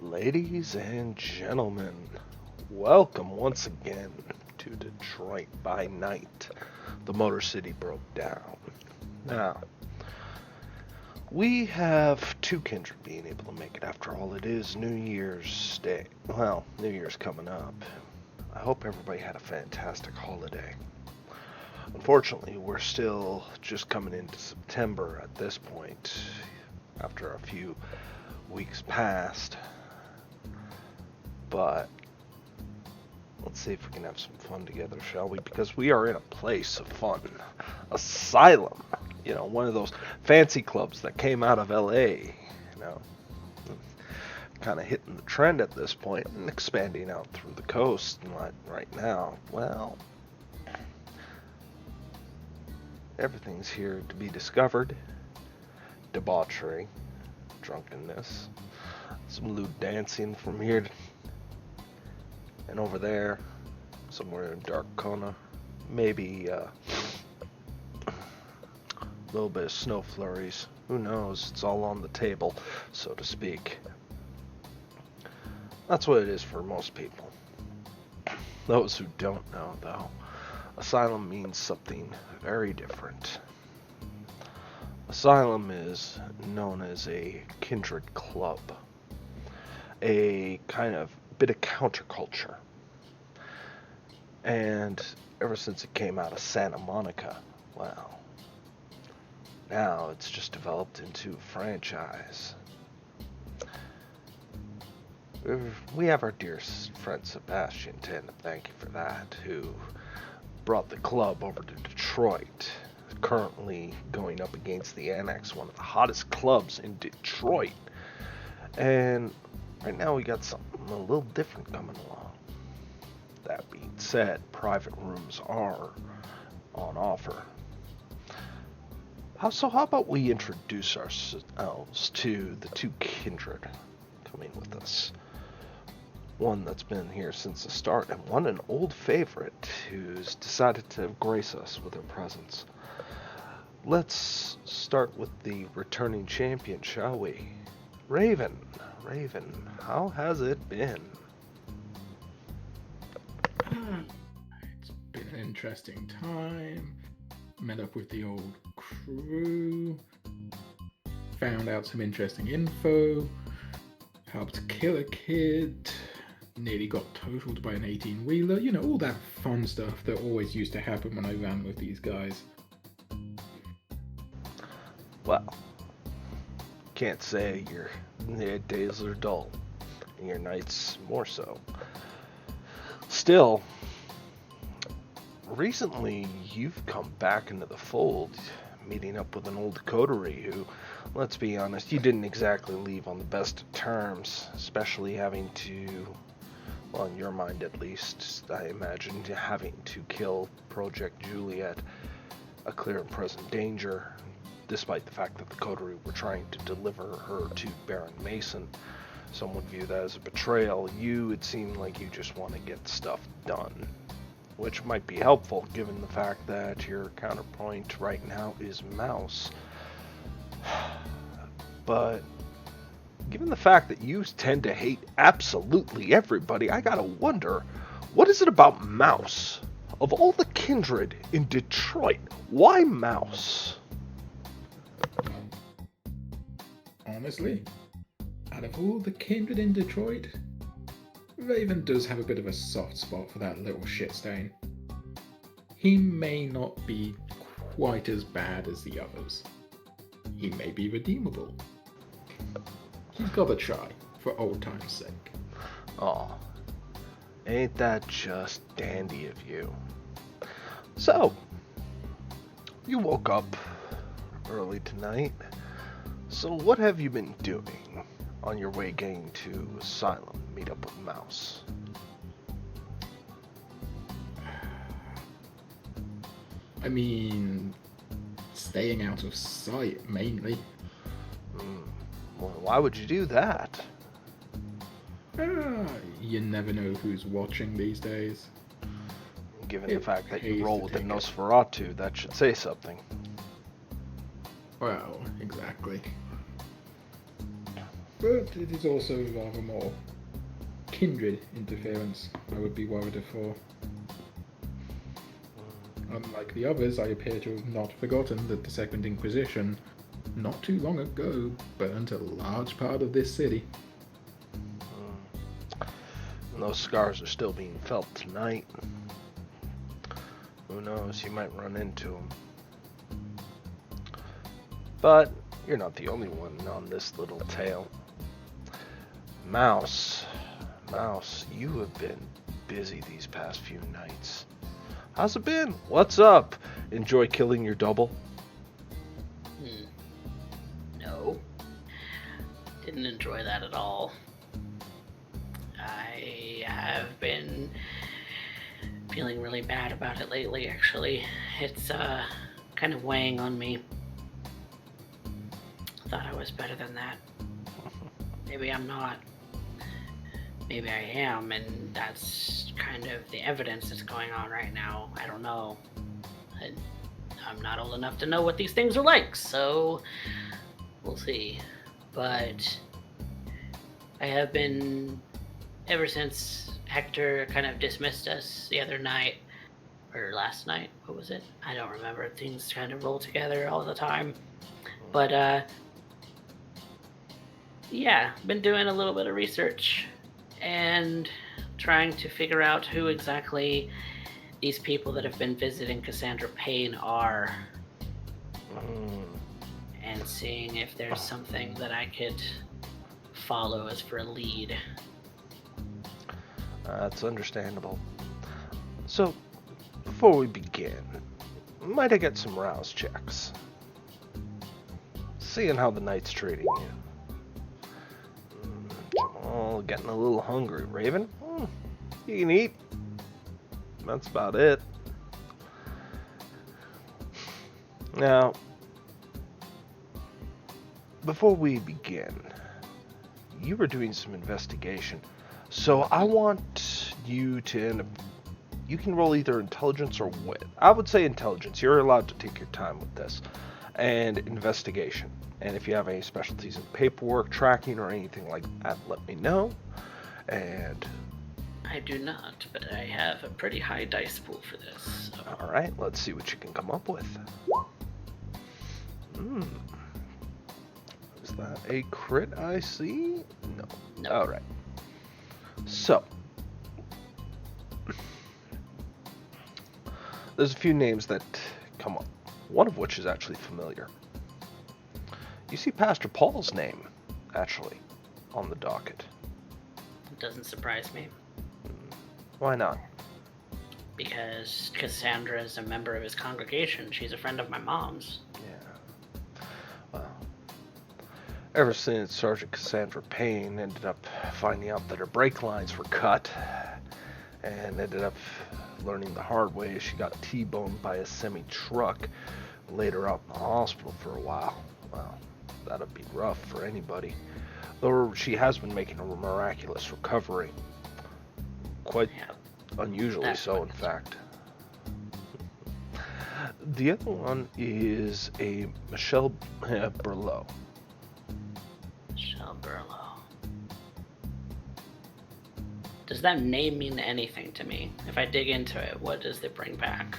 Ladies and gentlemen, welcome once again to Detroit by Night. The Motor City broke down. Now, we have two kindred being able to make it. After all, it is New Year's Day. Well, New Year's coming up. I hope everybody had a fantastic holiday. Unfortunately, we're still just coming into September at this point, after a few weeks past. But let's see if we can have some fun together, shall we? Because we are in a place of fun. Asylum. One of those fancy clubs that came out of LA. Kind of hitting the trend at this point and expanding out through the coast. And right now, well, everything's here to be discovered. Debauchery, drunkenness, some lewd dancing from here and over there, somewhere in Dark Kona. Maybe a little bit of snow flurries. Who knows? It's all on the table, so to speak. That's what it is for most people. Those who don't know, though, asylum means something very different. Asylum is known as a kindred club, a kind of bit of counterculture. And ever since it came out of Santa Monica, well, now it's just developed into a franchise. We have our dear friend Sebastian to thank you for that, who brought the club over to Detroit, currently going up against the Annex, one of the hottest clubs in Detroit. And right now we got something a little different coming along. That being said, private rooms are on offer. How about we introduce ourselves to the two kindred coming with us? One that's been here since the start, and one an old favorite who's decided to grace us with her presence. Let's start with the returning champion, shall we? Raven, how has it been? It's been an interesting time. Met up with the old crew. Found out some interesting info. Helped kill a kid. Nearly got totaled by an 18-wheeler. All that fun stuff that always used to happen when I ran with these guys. Well, can't say your days are dull, and your nights more so. Still, recently you've come back into the fold, meeting up with an old coterie who, let's be honest, you didn't exactly leave on the best of terms, especially having to, well, in your mind at least, I imagine, having to kill Project Juliet, a clear and present danger, despite the fact that the coterie were trying to deliver her to Baron Mason. Some would view that as a betrayal. It seemed like you just want to get stuff done, which might be helpful given the fact that your counterpoint right now is Mouse. But given the fact that you tend to hate absolutely everybody, I gotta wonder, what is it about Mouse? Of all the kindred in Detroit, why Mouse? Honestly, out of all the kindred in Detroit, Raven does have a bit of a soft spot for that little shit stain. He may not be quite as bad as the others. He may be redeemable. He's gotta try, for old time's sake. Aw, ain't that just dandy of you. So, you woke up early tonight. So what have you been doing on your way getting to Asylum, meet up with Mouse? I mean, staying out of sight, mainly. Well, why would you do that? You never know who's watching these days. Given the fact that you pays roll to with the take it. Nosferatu, that should say something. Well, exactly. but it is also rather more kindred interference I would be worried for. Unlike the others, I appear to have not forgotten that the Second Inquisition, not too long ago, burnt a large part of this city. And those scars are still being felt tonight. Who knows, you might run into them. But you're not the only one on this little tale. Mouse, you have been busy these past few nights. How's it been? What's up? Enjoy killing your double? No. Didn't enjoy that at all. I have been feeling really bad about it lately, actually. It's kind of weighing on me. I thought I was better than that. Maybe I'm not. Maybe I am, and that's kind of the evidence that's going on right now. I don't know. I'm not old enough to know what these things are like, so we'll see. But I have been, ever since Hector kind of dismissed us the other night, or last night, what was it? I don't remember. Things kind of roll together all the time. But, yeah, been doing a little bit of research and trying to figure out who exactly these people that have been visiting Cassandra Payne are. And seeing if there's something that I could follow as for a lead. That's understandable. So, before we begin, might I get some rouse checks? Seeing how the night's treating you. Oh, getting a little hungry. Raven? You can eat. That's about it. Now, before we begin, you were doing some investigation. So I want you to you can roll either intelligence or wit. I would say intelligence. You're allowed to take your time with this. And investigation. And if you have any specialties in paperwork, tracking, or anything like that, let me know. And I do not, but I have a pretty high dice pool for this. So. Alright, let's see what you can come up with. Is that a crit I see? No. Alright. So, there's a few names that come up. One of which is actually familiar. You see Pastor Paul's name, actually, on the docket. It doesn't surprise me. Why not? Because Cassandra is a member of his congregation. She's a friend of my mom's. Yeah. Well, ever since Sergeant Cassandra Payne ended up finding out that her brake lines were cut, and ended up learning the hard way, she got T-boned by a semi-truck, laid her out in the hospital for a while. Well, that'd be rough for anybody. Though she has been making a miraculous recovery. Quite unusually so, in fact. The other one is a Michelle Berlot. Michelle Berlot. Does that name mean anything to me? If I dig into it, what does it bring back?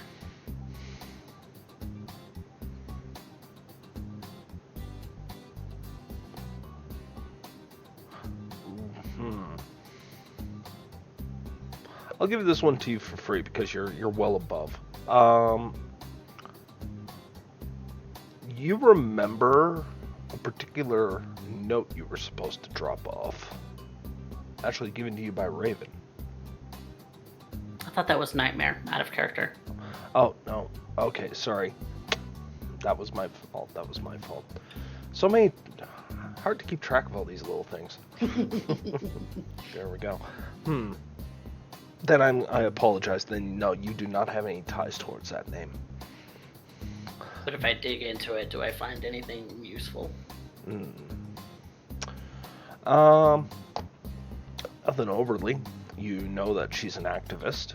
I'll give this one to you for free because you're well above. You remember a particular note you were supposed to drop off, actually given to you by Raven. I thought that was Nightmare, out of character. Oh, no. Okay, sorry. That was my fault. So many... Hard to keep track of all these little things. There we go. Then I apologize. Then, no, you do not have any ties towards that name. But if I dig into it, do I find anything useful? Nothing overly. You know that she's an activist.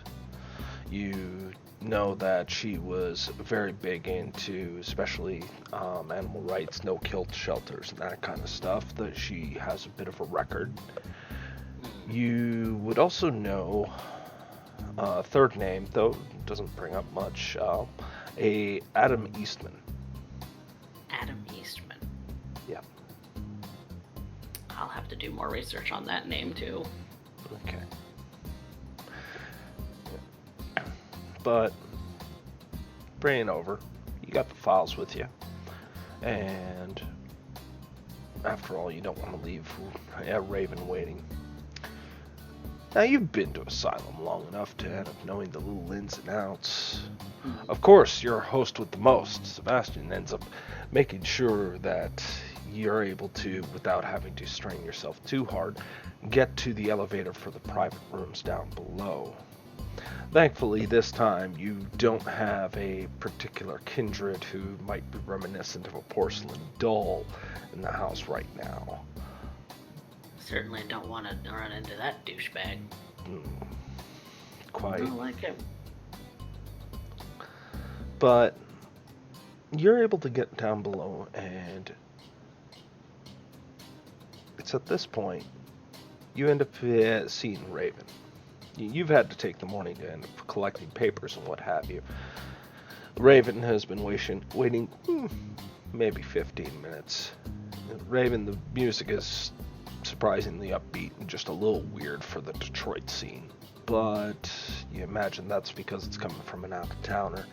You know that she was very big into, especially animal rights, no-kill shelters, and that kind of stuff. That she has a bit of a record. You would also know third name, though doesn't bring up much. A Adam Eastman. Adam Eastman. Yeah. I'll have to do more research on that name too. Okay. But bringing over, you got the files with you, and after all, you don't want to leave Raven waiting. Now, you've been to Asylum long enough to end up knowing the little ins and outs. Of course, your host with the most, Sebastian, ends up making sure that you're able to, without having to strain yourself too hard, get to the elevator for the private rooms down below. Thankfully, this time, you don't have a particular kindred who might be reminiscent of a porcelain doll in the house right now. Certainly don't want to run into that douchebag. Quite. I don't like him. But you're able to get down below, and it's at this point you end up seeing Raven. You've had to take the morning to end up collecting papers and what have you. Raven has been waiting maybe 15 minutes. Raven, the music is surprisingly upbeat and just a little weird for the Detroit scene. But you imagine that's because it's coming from an out-of-towner.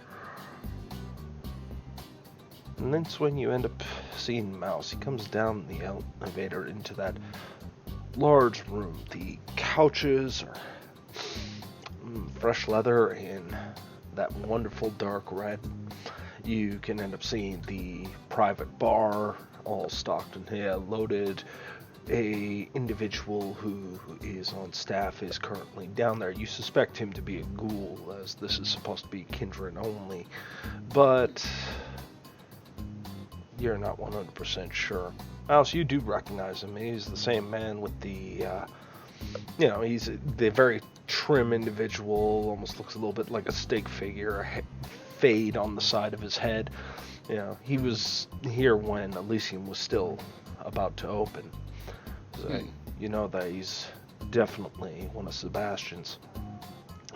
And that's when you end up seeing Mouse. He comes down the elevator into that large room. The couches are fresh leather in that wonderful dark red. You can end up seeing the private bar all stocked and loaded. A individual who is on staff is currently down there. You suspect him to be a ghoul, as this is supposed to be kindred only, but you're not 100% sure. Mouse, you do recognize him. He's the same man with the, he's the very trim individual, almost looks a little bit like a stake figure, a fade on the side of his head. He was here when Elysium was still about to open. So you know that he's definitely one of Sebastian's.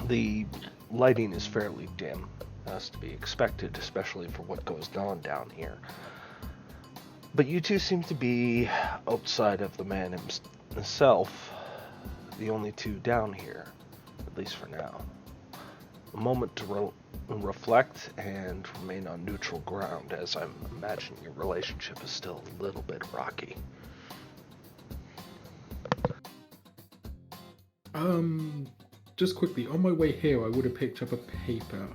The lighting is fairly dim, as to be expected, especially for what goes on down here. But you two seem to be, outside of the man himself, the only two down here, at least for now. A moment to reflect and remain on neutral ground, as I'm imagining your relationship is still a little bit rocky. Just quickly, on my way here, I would have picked up a paper.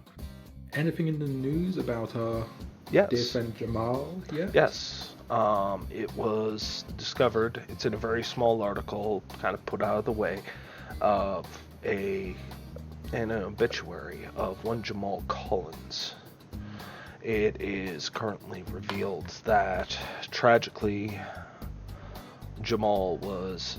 Anything in the news about our dear friend Jamal yet? Yes. It was discovered, it's in a very small article, kind of put out of the way, of an obituary of one Jamal Collins. It is currently revealed that, tragically, Jamal was,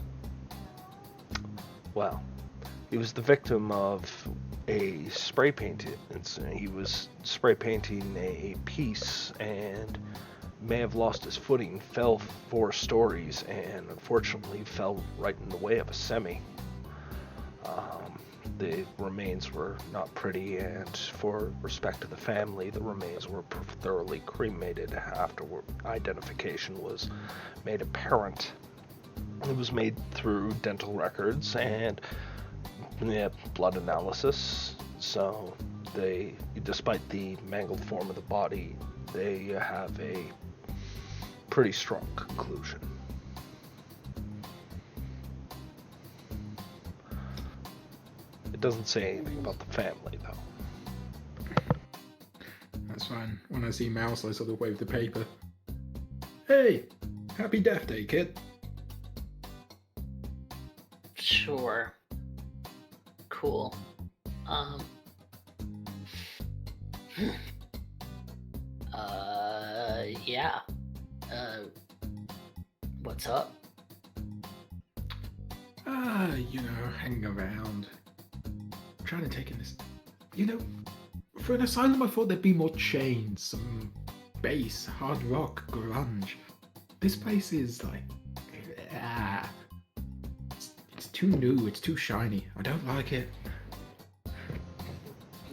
he was the victim of a spray paint incident. He was spray painting a piece and may have lost his footing, fell 4 stories, and unfortunately fell right in the way of a semi. The remains were not pretty, and for respect to the family, the remains were thoroughly cremated after identification was made apparent. It was made through dental records and blood analysis, so despite the mangled form of the body, they have a pretty strong conclusion. It doesn't say anything about the family, though. That's fine. When I see Mouse, I sort of wave the paper. Hey! Happy Death Day, kid! Sure. Cool. Yeah. What's up? Hanging around. Trying to take in this. For an asylum, I thought there'd be more chains, some bass, hard rock, grunge. This place is like, it's too new, it's too shiny. I don't like it.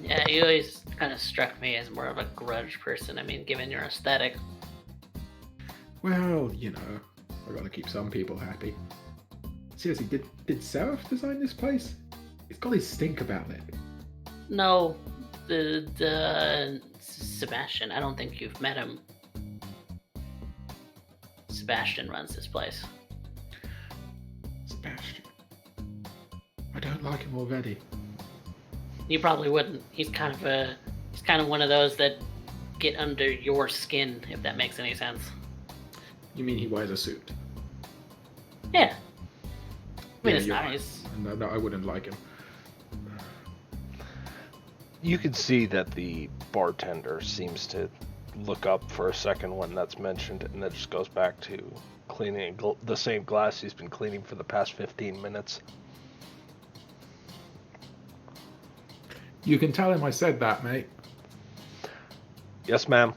Yeah, you always kind of struck me as more of a grunge person. I mean, given your aesthetic. Well, you know, I gotta keep some people happy. Seriously, did Seraph design this place? It's got his stink about it. No, the Sebastian. I don't think you've met him. Sebastian runs this place. Sebastian. I don't like him already. You probably wouldn't. He's kind of one of those that get under your skin, if that makes any sense. You mean he wears a suit? Yeah. I mean, Yeah, it's you're nice. right. No, I wouldn't like him. You can see that the bartender seems to look up for a second when that's mentioned, and then just goes back to cleaning the same glass he's been cleaning for the past 15 minutes. You can tell him I said that, mate. Yes, ma'am.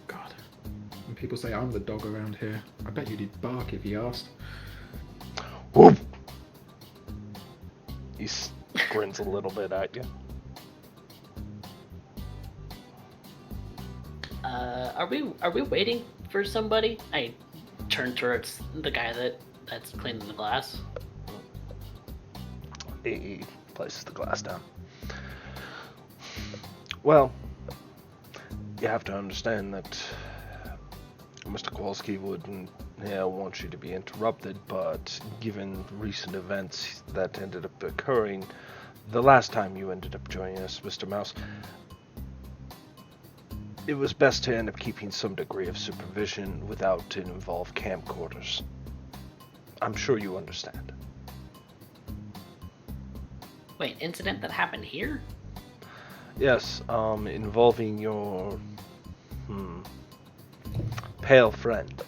God. When people say I'm the dog around here, I bet you'd bark if he asked. Whoop! He grins a little bit at you. Are we waiting for somebody? I turn towards the guy that's cleaning the glass. He places the glass down. Well, you have to understand that Mr. Kowalski wouldn't want you to be interrupted, but given recent events that ended up occurring, the last time you ended up joining us, Mr. Mouse, it was best to end up keeping some degree of supervision without it involve camcorders. I'm sure you understand. Wait, incident that happened here? Yes, involving your pale friend.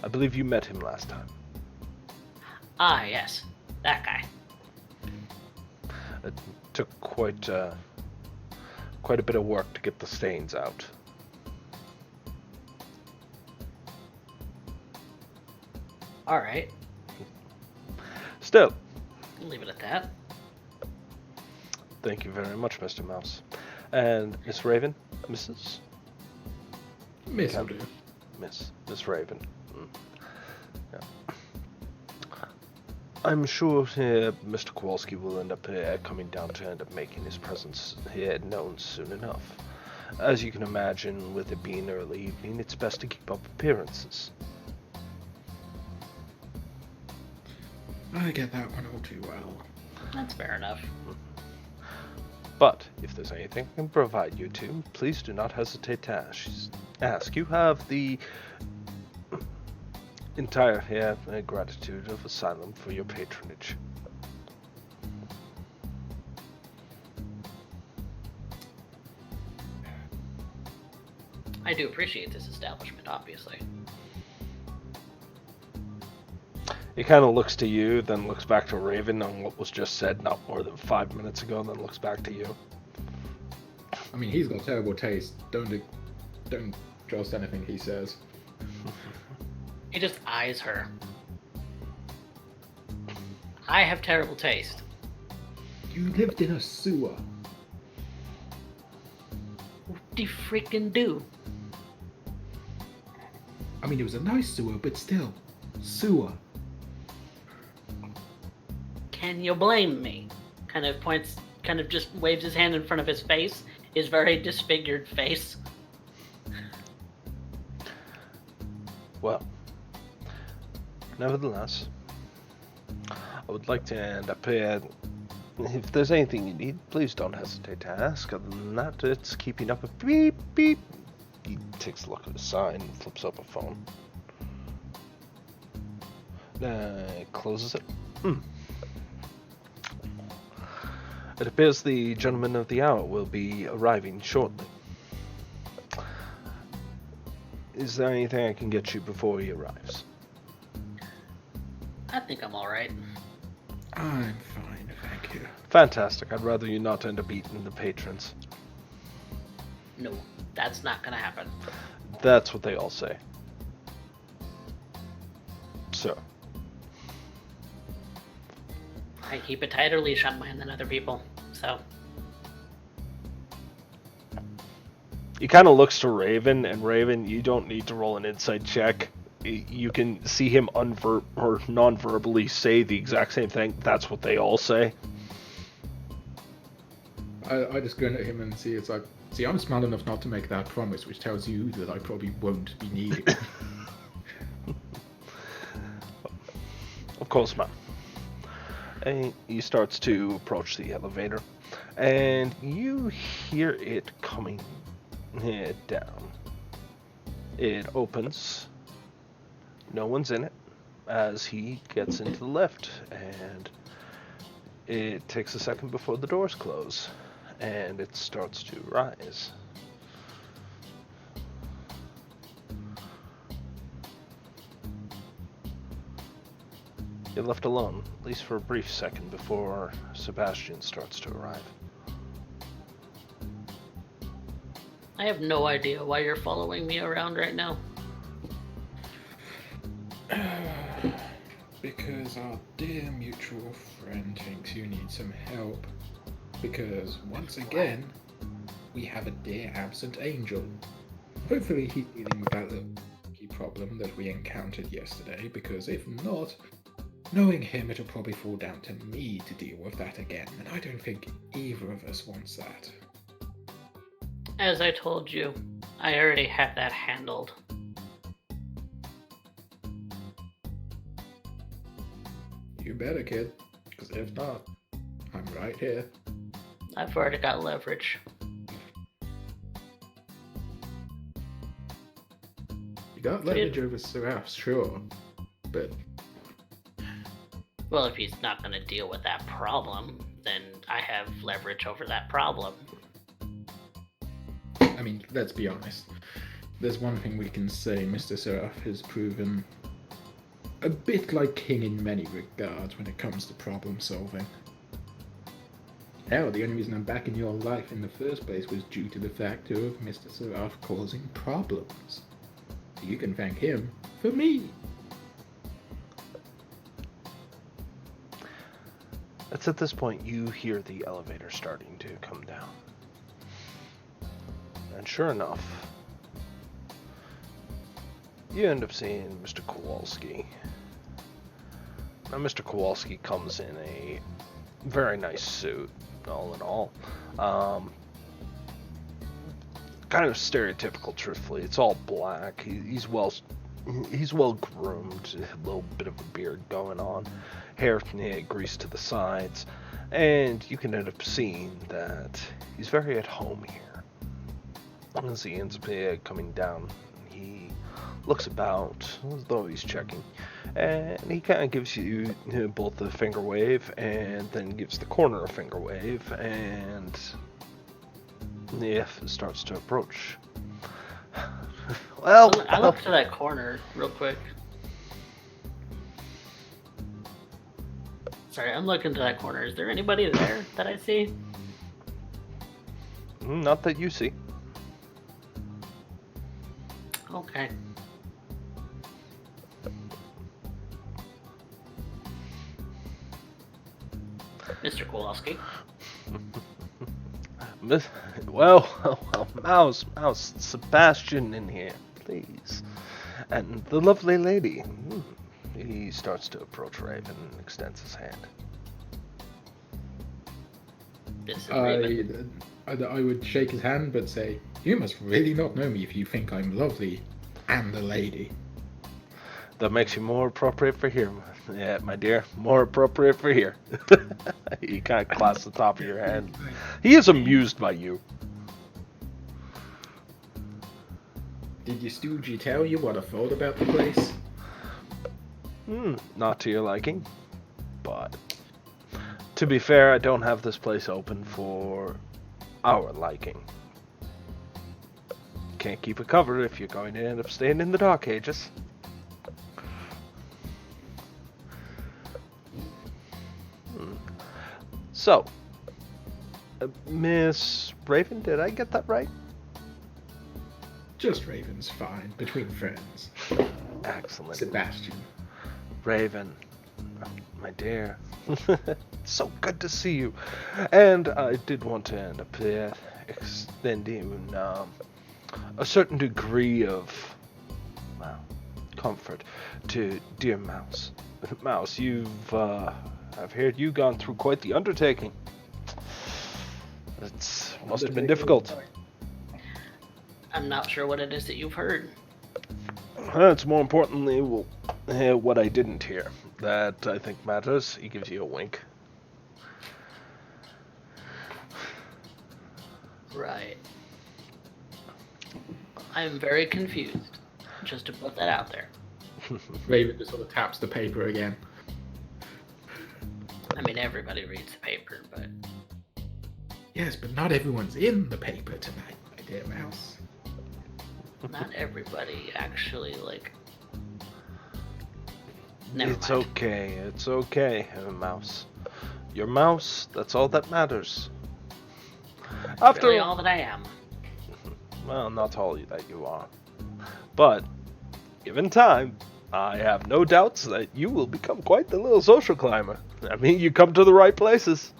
I believe you met him last time. Ah, yes, that guy. It took quite a bit of work to get the stains out. All right, Still, leave it at that. thank you very much, Mr. Mouse. And Miss Raven, Mrs. Miss will do. Miss Raven. Yeah. I'm sure Mr. Kowalski will end up coming down to end up making his presence here known soon enough. As you can imagine, with it being early evening, it's best to keep up appearances. I get that one all too well. That's fair enough. But if there's anything I can provide you to, please do not hesitate to ask. You have the entire gratitude of Asylum for your patronage. I do appreciate this establishment, obviously. He kind of looks to you, then looks back to Raven on what was just said not more than 5 minutes ago, and then looks back to you. I mean, he's got terrible taste. Don't trust anything he says. He just eyes her. I have terrible taste. You lived in a sewer. What do you freaking do? I mean, it was a nice sewer, but still, sewer. Can you blame me? Kind of just waves his hand in front of his face, his very disfigured face. Well, nevertheless, I would like to end up here. If there's anything you need, please don't hesitate to ask. Other than that, it's keeping up a beep beep. He takes a look at the sign and flips up a phone. Closes it. It appears the gentleman of the hour will be arriving shortly. Is there anything I can get you before he arrives? I think I'm alright. I'm fine, thank you. Fantastic. I'd rather you not end up eating the patrons. No, that's not gonna happen. That's what they all say. So, I keep a tighter leash on mine than other people, so. he kind of looks to Raven, and Raven, you don't need to roll an insight check. You can see him non-verbally say the exact same thing. That's what they all say. I just grin at him and see it's like, see, I'm smart enough not to make that promise, which tells you that I probably won't be needed. Of course, man. And he starts to approach the elevator, and you hear it coming down. It opens. No one's in it as he gets into the lift, and it takes a second before the doors close, and it starts to rise. You're left alone, at least for a brief second before Sebastian starts to arrive. I have no idea why you're following me around right now. Because our dear mutual friend thinks you need some help. Because, once again, we have a dear absent angel. Hopefully he's dealing with that little key problem that we encountered yesterday, because if not, knowing him, it'll probably fall down to me to deal with that again, and I don't think either of us wants that. As I told you, I already have that handled. You better, kid, because if not, I'm right here. I've already got leverage. You got leverage over Seraph, sure, but Well, if he's not going to deal with that problem, then I have leverage over that problem. I mean, let's be honest. There's one thing we can say, Mr. Seraph has proven a bit like King in many regards when it comes to problem solving. Hell, the only reason I'm back in your life in the first place was due to the factor of Mr. Seraph causing problems. So you can thank him for me. It's at this point you hear the elevator starting to come down. And sure enough, you end up seeing Mr. Kowalski. Now, Mr. Kowalski comes in a very nice suit, all in all. Kind of stereotypical, truthfully. It's all black. He's well groomed, a little bit of a beard going on, hair greased to the sides, and you can end up seeing that he's very at home here. As he ends up coming down, he looks about as though he's checking, and he kind of gives you both the finger wave and then gives the corner a finger wave, and the F starts to approach. Well, I look to that corner real quick. Sorry, I'm looking to that corner. Is there anybody there that I see? Not that you see. Okay. Mr. Kowalski. Well, Mouse, Sebastian in here, please. And the lovely lady. He starts to approach Raven and extends his hand. This is Raven. I would shake his hand but say, you must really not know me if you think I'm lovely and a lady. That makes you more appropriate for here. Yeah, my dear, more appropriate for here. He kind of clasps the top of your hand. He is amused by you. Did your Stoogie tell you what I thought about the place? Not to your liking, but to be fair, I don't have this place open for our liking. Can't keep it covered if you're going to end up staying in the Dark Ages. So, Miss Raven, did I get that right? Just Raven's fine, between friends. Excellent. Sebastian. Raven, my dear, so good to see you. And I did want to end up extending a certain degree of, well, comfort to dear Mouse. Mouse, I've heard you gone through quite the undertaking. It must have been difficult. I'm not sure what it is that you've heard. It's more importantly what I didn't hear. That I think matters. He gives you a wink. Right. I'm very confused. Just to put that out there. Raven just sort of taps the paper again. I mean, everybody reads the paper, but... Yes, but not everyone's in the paper tonight, my dear Mouse. Not everybody actually, like... Never It's mind. okay. It's okay, Mouse. You're Mouse. That's all that matters. That's really all that I am. Well, not all that you are. But, given time, I have no doubts that you will become quite the little social climber. I mean, you come to the right places.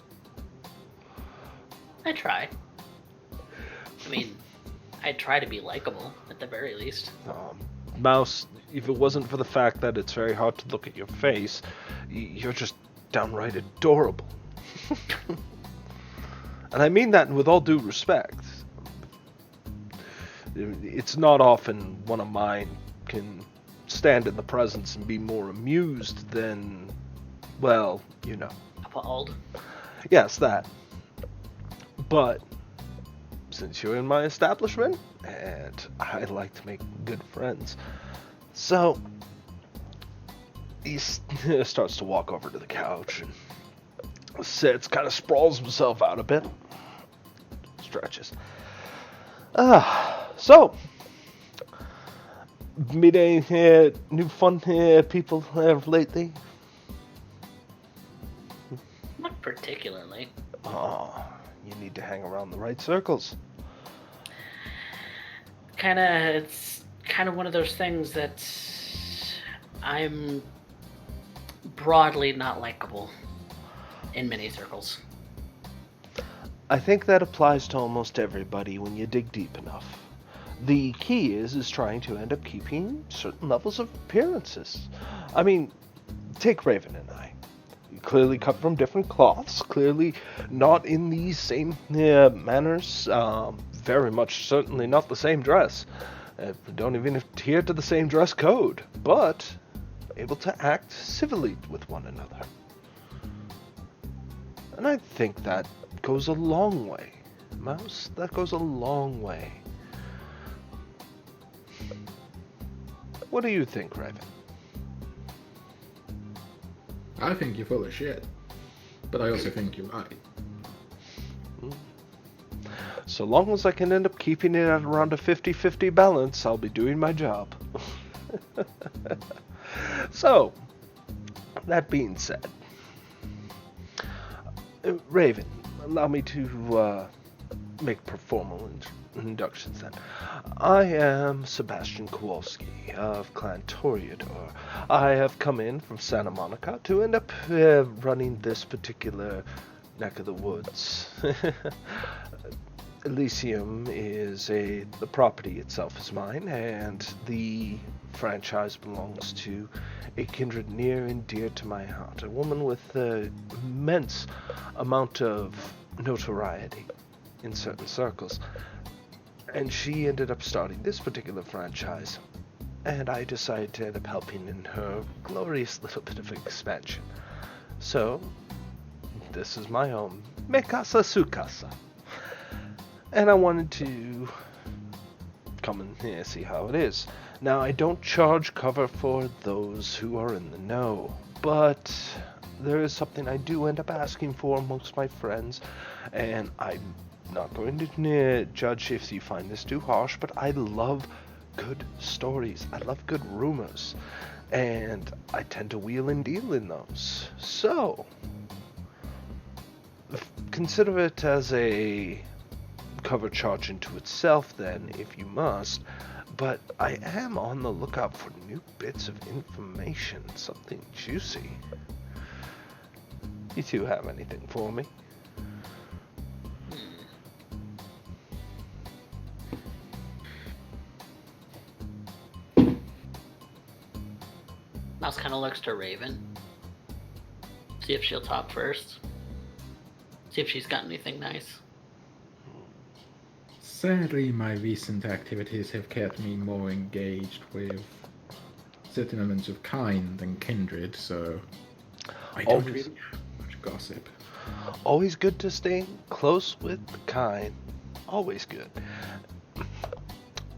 I try. I mean, I try to be likable, at the very least. Mouse, if it wasn't for the fact that it's very hard to look at your face, you're just downright adorable. And I mean that with all due respect. It's not often one of mine can stand in the presence and be more amused than, well, you know. Appalled. Yes, that. But since you're in my establishment, and I like to make good friends, so he starts to walk over to the couch and sits, kind of sprawls himself out a bit, stretches. So, meet any new fun people lately? Not particularly. Oh, you need to hang around the right circles. It's kind of one of those things that I'm broadly not likable in many circles. I think that applies to almost everybody when you dig deep enough. The key is trying to end up keeping certain levels of appearances. I mean, take Raven and I. We clearly cut from different cloths, clearly not in these same manners, very much certainly not the same dress. We don't even adhere to the same dress code, but able to act civilly with one another. And I think that goes a long way. Mouse, that goes a long way. What do you think, Raven? I think you're full of shit. But I also think you're right. So long as I can end up keeping it at around a 50-50 balance, I'll be doing my job. So, that being said, Raven, allow me to make formal inductions then. I am Sebastian Kowalski of Clan Toreador. I have come in from Santa Monica to end up running this particular neck of the woods. Elysium is the property itself is mine, and the franchise belongs to a kindred near and dear to my heart, a woman with an immense amount of notoriety in certain circles. And she ended up starting this particular franchise, and I decided to end up helping in her glorious little bit of expansion. So, this is my home, me casa su casa. And I wanted to come in here, see how it is. Now, I don't charge cover for those who are in the know, but there is something I do end up asking for amongst my friends, and I'm not going to judge if you find this too harsh, but I love good stories. I love good rumors, and I tend to wheel and deal in those. So, consider it as a cover charge into itself then, if you must. But I am on the lookout for new bits of information, something juicy. You two have anything for me? Mouse kind of looks to Raven. See if she'll talk first. See if she's got anything nice. Sadly, my recent activities have kept me more engaged with certain elements of kind than kindred, so I don't really have much gossip. Always good to stay close with the kind. Always good.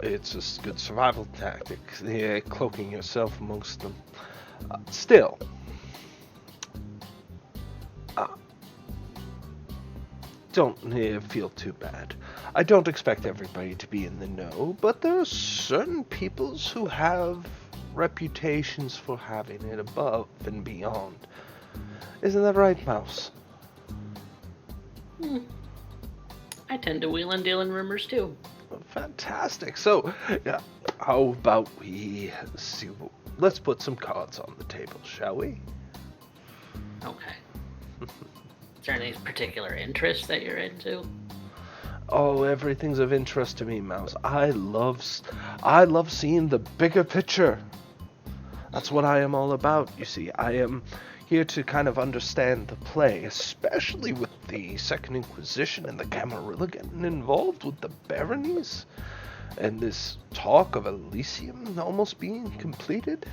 It's just good survival tactic, yeah, cloaking yourself amongst them. Still, don't feel too bad. I don't expect everybody to be in the know, but there are certain peoples who have reputations for having it above and beyond. Isn't that right, Mouse? I tend to wheel and deal in rumors too. Fantastic. So, yeah, how about we see? Let's put some cards on the table, shall we? Okay. Is there any particular interest that you're into? Oh, everything's of interest to me, Mouse. I love seeing the bigger picture. That's what I am all about, you see. I am here to kind of understand the play, especially with the Second Inquisition and the Camarilla getting involved with the baronies, and this talk of Elysium almost being completed.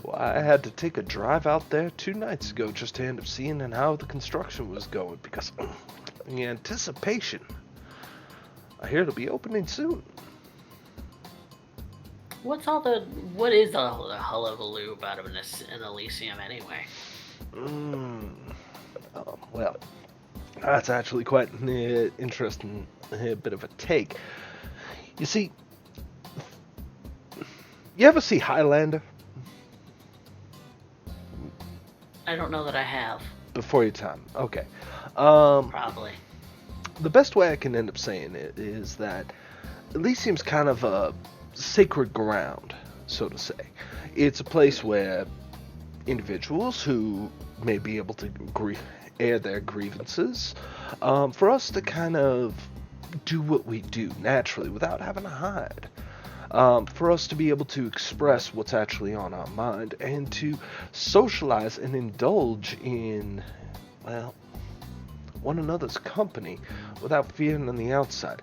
Well, I had to take a drive out there 2 nights ago just to end up seeing and how the construction was going, because the anticipation. I hear it'll be opening soon. What is the hullabaloo about an Elysium anyway? Well, that's actually quite an interesting bit of a take. You see, you ever see Highlander? I don't know that I have. Before your time, okay. Probably. The best way I can end up saying it is that Elysium's kind of a sacred ground, so to say. It's a place where individuals who may be able to air their grievances, for us to kind of do what we do naturally without having to hide. For us to be able to express what's actually on our mind and to socialize and indulge in, well, one another's company without fearing on the outside.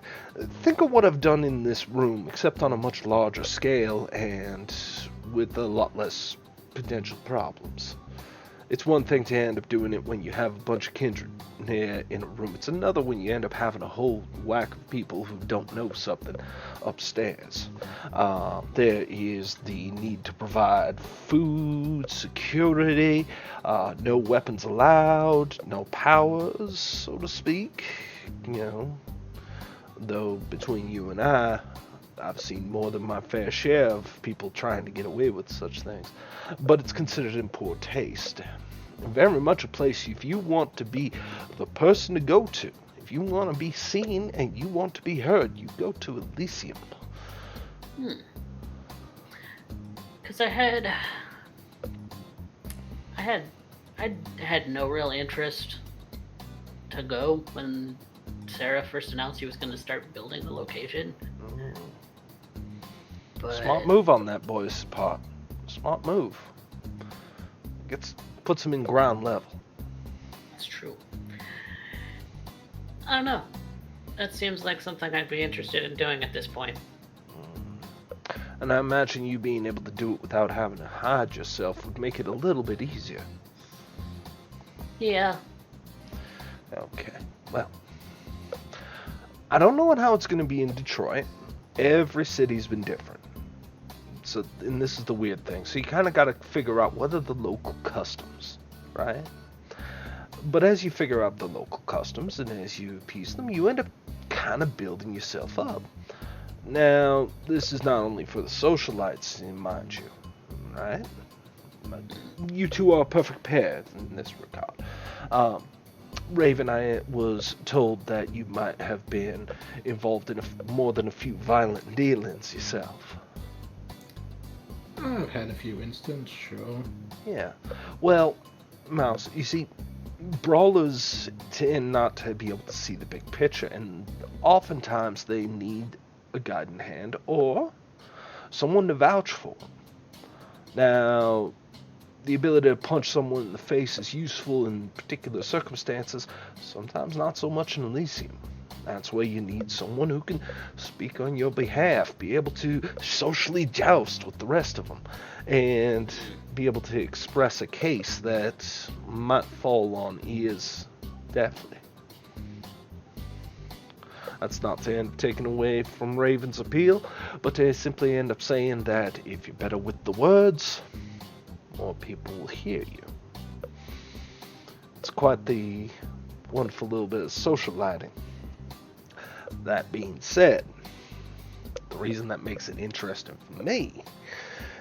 Think of what I've done in this room, except on a much larger scale and with a lot less potential problems. It's one thing to end up doing it when you have a bunch of kindred in a room. It's another when you end up having a whole whack of people who don't know something upstairs. There is the need to provide food, security, no weapons allowed, no powers, so to speak. You know, though between you and I've seen more than my fair share of people trying to get away with such things. But it's considered in poor taste. Very much a place if you want to be the person to go to. If you want to be seen and you want to be heard, you go to Elysium. Because I had no real interest to go when Sarah first announced he was going to start building the location. But Smart move on that boy's part. Smart move. Puts him in ground level. That's true. I don't know. That seems like something I'd be interested in doing at this point. And I imagine you being able to do it without having to hide yourself would make it a little bit easier. Yeah. Okay. Well, I don't know how it's going to be in Detroit. Every city's been different. So, and this is the weird thing. So you kind of got to figure out what are the local customs, right? But as you figure out the local customs and as you appease them, you end up kind of building yourself up. Now, this is not only for the socialites, mind you, right? But you two are a perfect pair in this regard. Raven, I was told that you might have been involved in more than a few violent dealings yourself. I've had a few instances, sure. Yeah. Well, Mouse, you see, brawlers tend not to be able to see the big picture, and oftentimes they need a guiding hand or someone to vouch for. Now, the ability to punch someone in the face is useful in particular circumstances, sometimes not so much in Elysium. That's where you need someone who can speak on your behalf, be able to socially joust with the rest of them, and be able to express a case that might fall on ears deafly. That's not to end taking away from Raven's appeal, but to simply end up saying that if you're better with the words, more people will hear you. It's quite the wonderful little bit of social lighting. That being said, the reason that makes it interesting for me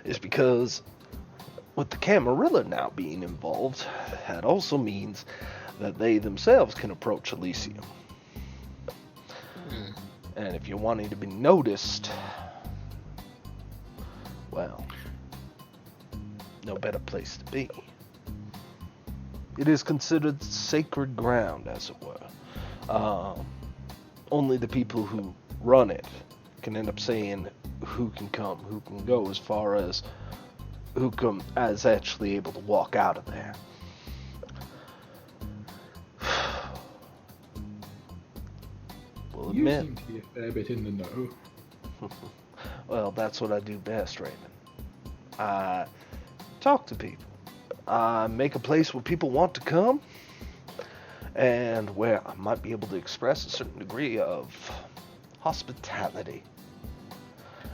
is because with the Camarilla now being involved, that also means that they themselves can approach Elysium. And if you're wanting to be noticed, well, no better place to be. It is considered sacred ground, as it were. Only the people who run it can end up saying who can come, who can go, as far as who is actually able to walk out of there. We'll You admit. seem to be a fair bit in the know. Well, that's what I do best, Raven. I talk to people. I make a place where people want to come, and where I might be able to express a certain degree of hospitality.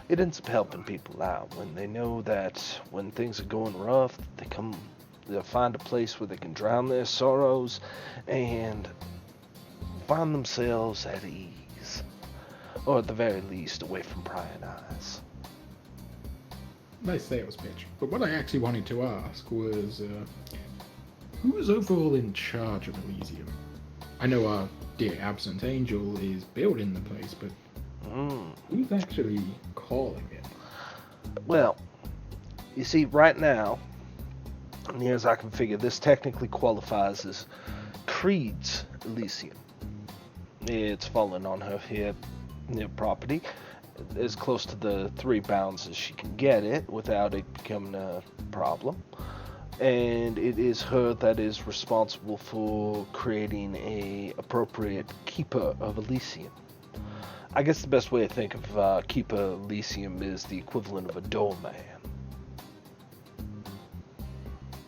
It ends up helping people out when they know that when things are going rough, they'll find a place where they can drown their sorrows and find themselves at ease, or at the very least away from prying eyes. Nice sales pitch. But what I actually wanted to ask was, who is overall in charge of Elysium? I know our dear absent angel is building the place, but who's actually calling it? Well, you see, right now, near as I can figure, this technically qualifies as Creed's Elysium. It's fallen on her here near property, as close to the 3 bounds as she can get it without it becoming a problem. And it is her that is responsible for creating a appropriate keeper of Elysium. I guess the best way to think of keeper Elysium is the equivalent of a doorman.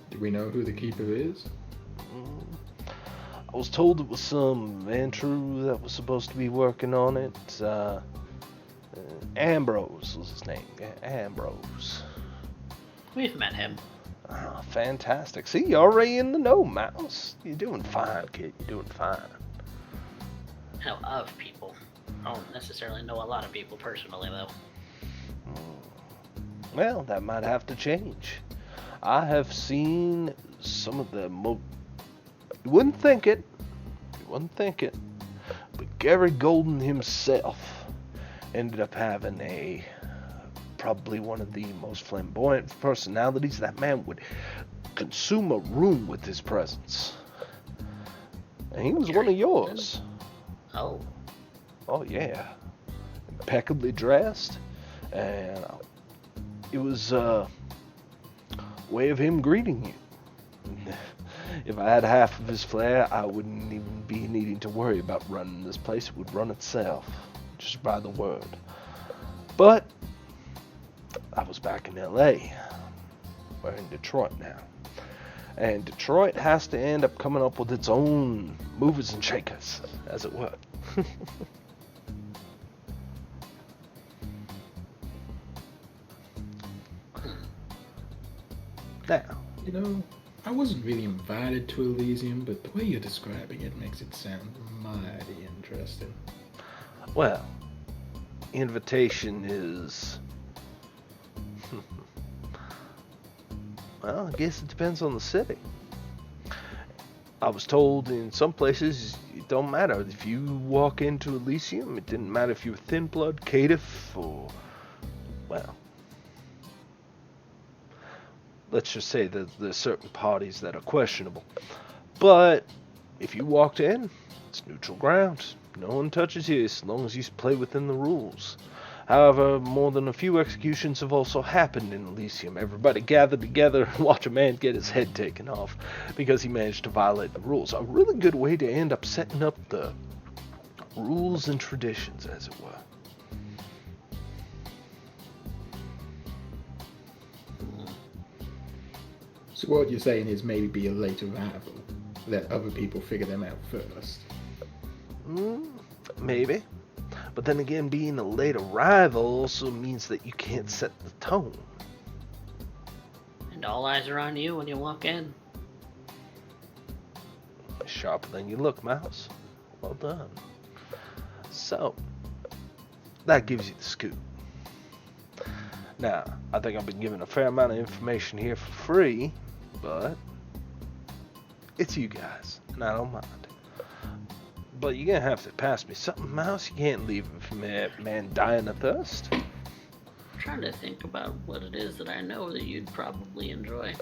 Do we know who the keeper is? I was told it was some Andrew that was supposed to be working on it. Ambrose was his name. Ambrose. We've met him. Oh, fantastic. See, you're already in the know, Mouse. You're doing fine, kid. You're doing fine. I know of people. I don't necessarily know a lot of people personally, though. Well, that might have to change. I have seen some of the you wouldn't think it. You wouldn't think it. But Gary Golden himself ended up having probably one of the most flamboyant personalities. That man would consume a room with his presence. And he was one of yours. Oh. Oh, yeah. Impeccably dressed. And it was a way of him greeting you. If I had half of his flair, I wouldn't even be needing to worry about running this place. It would run itself, just by the word. But I was back in LA. We're in Detroit now. And Detroit has to end up coming up with its own movers and shakers, as it were. Now, You know, I wasn't really invited to Elysium, but the way you're describing it makes it sound mighty interesting. well, invitation is... well, I guess it depends on the city. I was told in some places it don't matter if you walk into Elysium. It didn't matter if you were thin blood, caitiff, or, well, let's just say that there's certain parties that are questionable. But if you walked in, it's neutral ground. No one touches you as long as you play within the rules. However, more than a few executions have also happened in Elysium. Everybody gathered together and watch a man get his head taken off because he managed to violate the rules. A really good way to end up setting up the rules and traditions, as it were. So what you're saying is maybe be a late arrival. Let other people figure them out first. Maybe. But then again, being a late arrival also means that you can't set the tone. And all eyes are on you when you walk in. Sharper than you look, Mouse. Well done. So, that gives you the scoop. Now, I think I've been given a fair amount of information here for free, but it's you guys, and I don't mind. But you're gonna have to pass me something, Mouse. You can't leave a man dying of thirst. I'm trying to think about what it is that I know that you'd probably enjoy.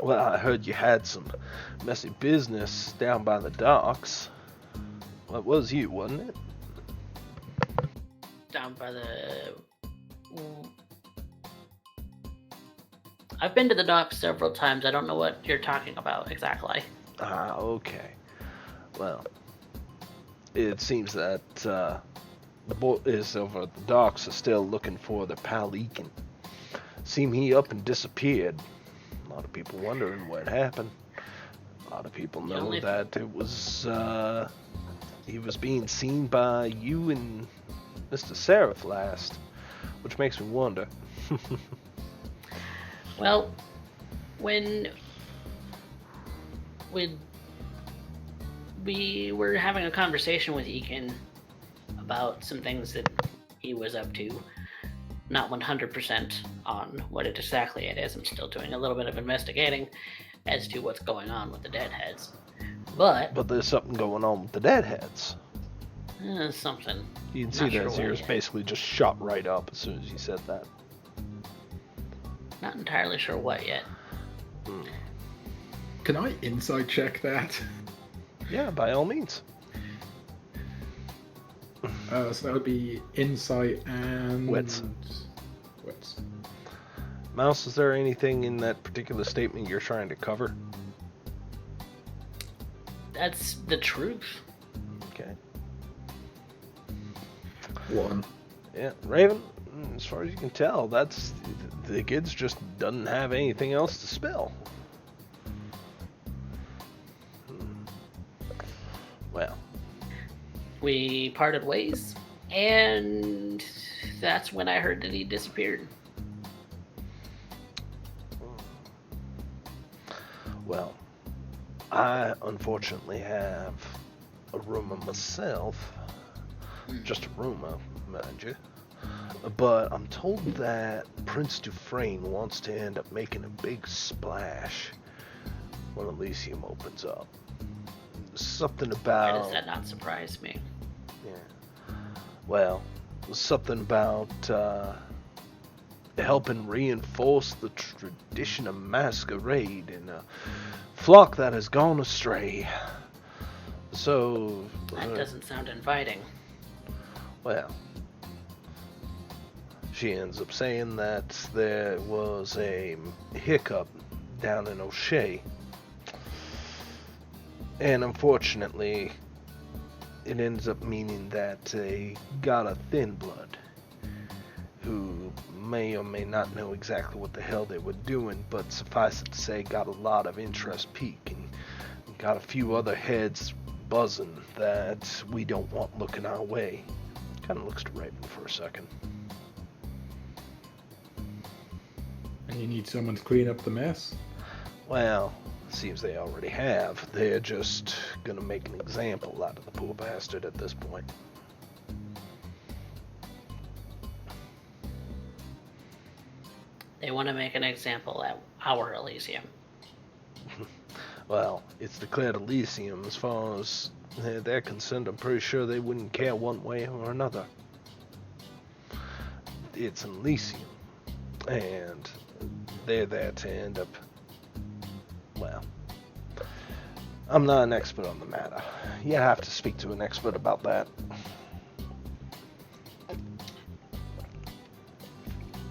Well, I heard you had some messy business down by the docks. Well, it was you, wasn't it? Down by the... I've been to the docks several times. I don't know what you're talking about exactly. Ah, okay. Well, it seems that the boys over at the docks are still looking for their pal Eakin. Seem he up and disappeared. A lot of people wondering what happened. A lot of people know that it was he was being seen by you and Mr. Seraph last, which makes me wonder. Well, when we were having a conversation with Eakin about some things that he was up to, not 100% on what exactly it is. I'm still doing a little bit of investigating as to what's going on with the Deadheads. But there's something going on with the Deadheads. Something. You can see that his ears basically just shot right up as soon as he said that. Not entirely sure what yet. Can I inside check that? Yeah, by all means. So that would be insight and... Wits. Wits. Mouse, is there anything in that particular statement you're trying to cover? That's the truth. Okay. 1. Yeah, Raven, as far as you can tell, that's... the kids just doesn't have anything else to spill. Well. We parted ways, and that's when I heard that he disappeared. Well, I unfortunately have a rumor myself. Just a rumor, mind you. But I'm told that Prince Dufresne wants to end up making a big splash when Elysium opens up. Something about... Why does that not surprise me? Yeah. Well, something about helping reinforce the tradition of masquerade in a flock that has gone astray. So... That doesn't sound inviting. Well... She ends up saying that there was a hiccup down in O'Shea. And unfortunately, it ends up meaning that they got a thin blood who may or may not know exactly what the hell they were doing, but suffice it to say, got a lot of interest peaking. Got a few other heads buzzing that we don't want looking our way. Kind of looks to Raven for a second. And you need someone to clean up the mess? Well, seems they already have. They're just gonna make an example out of the poor bastard at this point. They want to make an example at our Elysium. Well, it's declared Elysium. As far as they're concerned, I'm pretty sure they wouldn't care one way or another. It's an Elysium, and they're there to end up, well, I'm not an expert on the matter. You have to speak to an expert about that.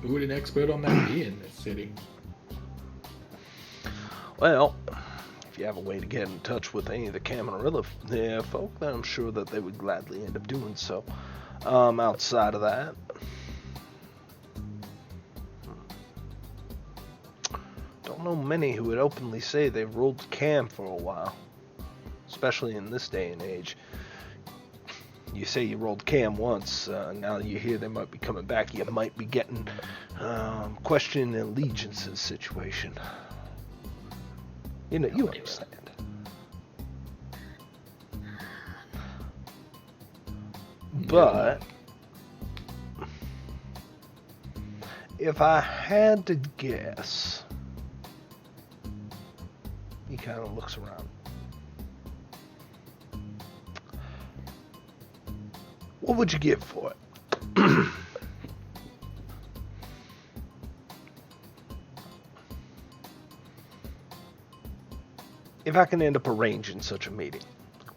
Who would an expert on that be in this city? Well, if you have a way to get in touch with any of the Camarilla folk, then I'm sure that they would gladly end up doing so. Outside of that, don't know many who would openly say they've ruled Cam for a while, especially in this day and age. You say you rolled Cam once, now you hear they might be coming back, you might be getting questioning allegiances situation. You know, you understand. But if I had to guess, he kind of looks around. What would you give for it? If I can end up arranging such a meeting,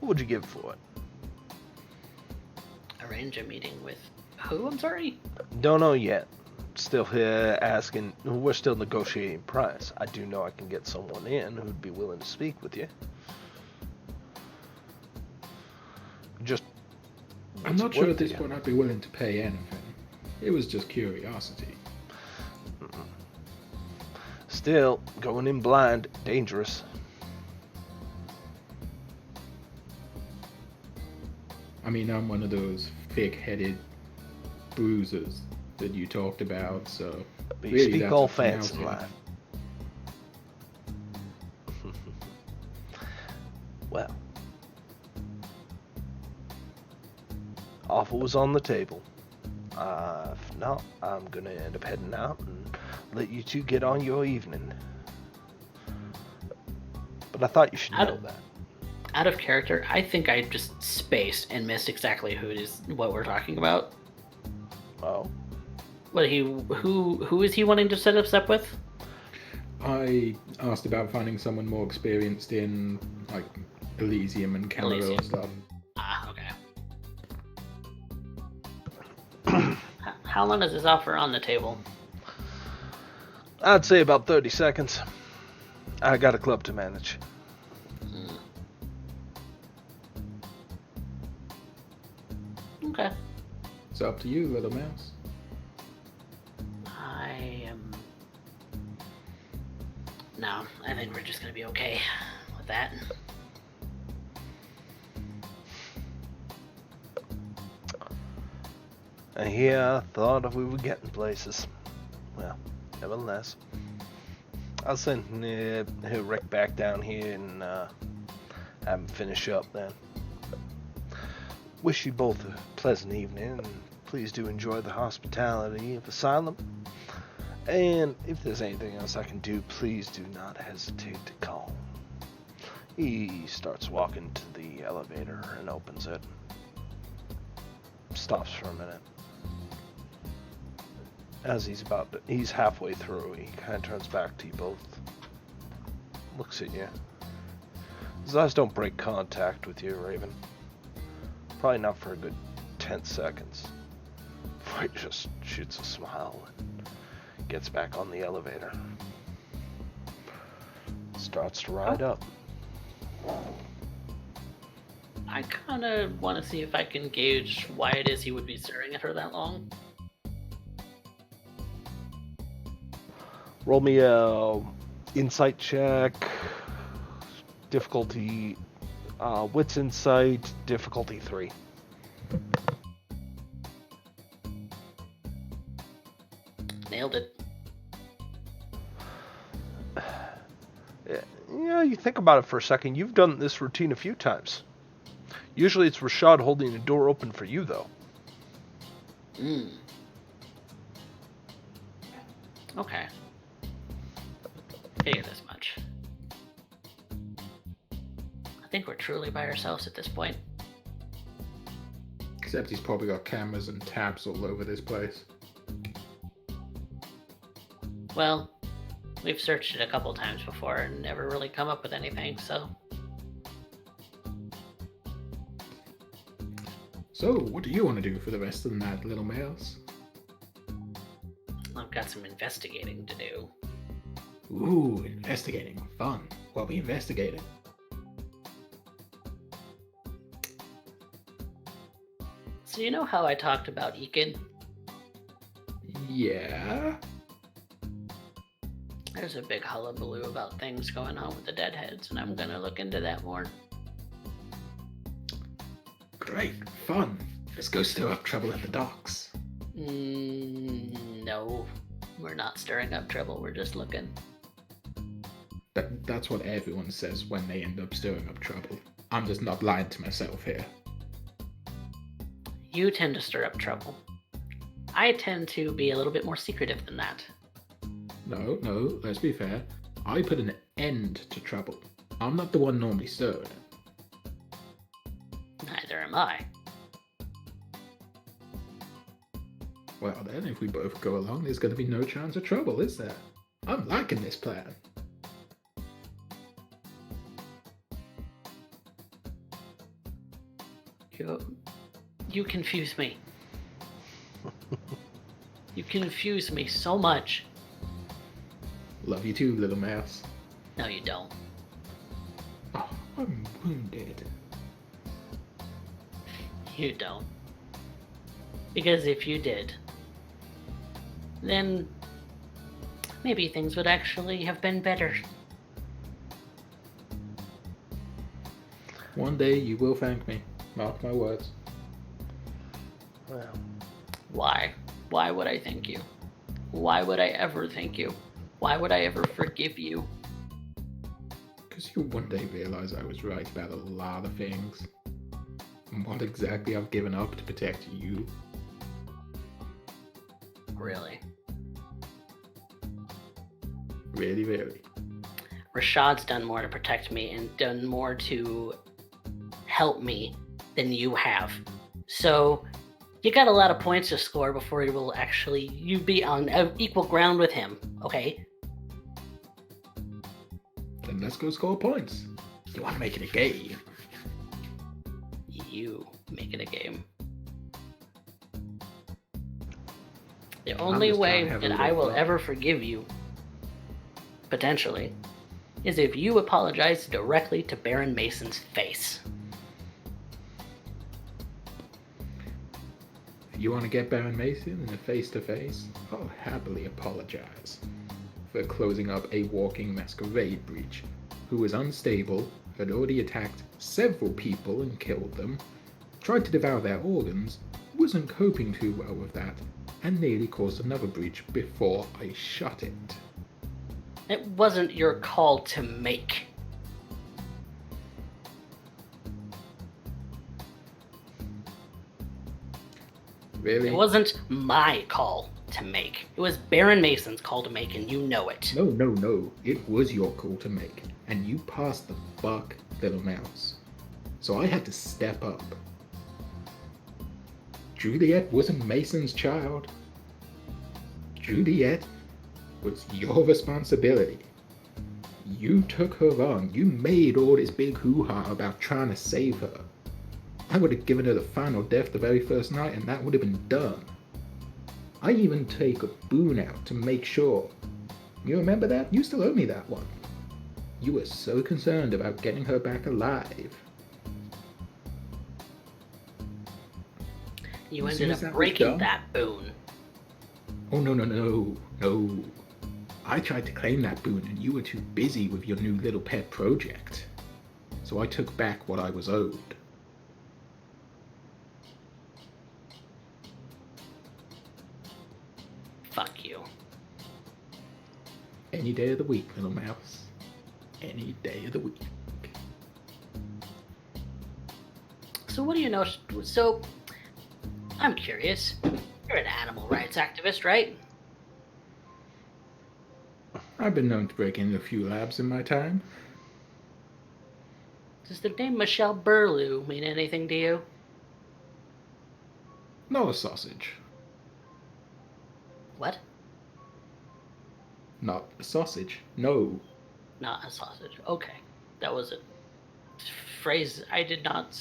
what would you give for it? Arrange a meeting with who? I'm sorry? Don't know yet. Still here asking. We're still negotiating price. I do know I can get someone in who'd be willing to speak with you. Just. I'm not sure at this point I'd be willing to pay anything. It was just curiosity. Still, going in blind, dangerous. I mean, I'm one of those thick-headed bruisers that you talked about, so... But you really, speak that's all up to now, fancy Tim. life. Well. Offer was on the table. If not, I'm gonna end up heading out and let you two get on your evening. But I thought you should know that. Out of character, I think I just spaced and missed exactly what we're talking about. Oh. Who is he wanting to set us up with? I asked about finding someone more experienced in, like, Elysium and Camarilla Elysium. stuff. Ah, okay. How long is this offer on the table? I'd say about 30 seconds. I got a club to manage. Okay. It's up to you, little mouse. No, I think we're just gonna be okay with that. And here I thought we were getting places. Well, nevertheless. I'll send Rick back down here and have him finish up then. Wish you both a pleasant evening, and please do enjoy the hospitality of Asylum. And if there's anything else I can do, please do not hesitate to call. He starts walking to the elevator and opens it. Stops for a minute. As he's halfway through, he kind of turns back to you both. Looks at you. His eyes don't break contact with you, Raven. Probably not for a good 10 seconds. Before he just shoots a smile and gets back on the elevator. Starts to ride up. I kind of want to see if I can gauge why it is he would be staring at her that long. Roll me a insight check. Difficulty, wits insight, difficulty 3. Nailed it. Yeah, you think about it for a second. You've done this routine a few times. Usually it's Rashad holding the door open for you, though. Okay. Figure this much. I think we're truly by ourselves at this point. Except he's probably got cameras and tabs all over this place. Well, we've searched it a couple times before and never really come up with anything, so... So, what do you want to do for the rest of the night, little mouse? I've got some investigating to do. Ooh, investigating. Fun. What we investigating? So you know how I talked about Ekin? Yeah? There's a big hullabaloo about things going on with the Deadheads, and I'm gonna look into that more. Great. Fun. Let's go stir up trouble at the docks. No. We're not stirring up trouble, we're just looking. That's what everyone says when they end up stirring up trouble. I'm just not lying to myself here. You tend to stir up trouble. I tend to be a little bit more secretive than that. No, let's be fair. I put an end to trouble. I'm not the one normally stirring it. Neither am I. Well then, if we both go along, there's going to be no chance of trouble, is there? I'm liking this plan. You confuse me. You confuse me so much. Love you too, little mouse. No, you don't. Oh, I'm wounded. You don't. Because if you did, then maybe things would actually have been better. One day you will thank me. Mark my words. Well, Why? Why would I thank you? Why would I ever thank you? Why would I ever forgive you? Because you'll one day realize I was right about a lot of things. And what exactly I've given up to protect you. Really? Really. Rashad's done more to protect me and done more to help me than you have. So, you got a lot of points to score before you be on equal ground with him, okay? Then let's go score points. You want to make it a game? You make it a game. The only just way trying to have a that little I will fun. ever forgive you, potentially, is if you apologize directly to Baron Mason's face. If you want to get Baron Mason in a face-to-face, I'll happily apologize for closing up a walking masquerade breach who was unstable, had already attacked several people and killed them, tried to devour their organs, wasn't coping too well with that, and nearly caused another breach before I shut it. It wasn't your call to make. Really? It wasn't my call to make. It was Baron Mason's call to make, and you know it. No. It was your call to make, and you passed the buck, little mouse. So I had to step up. Juliet wasn't Mason's child. Juliet was your responsibility. You took her on. You made all this big hoo-ha about trying to save her. I would have given her the final death the very first night, and that would have been done. I even take a boon out to make sure. You remember that? You still owe me that one. You were so concerned about getting her back alive. You As soon ended as that up was breaking done- that boon. Oh, no. I tried to claim that boon, and you were too busy with your new little pet project. So I took back what I was owed. Fuck you. Any day of the week, little mouse. Any day of the week. So what do you know? So, I'm curious. You're an animal rights activist, right? I've been known to break into a few labs in my time. Does the name Michelle Burlew mean anything to you? Not a sausage. What? Not a sausage. No. Not a sausage. Okay. That was a phrase I did not.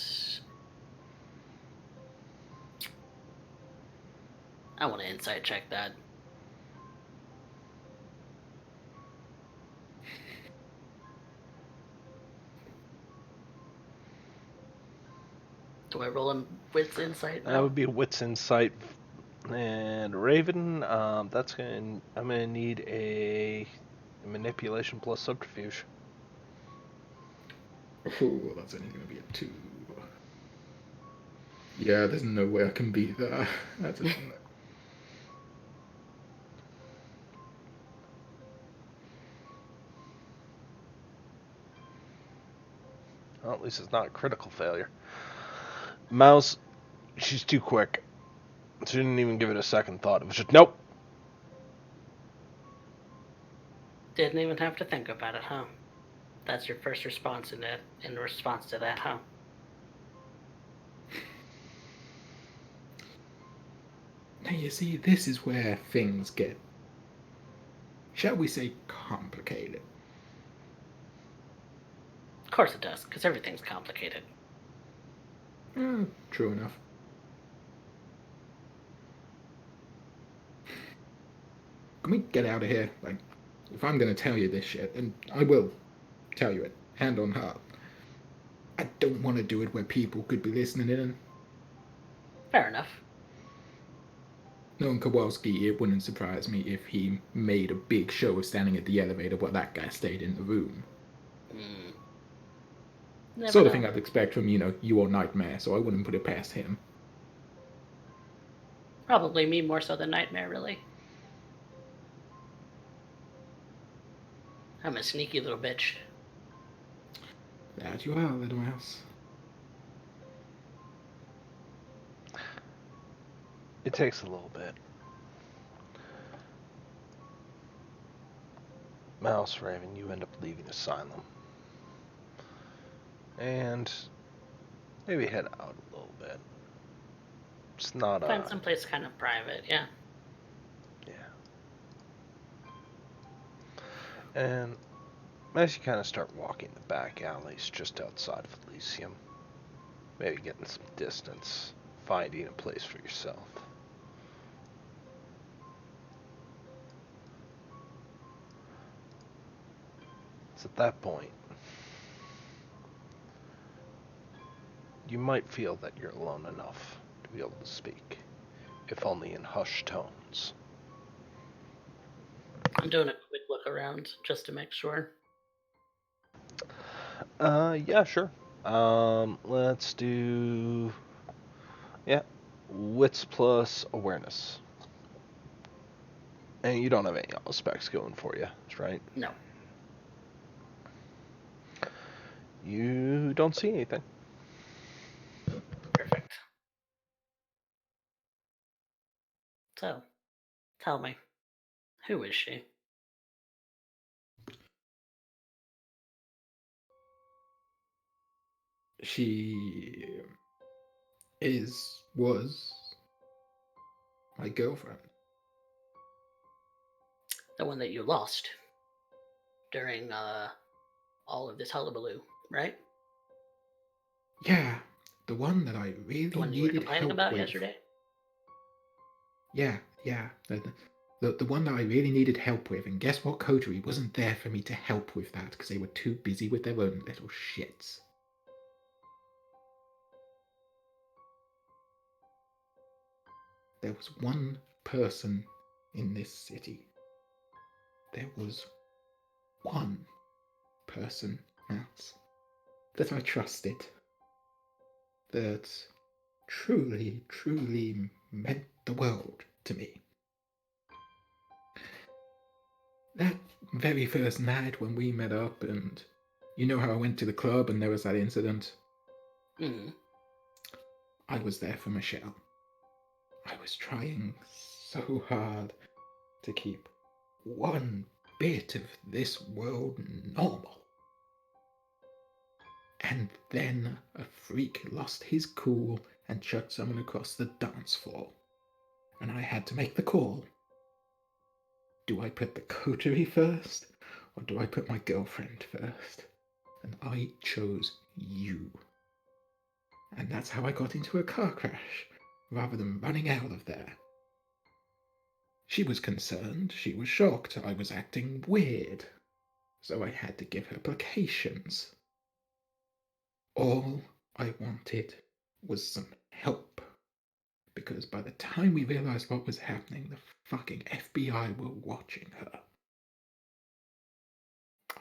I want to insight check that. Do I roll a wits insight? That would be a wits insight. And Raven, I'm gonna need a manipulation plus subterfuge. Ooh, that's only going to be a 2. Yeah, there's no way I can beat that. That's a... Well, at least it's not a critical failure. Mouse, she's too quick. She didn't even give it a second thought. It was just, nope. Didn't even have to think about it, huh? That's your first response in response to that, huh? Now, you see, this is where things get, shall we say, complicated. Of course it does, because everything's complicated. True enough. Can we get out of here? Like, if I'm going to tell you this shit, and I will tell you it, hand on heart, I don't want to do it where people could be listening in. Fair enough. Knowing Kowalski, it wouldn't surprise me if he made a big show of standing at the elevator while that guy stayed in the room. Sort of thing I'd expect from, you or Nightmare, so I wouldn't put it past him. Probably me more so than Nightmare, really. I'm a sneaky little bitch. That you are, little mouse. It takes a little bit. Mouse, Raven, you end up leaving Asylum. And maybe head out a little bit. It's not Find someplace kind of private, yeah. Yeah. And as you kind of start walking the back alleys just outside of Elysium, maybe getting some distance, finding a place for yourself. It's at that point you might feel that you're alone enough to be able to speak, if only in hushed tones. I'm doing a quick look around just to make sure. Yeah, sure. Let's do, wits plus awareness. And you don't have any specs going for you, right? No. You don't see anything. Perfect. So, tell me, who is she? She was my girlfriend. The one that you lost during all of this hullabaloo, right? Yeah, the one that I really The one you were needed complaining help about with. yesterday? Yeah. The one that I really needed help with, and guess what? Coterie wasn't there for me to help with that because they were too busy with their own little shits. There was one person in this city. There was one person, Mouse, that I trusted. That truly, truly meant the world to me. That very first night when we met up, and you know how I went to the club and there was that incident? Mm. I was there for Michelle. I was trying so hard to keep one bit of this world normal. And then a freak lost his cool and chucked someone across the dance floor. And I had to make the call. Do I put the coterie first, or do I put my girlfriend first? And I chose you. And that's how I got into a car crash, rather than running out of there. She was concerned, she was shocked, I was acting weird. So I had to give her placations. All I wanted was some help. Because by the time we realized what was happening, the fucking FBI were watching her.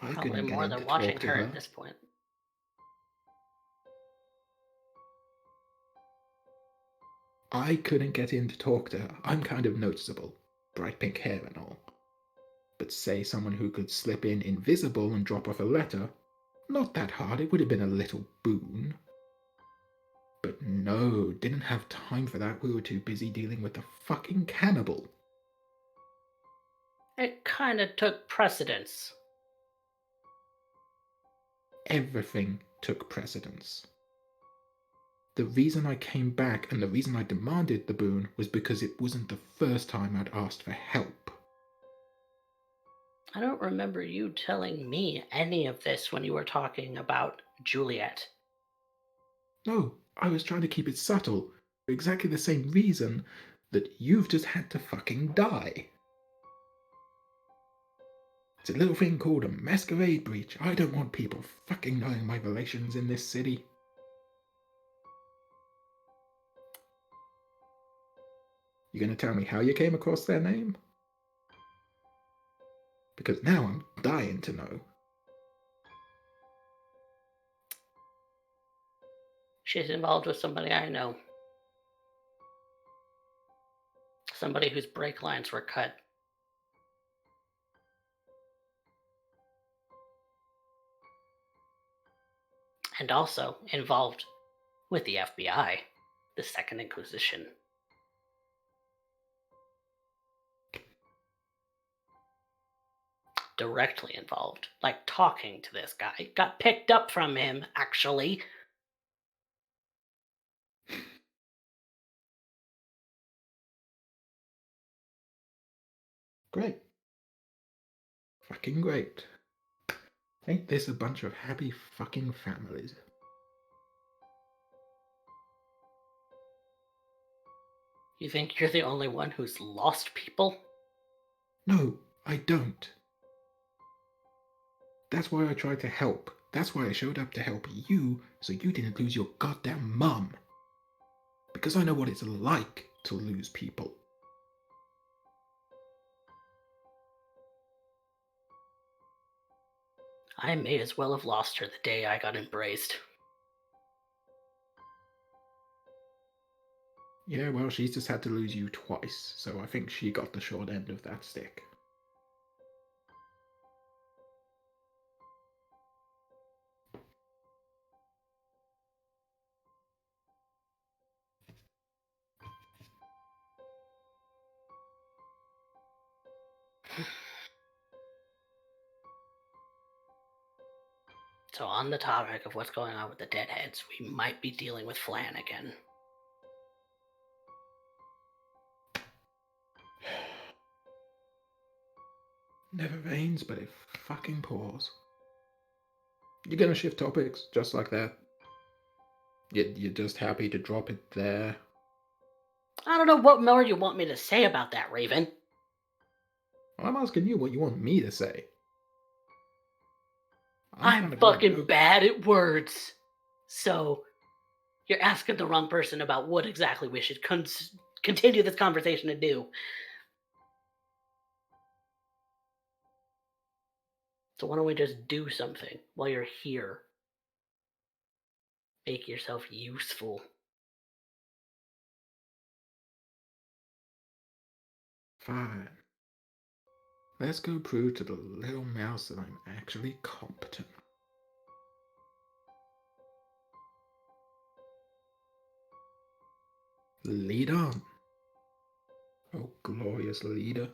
I Probably couldn't get more in than to watching talk to her her. at this point. I couldn't get in to talk to her. I'm kind of noticeable. Bright pink hair and all. But say someone who could slip in invisible and drop off a letter, not that hard, it would have been a little boon. But no, didn't have time for that. We were too busy dealing with the fucking cannibal. It kind of took precedence. Everything took precedence. The reason I came back and the reason I demanded the boon was because it wasn't the first time I'd asked for help. I don't remember you telling me any of this when you were talking about Juliet. No, I was trying to keep it subtle, for exactly the same reason that you've just had to fucking die. It's a little thing called a masquerade breach. I don't want people fucking knowing my relations in this city. You gonna tell me how you came across their name? Because now I'm dying to know. She's involved with somebody I know. Somebody whose brake lines were cut. And also involved with the FBI, the Second Inquisition. Directly involved, like talking to this guy. Got picked up from him, actually. Great. Fucking great. Ain't this a bunch of happy fucking families? You think you're the only one who's lost people? No, I don't. That's why I tried to help. That's why I showed up to help you, so you didn't lose your goddamn mum. Because I know what it's like to lose people. I may as well have lost her the day I got embraced. Yeah, well, she's just had to lose you twice, so I think she got the short end of that stick. So on the topic of what's going on with the Deadheads, we might be dealing with Flan again. Never rains, but it fucking pours. You're gonna shift topics just like that. You're just happy to drop it there. I don't know what more you want me to say about that, Raven. I'm asking you what you want me to say. I'm fucking bad at words. So, you're asking the wrong person about what exactly we should continue this conversation to do. So why don't we just do something while you're here? Make yourself useful. Fine. Let's go prove to the little mouse that I'm actually competent. Lead on. Oh, glorious leader.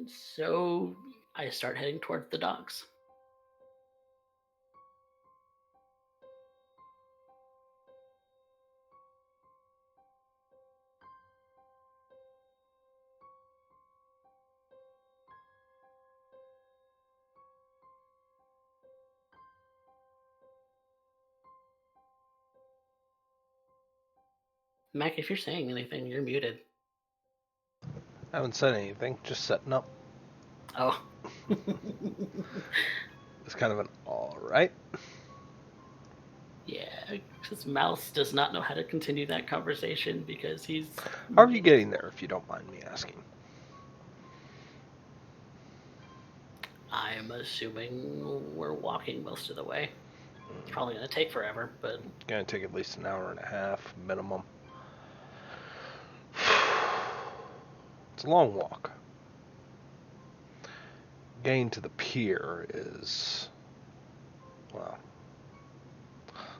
And so I start heading towards the docks. Mac, if you're saying anything, you're muted. I haven't said anything, just setting up. Oh. It's kind of an alright. Yeah, because Mouse does not know how to continue that conversation because he's. How are you getting there, if you don't mind me asking? I'm assuming we're walking most of the way. It's probably going to take forever, but. It's gonna take at least an hour and a half, minimum. It's a long walk. Getting to the pier is, well,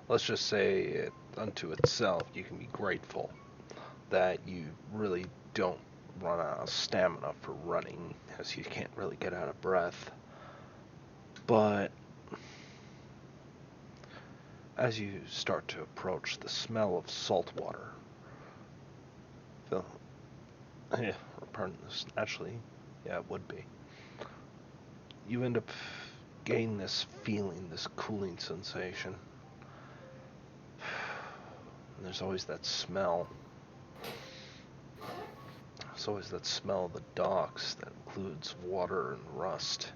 let's just say it unto itself, you can be grateful that you really don't run out of stamina for running, as you can't really get out of breath. But as you start to approach, the smell of salt water, pardon this, naturally, yeah, it would be. You end up getting this feeling, this cooling sensation. And there's always that smell. There's always that smell of the docks that includes water and rust,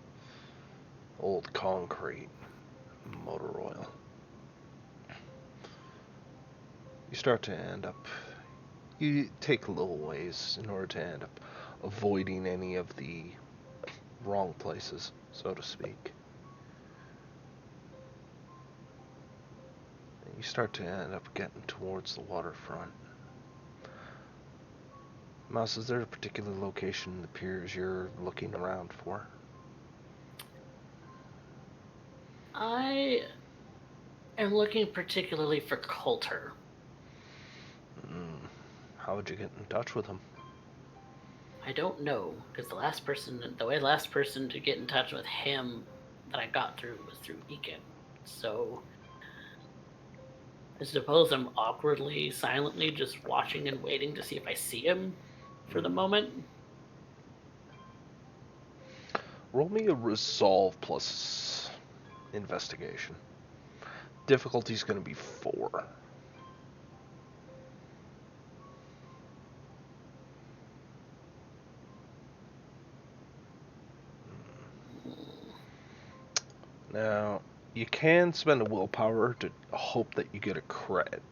old concrete, motor oil. You start to end up, you take a little ways in order to end up avoiding any of the wrong places, so to speak. And you start to end up getting towards the waterfront. Mouse, is there a particular location in the piers you're looking around for? I am looking particularly for Coulter. How would you get in touch with him? I don't know, because the last person to get in touch with him that I got through was through Beacon. So I suppose I'm awkwardly, silently just watching and waiting to see if I see him for the moment. Roll me a resolve plus investigation. Difficulty's going to be 4. Now, you can spend a willpower to hope that you get a credit.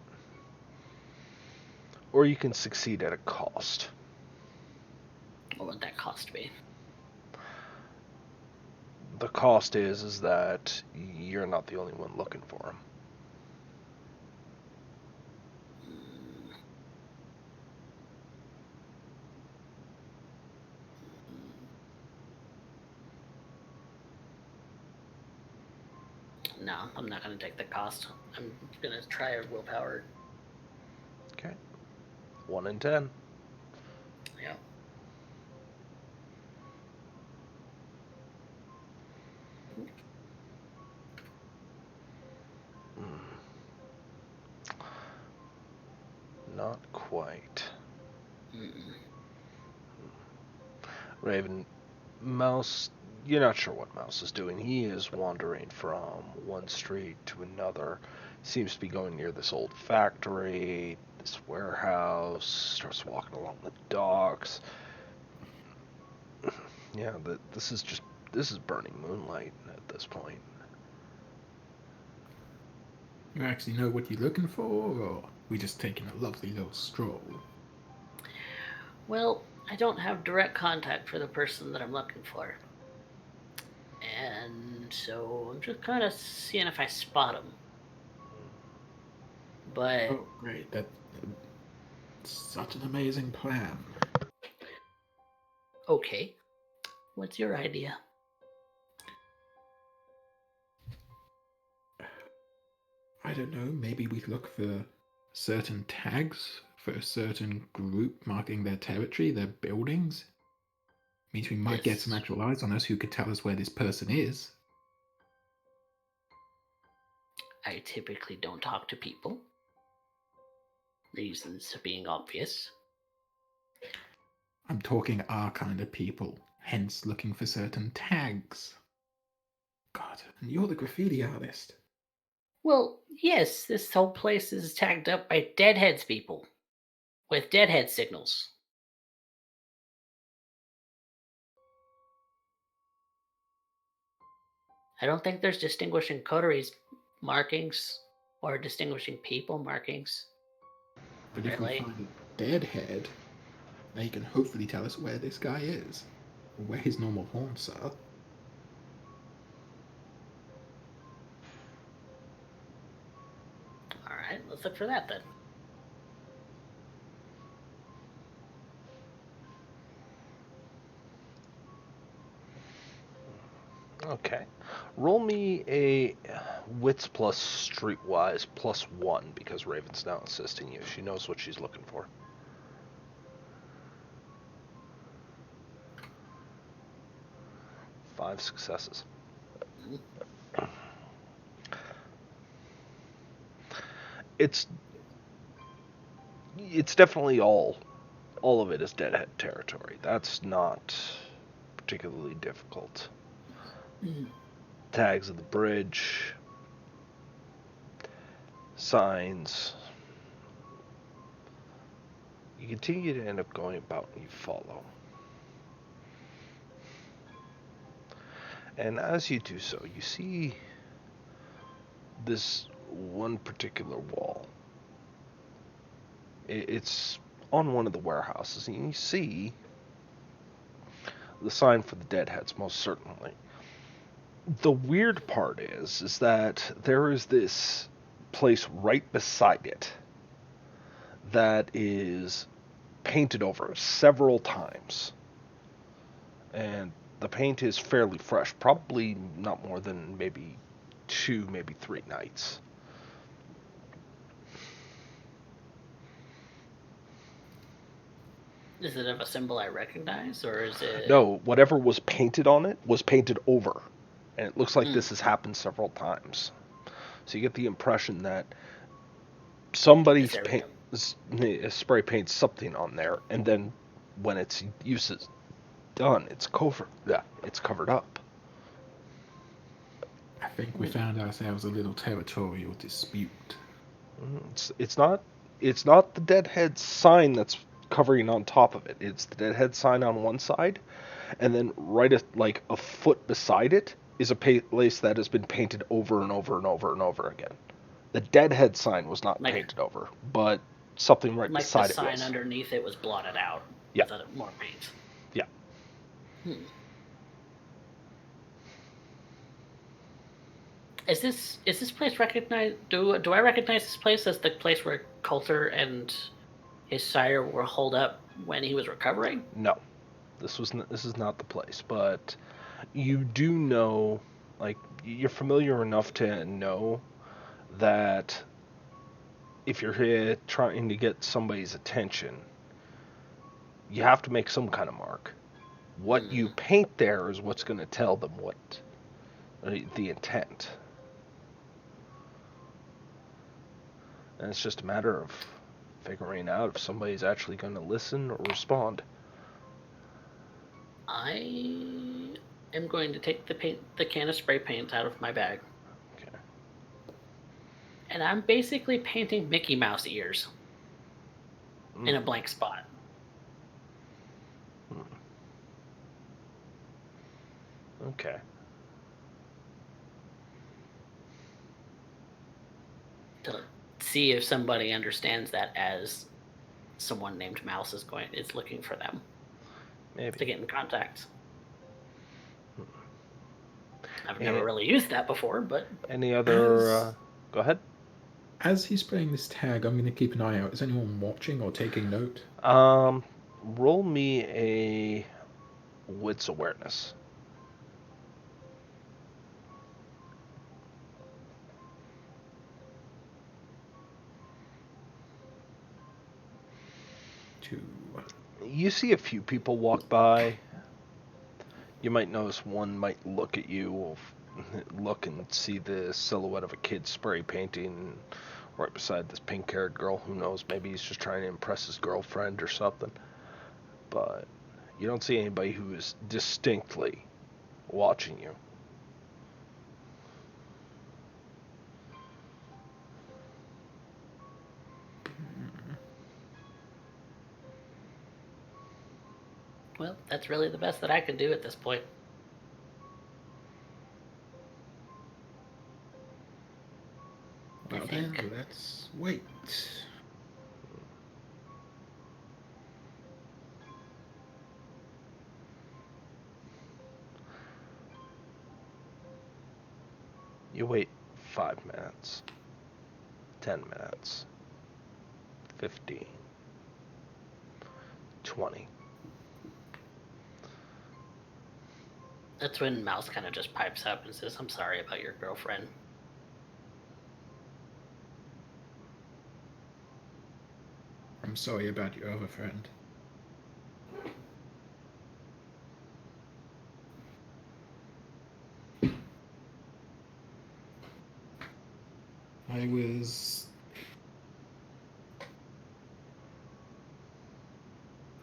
Or you can succeed at a cost. What would that cost me? The cost is that you're not the only one looking for him. No, I'm not going to take the cost. I'm going to try a willpower. Okay. 1 in 10. Yeah. Not quite. Mm-mm. Raven, Mouse, you're not sure what Mouse is doing. He is wandering from one street to another. Seems to be going near this old factory, this warehouse, starts walking along the docks. Yeah, this is burning moonlight at this point. You actually know what you're looking for, or we just taking a lovely little stroll? Well, I don't have direct contact for the person that I'm looking for. And so I'm just kind of seeing if I spot him. But Oh, great. That's such an amazing plan. okay, what's your idea? I don't know, maybe we look for certain tags for a certain group marking their territory, their buildings. Means we might get some actual eyes on us who could tell us where this person is. I typically don't talk to people. Reasons being obvious. I'm talking our kind of people, hence looking for certain tags. God, and you're the graffiti artist. Well, yes, this whole place is tagged up by deadheads people. With deadhead signals. I don't think there's distinguishing coteries markings or distinguishing people markings. But if we Really? find a deadhead, they can hopefully tell us where this guy is, or where his normal haunts are. Alright, let's look for that then. Okay. Roll me a wits plus streetwise +1 because Raven's now assisting you. She knows what she's looking for. Five successes. It's definitely all of it is deadhead territory. That's not particularly difficult. Tags of the bridge, signs. You continue to end up going about and you follow. And as you do so, you see this one particular wall. It's on one of the warehouses, and you see the sign for the deadheads, most certainly. The weird part is that there is this place right beside it that is painted over several times. And the paint is fairly fresh, probably not more than maybe 2, maybe 3 nights. Is it of a symbol I recognize, or is it... No, whatever was painted on it was painted over. And it looks like this has happened several times. So you get the impression that somebody's spray paints something on there, and then when its use is done, it's covered up. I think we found ourselves a little territorial dispute. It's not the deadhead sign that's covering on top of it. It's the deadhead sign on one side, and then right like a foot beside it is a place that has been painted over and over and over and over again. The deadhead sign was not painted over, but something right beside it was. Like the sign underneath it was blotted out. Yeah. With more paint. Yeah. Is this place recognized? Do I recognize this place as the place where Coulter and his sire were holed up when he was recovering? No, this is not the place. But you do know, like, you're familiar enough to know that if you're here trying to get somebody's attention, you have to make some kind of mark. What you paint there is what's going to tell them what the intent. And it's just a matter of figuring out if somebody's actually going to listen or respond. I am going to take the can of spray paint out of my bag. Okay. And I'm basically painting Mickey Mouse ears in a blank spot. Okay. To see if somebody understands that as someone named Mouse is looking for them. Maybe. To get in contact. I've never really used that before, but... Any other... go ahead. As he's playing this tag, I'm going to keep an eye out. Is anyone watching or taking note? Roll me a wits awareness. You see a few people walk by, You might notice one might look at you, look and see the silhouette of a kid spray painting right beside this pink-haired girl. Who knows? Maybe he's just trying to impress his girlfriend or something. But you don't see anybody who is distinctly watching you. Well, that's really the best that I can do at this point. Well then, let's wait. You wait 5 minutes, 10 minutes, 15, 20. That's when Mouse kind of just pipes up and says, "I'm sorry about your girlfriend." I'm sorry about your other friend.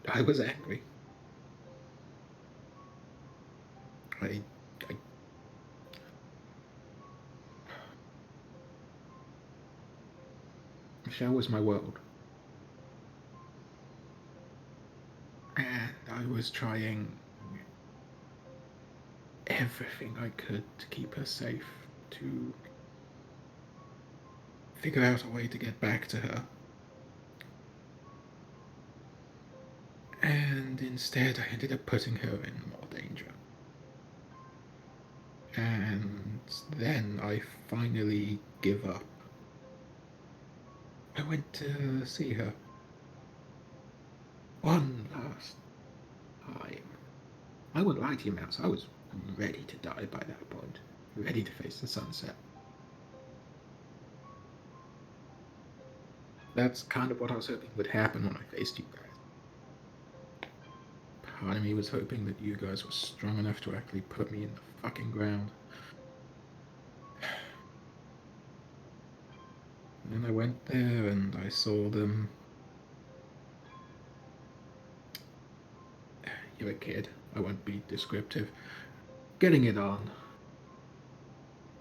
I was angry. I Michelle was my world. And I was trying everything I could to keep her safe, to figure out a way to get back to her. And instead, I ended up putting her in more danger. And then I finally give up. I went to see her. One last time. I wouldn't lie to you, Mouse. I was ready to die by that point. Ready to face the sunset. That's kind of what I was hoping would happen when I faced you guys. Part of me was hoping that you guys were strong enough to actually put me in the fucking ground. And then I went there and I saw them. You're a kid. I won't be descriptive. Getting it on.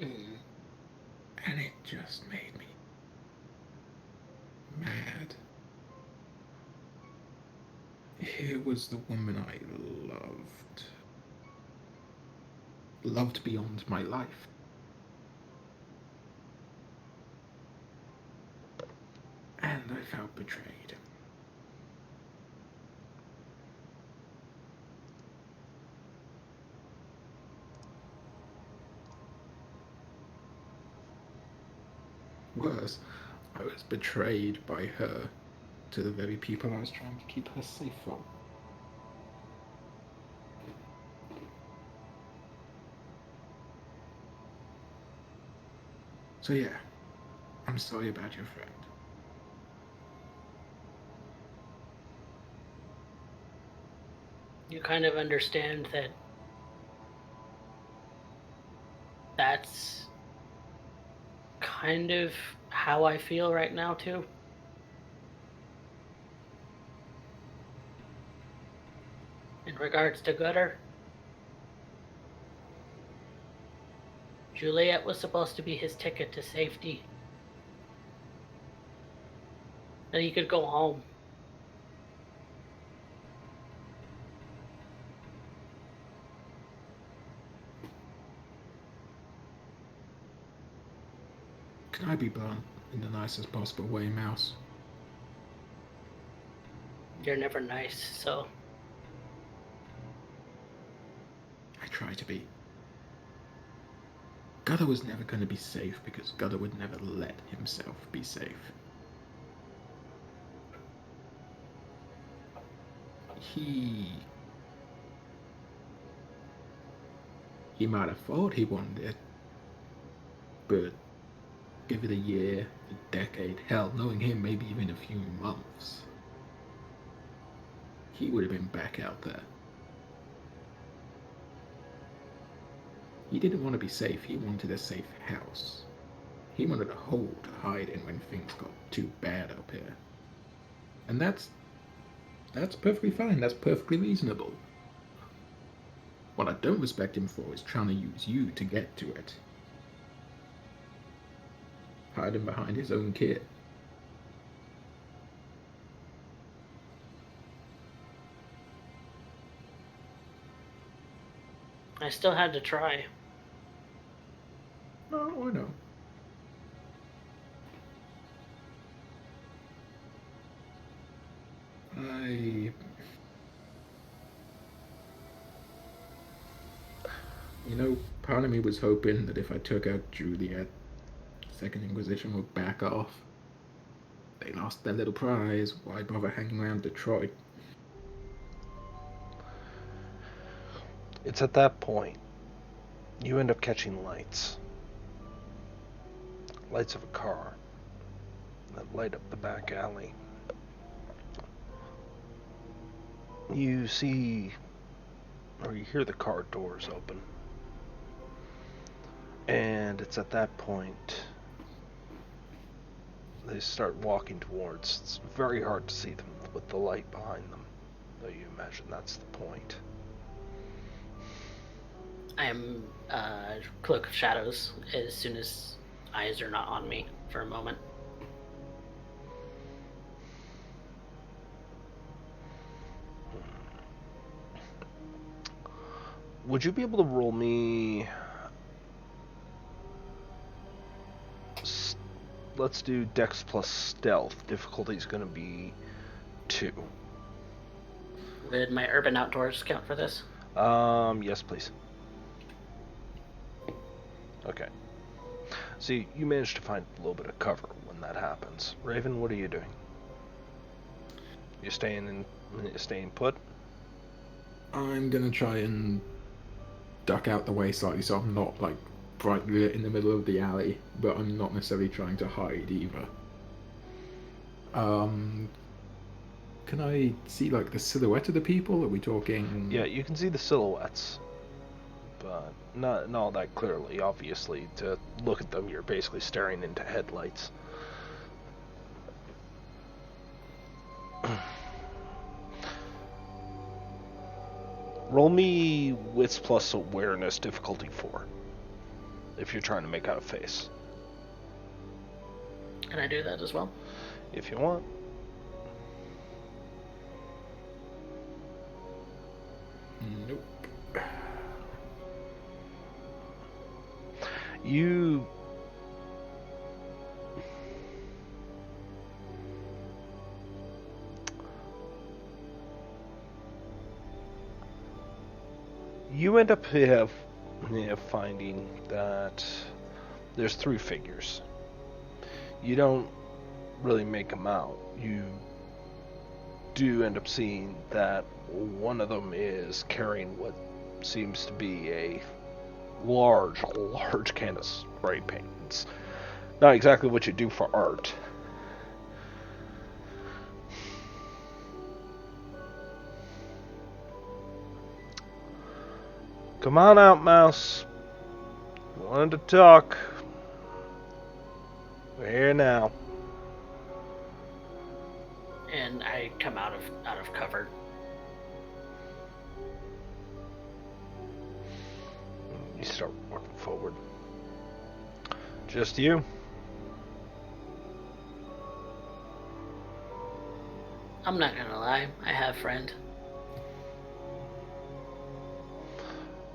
And it just made me mad. Here was the woman I loved. Loved beyond my life. And I felt betrayed. Worse, I was betrayed by her to the very people I was trying to keep her safe from. So yeah, I'm sorry about your friend. You kind of understand that that's kind of how I feel right now, too. In regards to Gutter, Juliet was supposed to be his ticket to safety. That he could go home. Can I be blunt in the nicest possible way, Mouse? You're never nice, so... I try to be. Gutter was never going to be safe because Gutter would never let himself be safe. He might have thought he wanted it, but give it a year, a decade, hell, knowing him maybe even a few months, he would have been back out there. He didn't want to be safe, he wanted a safe house. He wanted a hole to hide in when things got too bad up here. And that's perfectly fine, that's perfectly reasonable. What I don't respect him for is trying to use you to get to it. Hiding behind his own kid. I still had to try. Oh, I know. Part of me was hoping that if I took out Juliet, Second Inquisition would back off. They lost their little prize, why bother hanging around Detroit? It's at that point you end up catching lights. Lights of a car that light up the back alley. You see, or you hear the car doors open. And it's at that point they start walking towards. It's very hard to see them with the light behind them, though you imagine that's the point. I am Cloak of Shadows as soon as eyes are not on me for a moment. Would you be able to roll me... Let's do Dex plus Stealth. Difficulty is going to be 2. Would my Urban Outdoors count for this? Yes, please. Okay. So you managed to find a little bit of cover when that happens. Raven, what are you doing? You staying put? I'm gonna try and duck out the way slightly so I'm not like brightly lit in the middle of the alley, but I'm not necessarily trying to hide either. Can I see like the silhouette of the people? Are we talking? Yeah, you can see the silhouettes, but not all that clearly. Obviously, to look at them, you're basically staring into headlights. Roll me Wits plus Awareness, difficulty 4, if you're trying to make out a face. Can I do that as well? If you want. Nope. You end up finding that there's 3 figures. You don't really make them out. You do end up seeing that one of them is carrying what seems to be a large can of spray paint. It's not exactly what you do for art. Come on out, Mouse. Wanted to talk. We're here now. And I come out of cover. You start walking forward. Just you? I'm not gonna lie, I have friend.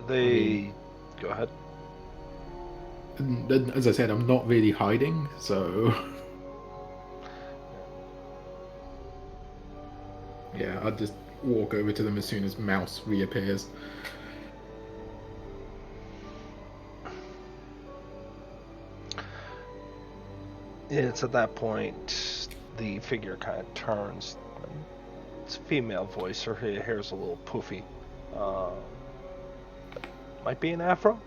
Go ahead. As I said, I'm not really hiding, so yeah, I'll just walk over to them as soon as Mouse reappears. It's at that point the figure kind of turns. It's a female voice. Her hair's a little poofy. Might be an afro.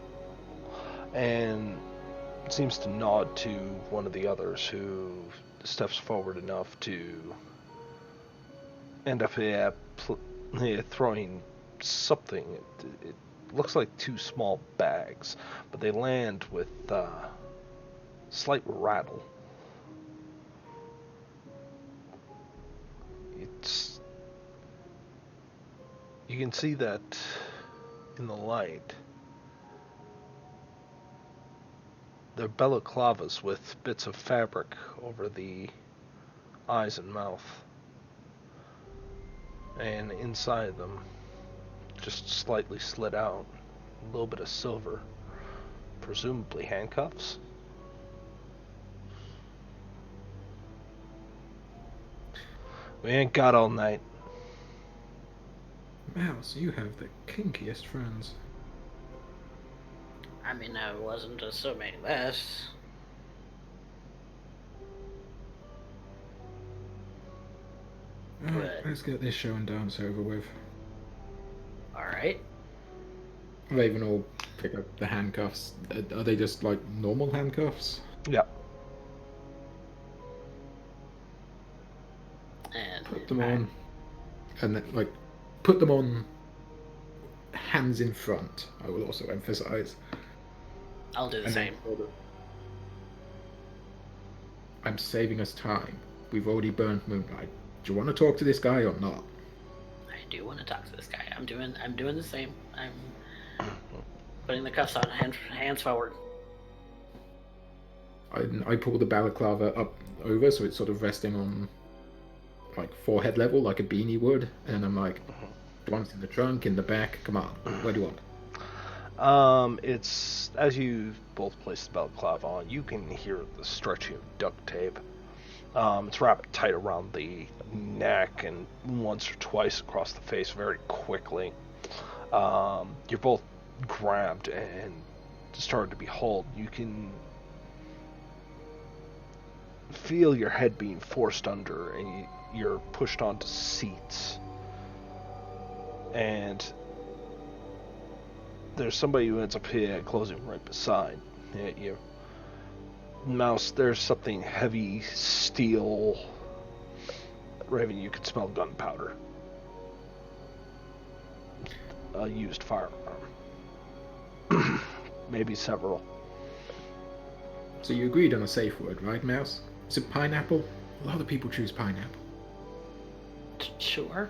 And seems to nod to one of the others who steps forward enough to end up throwing something. It looks like two small bags, but they land with slight rattle. You can see that in the light. They're balaclavas with bits of fabric over the eyes and mouth. And inside them, just slightly slit out, a little bit of silver. Presumably handcuffs. We ain't got all night. Mouse, you have the kinkiest friends. I mean, I wasn't assuming this. Alright, But- let's get this show and dance over with. Alright. Raven will pick up the handcuffs. Are they just like normal handcuffs? Yeah. And Put them on. And then, like, put them on hands in front, I will also emphasize. I'll do the And then same. sort of- I'm saving us time. We've already burned Moonlight. Do you want to talk to this guy or not? I do want to talk to this guy. I'm doing the same. I'm putting the cuffs on, hands forward. I pull the balaclava up over so it's sort of resting on like forehead level, like a beanie would, and I'm like, one's in the trunk, in the back. Come on, where do you want? It's as you both place the balaclava on, you can hear the stretching of duct tape. It's wrapped tight around the neck and once or twice across the face very quickly. You're both grabbed and started to be hauled. You can feel your head being forced under, and you're pushed onto seats. And there's somebody who ends up here closing right beside you. Mouse, there's something heavy steel. Raven, you can smell gunpowder. A used firearm. Maybe several. So you agreed on a safe word, right, Mouse? Is it pineapple? A lot of people choose pineapple. Sure.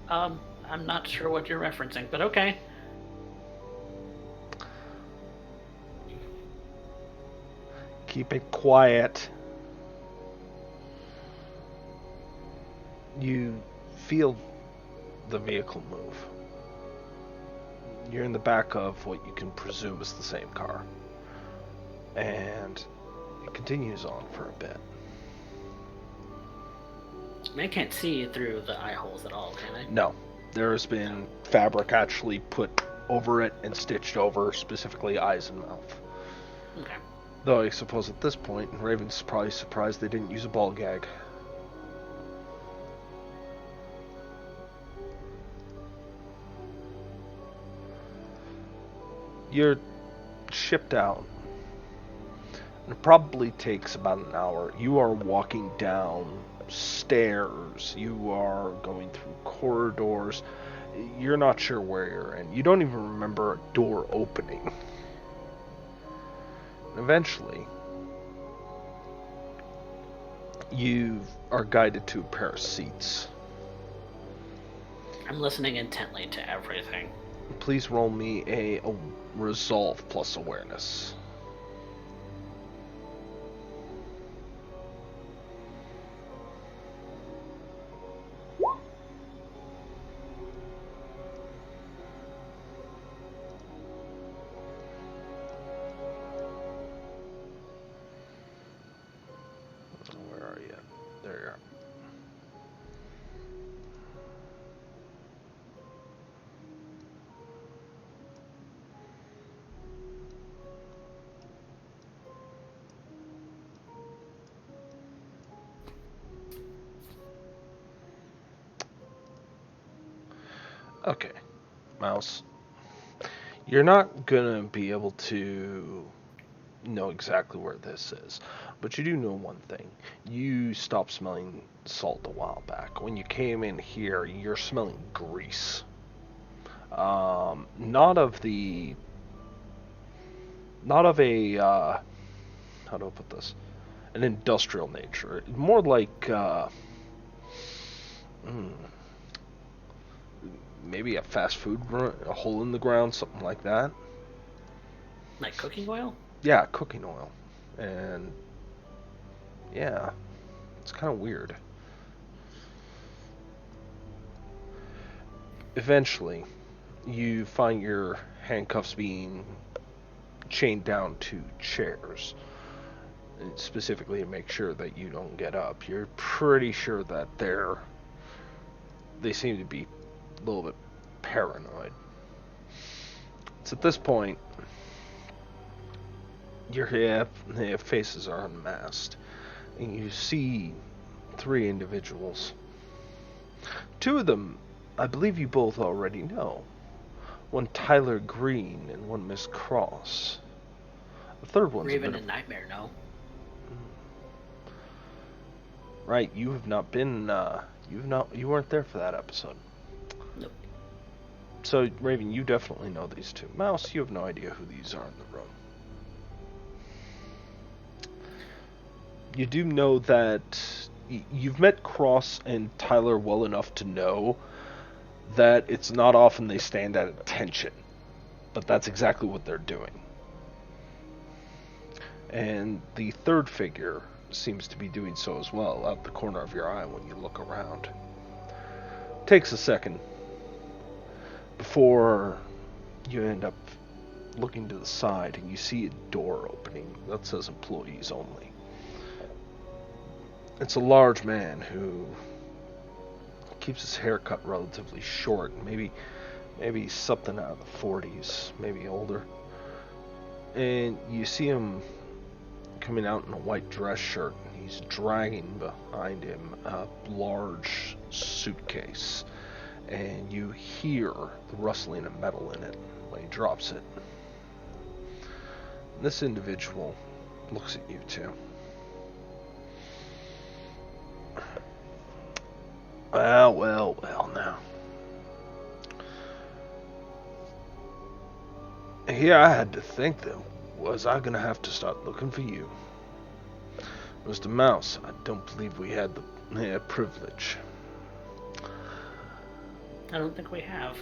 I'm not sure what you're referencing, but okay. Keep it quiet. You feel the vehicle move. You're in the back of what you can presume is the same car. And it continues on for a bit. I mean, I can't see through the eye holes at all, can I? No, there has been fabric actually put over it and stitched over, specifically eyes and mouth. Okay. Though I suppose at this point, Raven's probably surprised they didn't use a ball gag. You're shipped out. It probably takes about an hour. You are walking down stairs. You are going through corridors. You're not sure where you're in. You don't even remember a door opening. Eventually, you are guided to a pair of seats. I'm listening intently to everything. Please roll me a resolve plus awareness. Where are you? There you are. Okay, Mouse. You're not gonna be able to know exactly where this is, but you do know one thing. You stopped smelling salt a while back. When you came in here, you're smelling grease. Not of a how do I put this? An industrial nature. More like maybe a fast food, a hole in the ground, something like that. Like cooking oil? Yeah, cooking oil, and yeah, it's kind of weird. Eventually, you find your handcuffs being chained down to chairs, specifically to make sure that you don't get up. You're pretty sure that they seem to be a little bit paranoid. It's at this point your faces are unmasked, and you see three individuals. Two of them, I believe you both already know. One Tyler Green and one Miss Cross. The third one's Raven and Nightmare, no? Right, you have not been, you weren't there for that episode. Nope. So, Raven, you definitely know these two. Mouse, you have no idea who these are in the room. You do know that you've met Cross and Tyler well enough to know that it's not often they stand at attention, but that's exactly what they're doing. And the third figure seems to be doing so as well, out the corner of your eye when you look around. Takes a second before you end up looking to the side and you see a door opening that says employees only. It's a large man who keeps his hair cut relatively short, maybe something out of the 40s, maybe older. And you see him coming out in a white dress shirt, and he's dragging behind him a large suitcase. And you hear the rustling of metal in it when he drops it. And this individual looks at you too. Well now. Here I had to think that was I gonna have to start looking for you. Mr. Mouse, I don't believe we had the privilege. I don't think we have.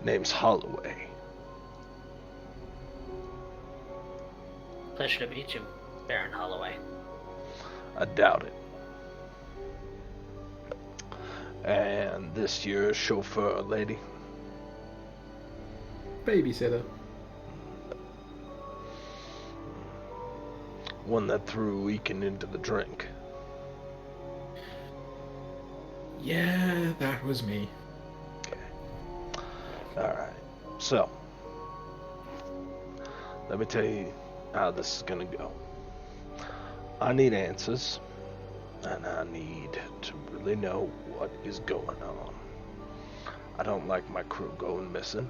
Name's Holloway. Pleasure to meet you, Baron Holloway. I doubt it. And this your chauffeur, lady? Babysitter. One that threw Eakin into the drink. Yeah, that was me. Okay. Alright. So, let me tell you how this is gonna go. I need answers, and I need to really know what is going on. I don't like my crew going missing,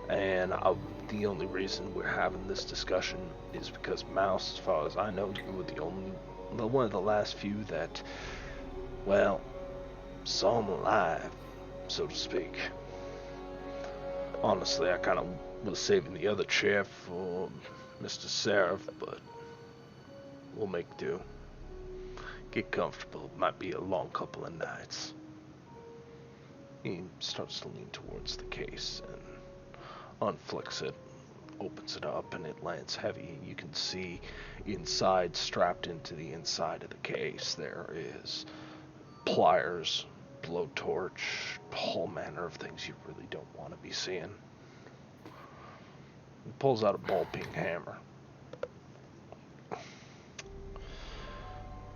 and the only reason we're having this discussion is because Mouse, as far as I know, you were one of the last few that, well, saw him alive, so to speak. Honestly, I kind of was saving the other chair for Mr. Seraph, but we'll make do. Get comfortable. It might be a long couple of nights. He starts to lean towards the case and unflicks it, opens it up, and it lands heavy. You can see inside, strapped into the inside of the case, there is pliers, blowtorch, a whole manner of things you really don't want to be seeing. He pulls out a ball-peen hammer.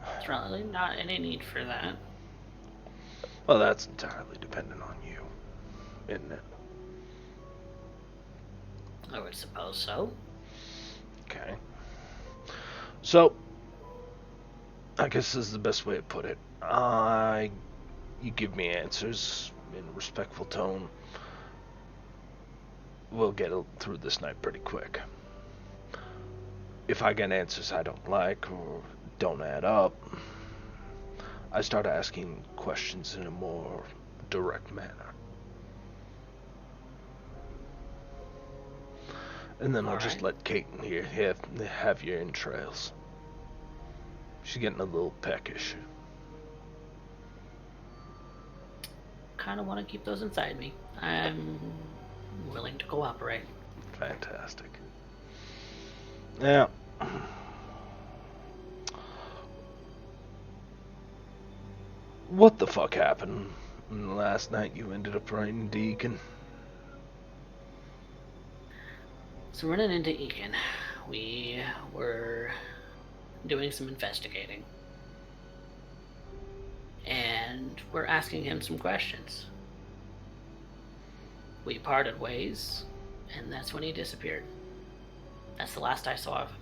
There's really not any need for that. Well, that's entirely dependent on you, isn't it? I would suppose so. Okay. So, I guess this is the best way to put it. You give me answers in a respectful tone. We'll get through this night pretty quick. If I get answers I don't like or don't add up, I start asking questions in a more direct manner. And then I'll just let Caitlin here have your entrails. She's getting a little peckish. Kind of want to keep those inside me. I'm willing to cooperate. Fantastic. Now, what the fuck happened last night? You ended up running Deacon. So running into Eakin, we were doing some investigating. And we're asking him some questions. We parted ways, and that's when he disappeared. That's the last I saw of him.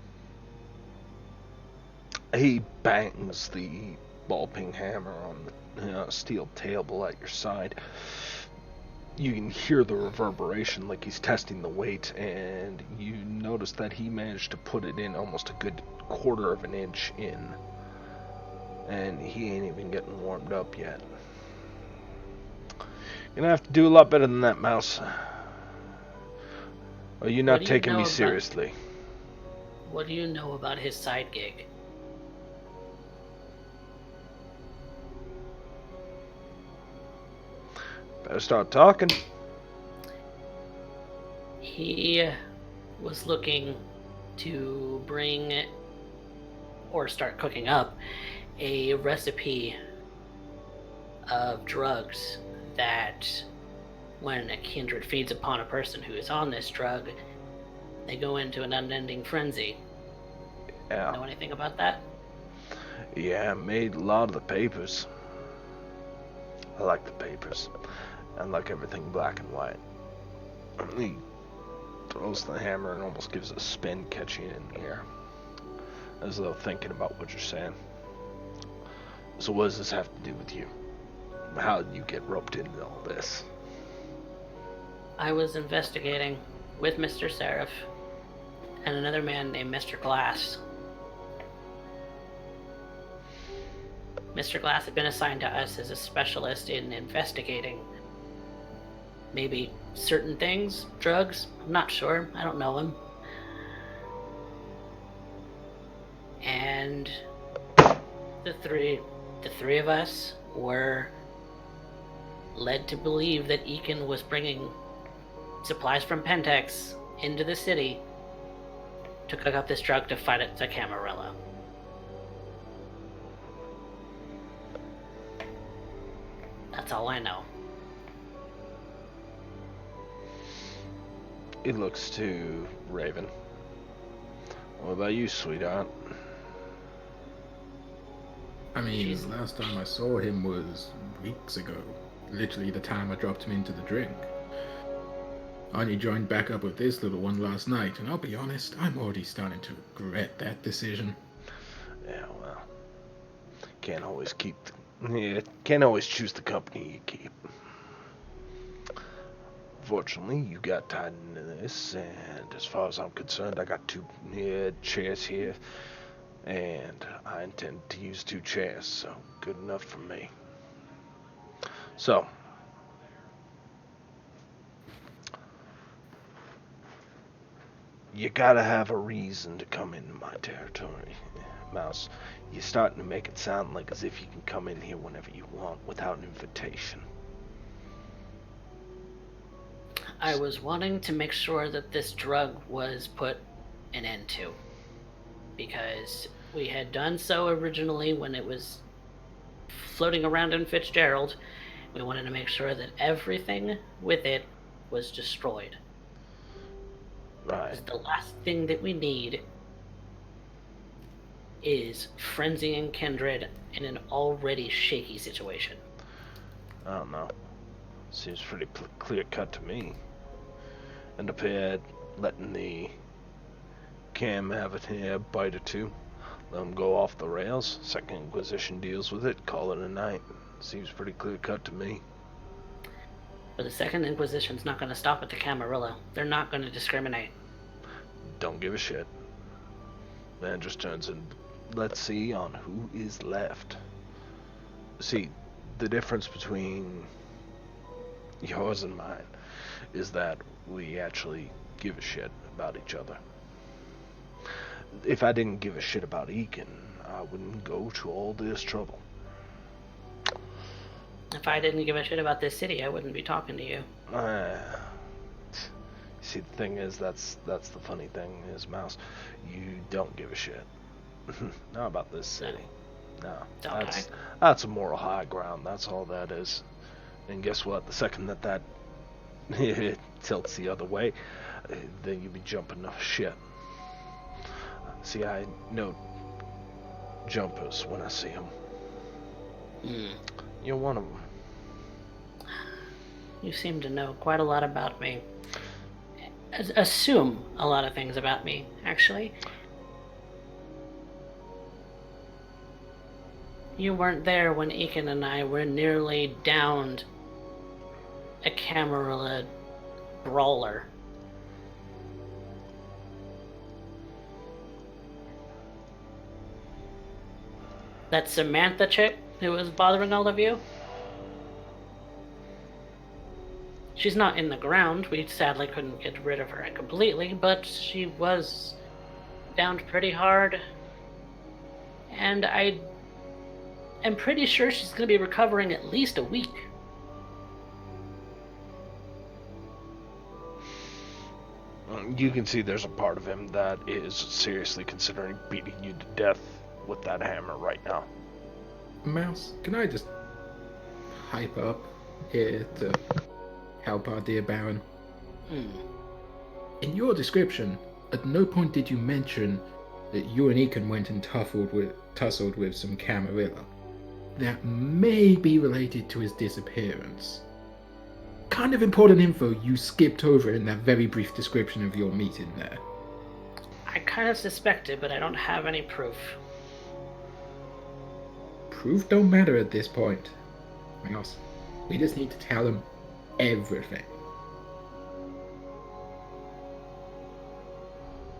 He bangs the ball-peen hammer on the steel table at your side. You can hear the reverberation like he's testing the weight, and you notice that he managed to put it in almost a good quarter of an inch in. And he ain't even getting warmed up yet. You're gonna have to do a lot better than that, Mouse. Or you're not taking me seriously. What do you know about his side gig? Better start talking. He was looking to bring or start cooking up a recipe of drugs that when a kindred feeds upon a person who is on this drug, they go into an unending frenzy. Yeah. Know anything about that? Yeah, I made a lot of the papers. I like the papers. I like everything black and white. He throws the hammer and almost gives a spin, catching it in the air, as though thinking about what you're saying. So what does this have to do with you? How did you get roped into all this? I was investigating with Mr. Seraph and another man named Mr. Glass. Mr. Glass had been assigned to us as a specialist in investigating maybe certain things, drugs. I'm not sure. I don't know him. And the three of us were led to believe that Eakin was bringing supplies from Pentex into the city to cook up this drug to fight it to Camarilla. That's all I know. He looks to Raven. What about you, sweetheart? I mean, last time I saw him was weeks ago. Literally the time I dropped him into the drink. I only joined back up with this little one last night, and I'll be honest, I'm already starting to regret that decision. Yeah, well, can't always choose the company you keep. Fortunately, you got tied into this, and as far as I'm concerned, I got two chairs here, and I intend to use 2 chairs, so good enough for me. So, you gotta have a reason to come into my territory, Mouse. You're starting to make it sound like as if you can come in here whenever you want without an invitation. I was wanting to make sure that this drug was put an end to, because we had done so originally when it was floating around in Fitzgerald. We wanted to make sure that everything with it was destroyed. Right. Because the last thing that we need is frenzying Kindred in an already shaky situation. I don't know. Seems pretty clear-cut to me. End up here letting the Cam have a bite or two. Let them go off the rails. Second Inquisition deals with it. Call it a night. Seems pretty clear-cut to me. But the Second Inquisition's not going to stop at the Camarilla. They're not going to discriminate. Don't give a shit. Man just turns and let's see on who is left. See, the difference between yours and mine, is that we actually give a shit about each other. If I didn't give a shit about Ekin, I wouldn't go to all this trouble. If I didn't give a shit about this city, I wouldn't be talking to you. See, the thing is, that's the funny thing is, Mouse, you don't give a shit. Not about this city. No, that's a moral high ground. That's all that is. And guess what? The second that tilts the other way, then you'll be jumping the shit. See, I know jumpers when I see them. You're one of them. You seem to know quite a lot about me. Assume a lot of things about me, actually. You weren't there when Ekin and I were nearly downed a Camarilla brawler. That Samantha chick who was bothering all of you? She's not in the ground. We sadly couldn't get rid of her completely, but she was downed pretty hard. And I am pretty sure she's going to be recovering at least a week. You can see there's a part of him that is seriously considering beating you to death with that hammer right now. Mouse, can I just hype up here to help our dear Baron? In your description, at no point did you mention that you and Ekin went and tussled with some Camarilla. That may be related to his disappearance. Kind of important info you skipped over in that very brief description of your meeting there. I kind of suspected, but I don't have any proof. Proof don't matter at this point. Mouse, we just need to tell him everything.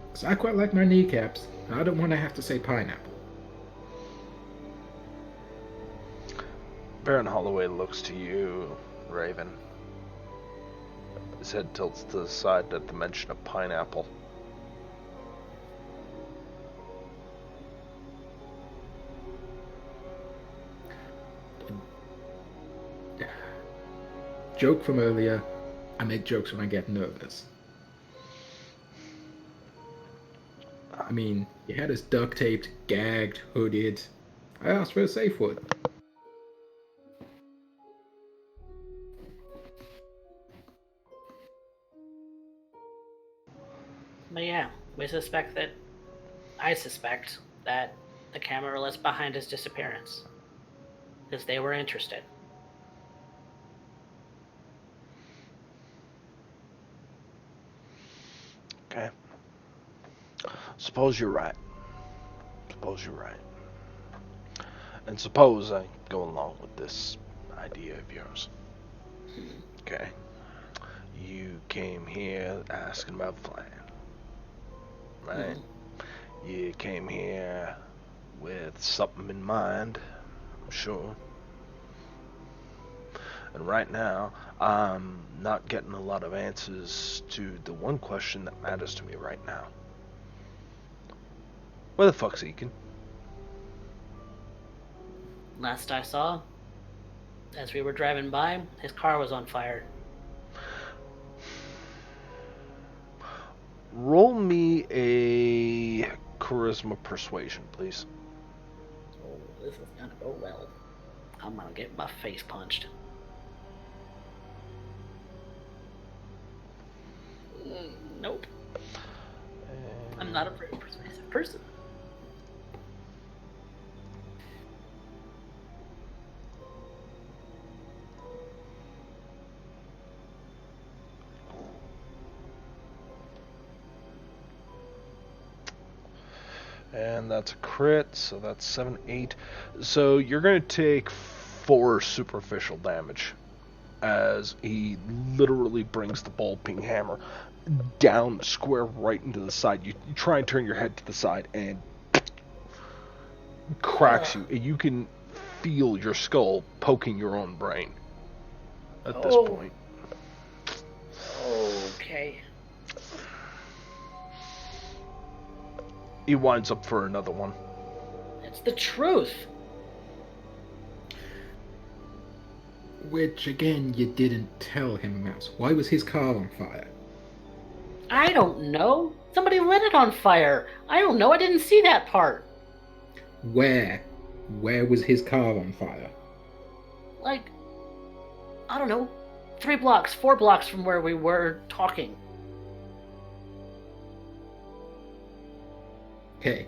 Because I quite like my kneecaps, and I don't want to have to say pineapple. Baron Holloway looks to you, Raven. His head tilts to the side at the mention of pineapple. Joke from earlier, I make jokes when I get nervous. I mean, you had us duct taped, gagged, hooded. I asked for a safe word. But yeah, I suspect that the Camarilla is behind his disappearance. Because they were interested. Okay. Suppose you're right. And suppose I go along with this idea of yours. Okay. You came here asking about Flan. Right? You came here with something in mind, I'm sure. And right now, I'm not getting a lot of answers to the one question that matters to me right now. Where the fuck's Ekin? Last I saw, as we were driving by, his car was on fire. Roll me a charisma persuasion, please. Oh, this is gonna go well. I'm gonna get my face punched. Nope. I'm not a very persuasive person. And that's a crit, so that's 7, 8. So you're going to take 4 superficial damage as he literally brings the ball-peen hammer down square right into the side. You try and turn your head to the side and cracks you. You can feel your skull poking your own brain at this point. okay? He winds up for another one. It's the truth. Which, again, you didn't tell him, Mouse. Why was his car on fire? I don't know. Somebody lit it on fire. I don't know. I didn't see that part. Where? Where was his car on fire? Like, I don't know, 3 blocks, 4 blocks from where we were talking. Okay.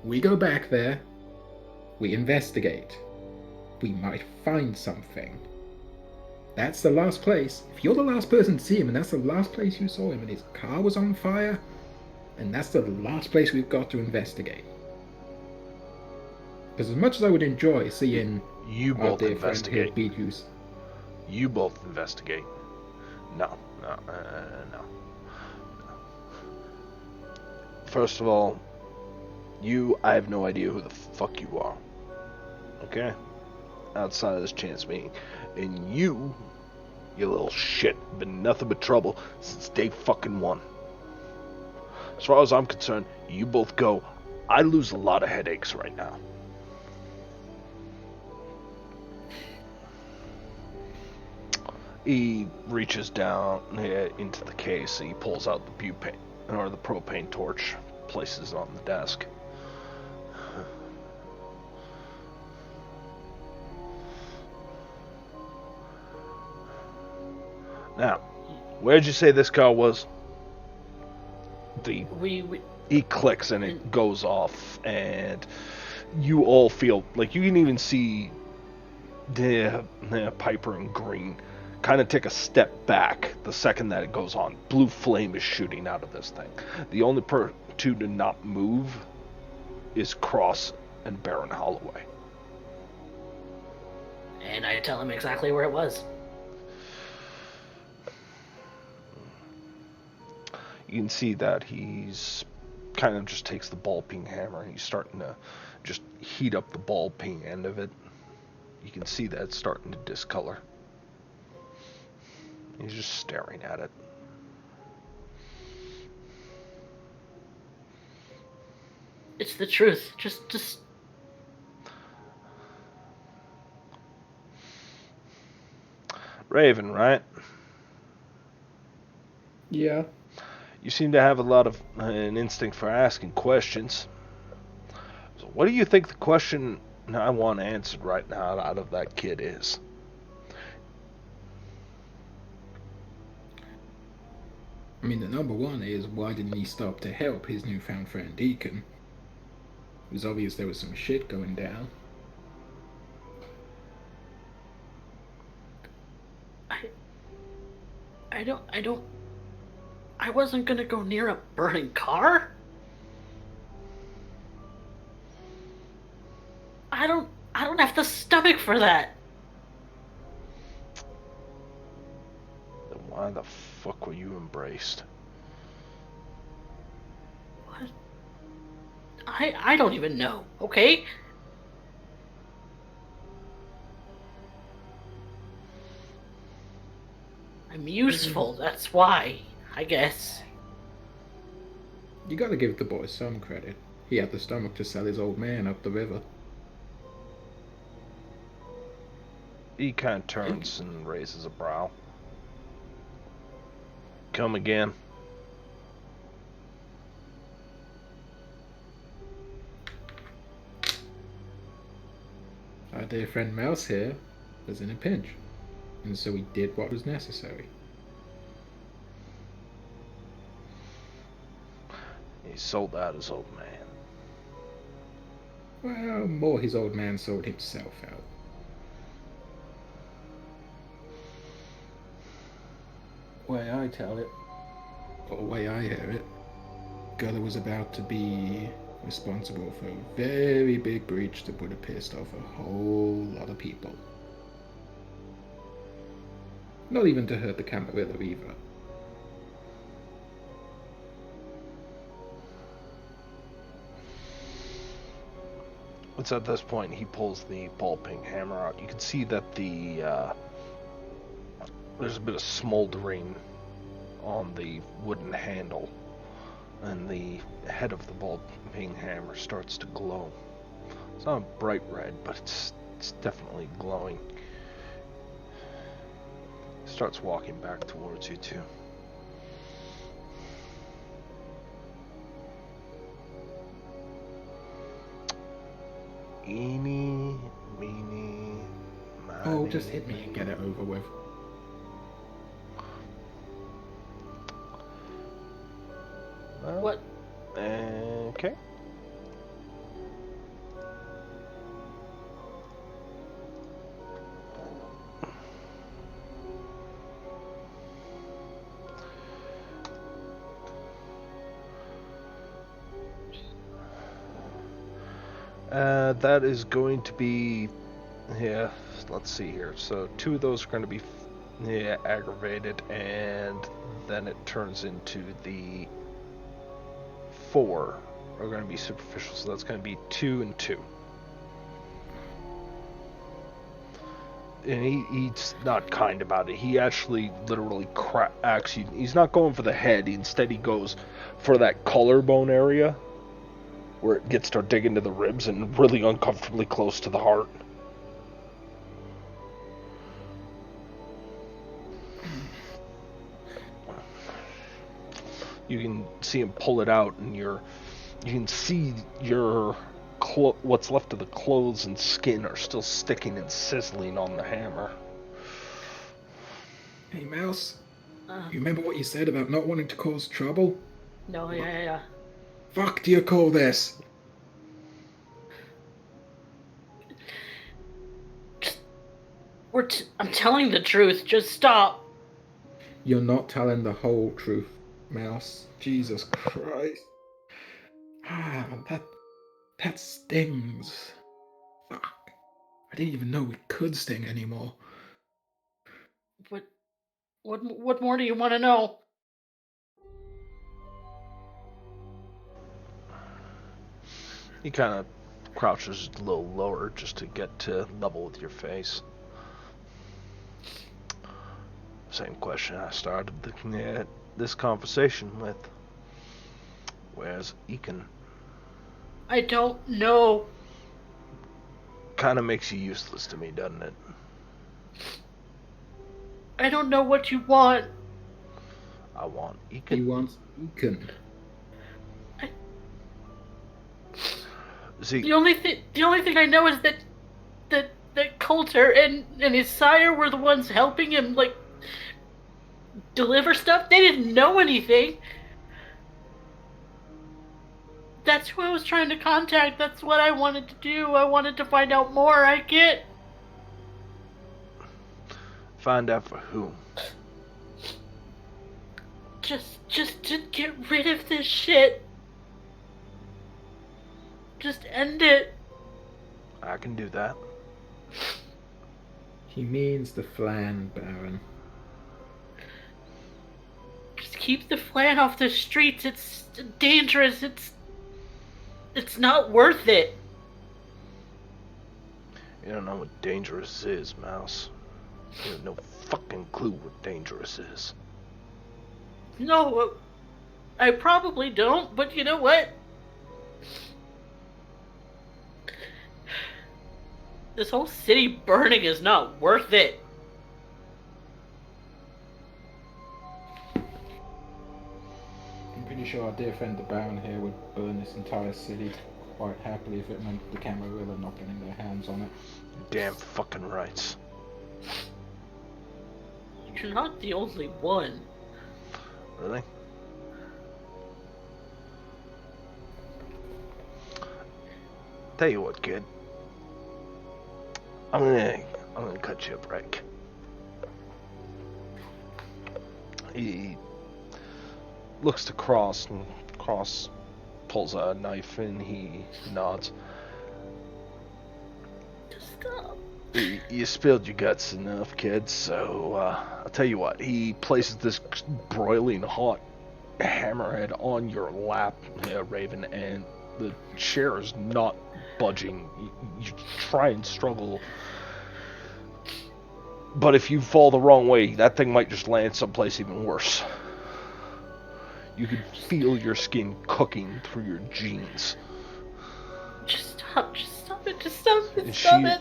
We go back there. We investigate. We might find something. That's the last place. If you're the last person to see him and that's the last place you saw him and his car was on fire, and that's the last place we've got to investigate. Because as much as I would enjoy seeing You our both dear friend here investigate. Beetlejuice, You both investigate. No. First of all, I have no idea who the fuck you are. Okay? Outside of this chance meeting. And you little shit, been nothing but trouble since day fucking one. As far as I'm concerned, you both go. I lose a lot of headaches right now. He reaches down into the case and he pulls out the butane or the propane torch, places it on the desk. Now, where'd you say this car was? He clicks and it goes off, and you all feel like you can even see Piper and Green kind of take a step back the second that it goes on. Blue flame is shooting out of this thing. The only two to not move is Cross and Baron Holloway. And I tell him exactly where it was. You can see that he's kind of just takes the ball peen hammer and he's starting to just heat up the ball peen end of it. You can see that it's starting to discolor. He's just staring at it. It's the truth. Just. Raven, right? yeah. You seem to have a lot of an instinct for asking questions. So what do you think the question I want answered right now out of that kid is? I mean, the number one is, why didn't he stop to help his newfound friend Deacon? It was obvious there was some shit going down. I wasn't gonna go near a burning car. I don't have the stomach for that. Then why the fuck were you embraced? What? I don't even know, okay? I'm useful, that's why, I guess. You gotta give the boy some credit. He had the stomach to sell his old man up the river. He kind of turns and raises a brow. Come again. Our dear friend Mouse here was in a pinch, and so he did what was necessary. He sold out his old man. Well, more his old man sold himself out. Way I tell it, or the way I hear it, Guller was about to be responsible for a very big breach that would have pissed off a whole lot of people. Not even to hurt the Camarilla either. It's at this point he pulls the ball peen hammer out. You can see that there's a bit of smoldering on the wooden handle, and the head of the ball-peen hammer starts to glow. It's not a bright red, but it's definitely glowing. Starts walking back towards you two. Eeny, meeny, miny. Oh, just hit me and get it over with. Well, What? Okay. That is going to be, yeah, let's see here. So 2 of those are going to be, aggravated, and then it turns into the 4 are going to be superficial. So that's going to be 2 and 2. And he's not kind about it. He actually literally cracks you. He's not going for the head. Instead, he goes for that collarbone area, where it gets to dig into the ribs and really uncomfortably close to the heart. You can see him pull it out, and you can see your what's left of the clothes and skin are still sticking and sizzling on the hammer. Hey, Mouse. You remember what you said about not wanting to cause trouble? No, yeah. Fuck do you call this? I'm telling the truth. Just stop. You're not telling the whole truth, Mouse. Jesus Christ. That stings. Fuck. I didn't even know it could sting anymore. What more do you want to know? He kind of crouches a little lower just to get to level with your face. Same question I started this conversation with. Where's Ekin? I don't know. Kind of makes you useless to me, doesn't it? I don't know what you want. I want He Ekin. wants Ekin. See, The only thing I know is that Coulter and his sire were the ones helping him, like, deliver stuff. They didn't know anything. That's who I was trying to contact. That's what I wanted to do. I wanted to find out more. I can't. find out for whom. Just to get rid of this shit. Just end it. I can do that. He means the flan, Baron. Just keep the flan off the streets. It's dangerous. It's not worth it. You don't know what dangerous is, Mouse. You have no fucking clue what dangerous is. No, I probably don't, but you know what? This whole city burning is not worth it. I'm pretty sure our dear friend the Baron here would burn this entire city quite happily if it meant the Camarilla not getting their hands on it. Damn fucking rights. You're not the only one. Really? Tell you what, kid. I'm gonna cut you a break. He looks to Cross, and Cross pulls a knife and he nods. Just stop. You spilled your guts enough, kid, so I'll tell you what. He places this broiling hot hammerhead on your lap, Raven, and the chair is not budging. You try and struggle, but if you fall the wrong way, that thing might just land someplace even worse. You can feel your skin cooking through your jeans. Just stop it, just stop it, And stop it.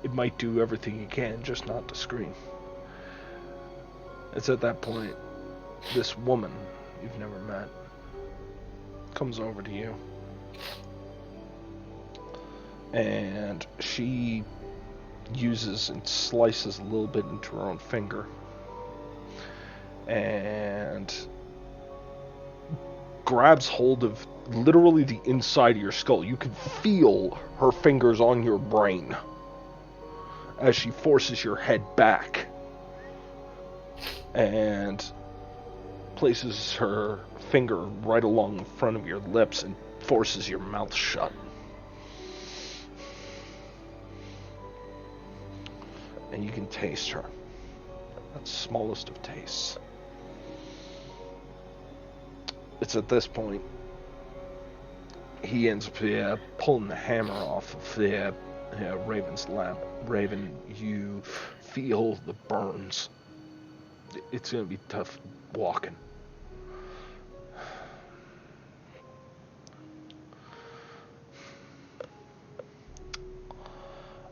It might do everything it can, just not to scream. It's at that point, this woman you've never met comes over to you. And she uses and slices a little bit into her own finger. And grabs hold of literally the inside of your skull. You can feel her fingers on your brain as she forces your head back and places her finger right along the front of your lips and forces your mouth shut. And you can taste her. That smallest of tastes. It's at this point he ends up pulling the hammer off of Raven's lap. Raven, you feel the burns. It's going to be tough walking.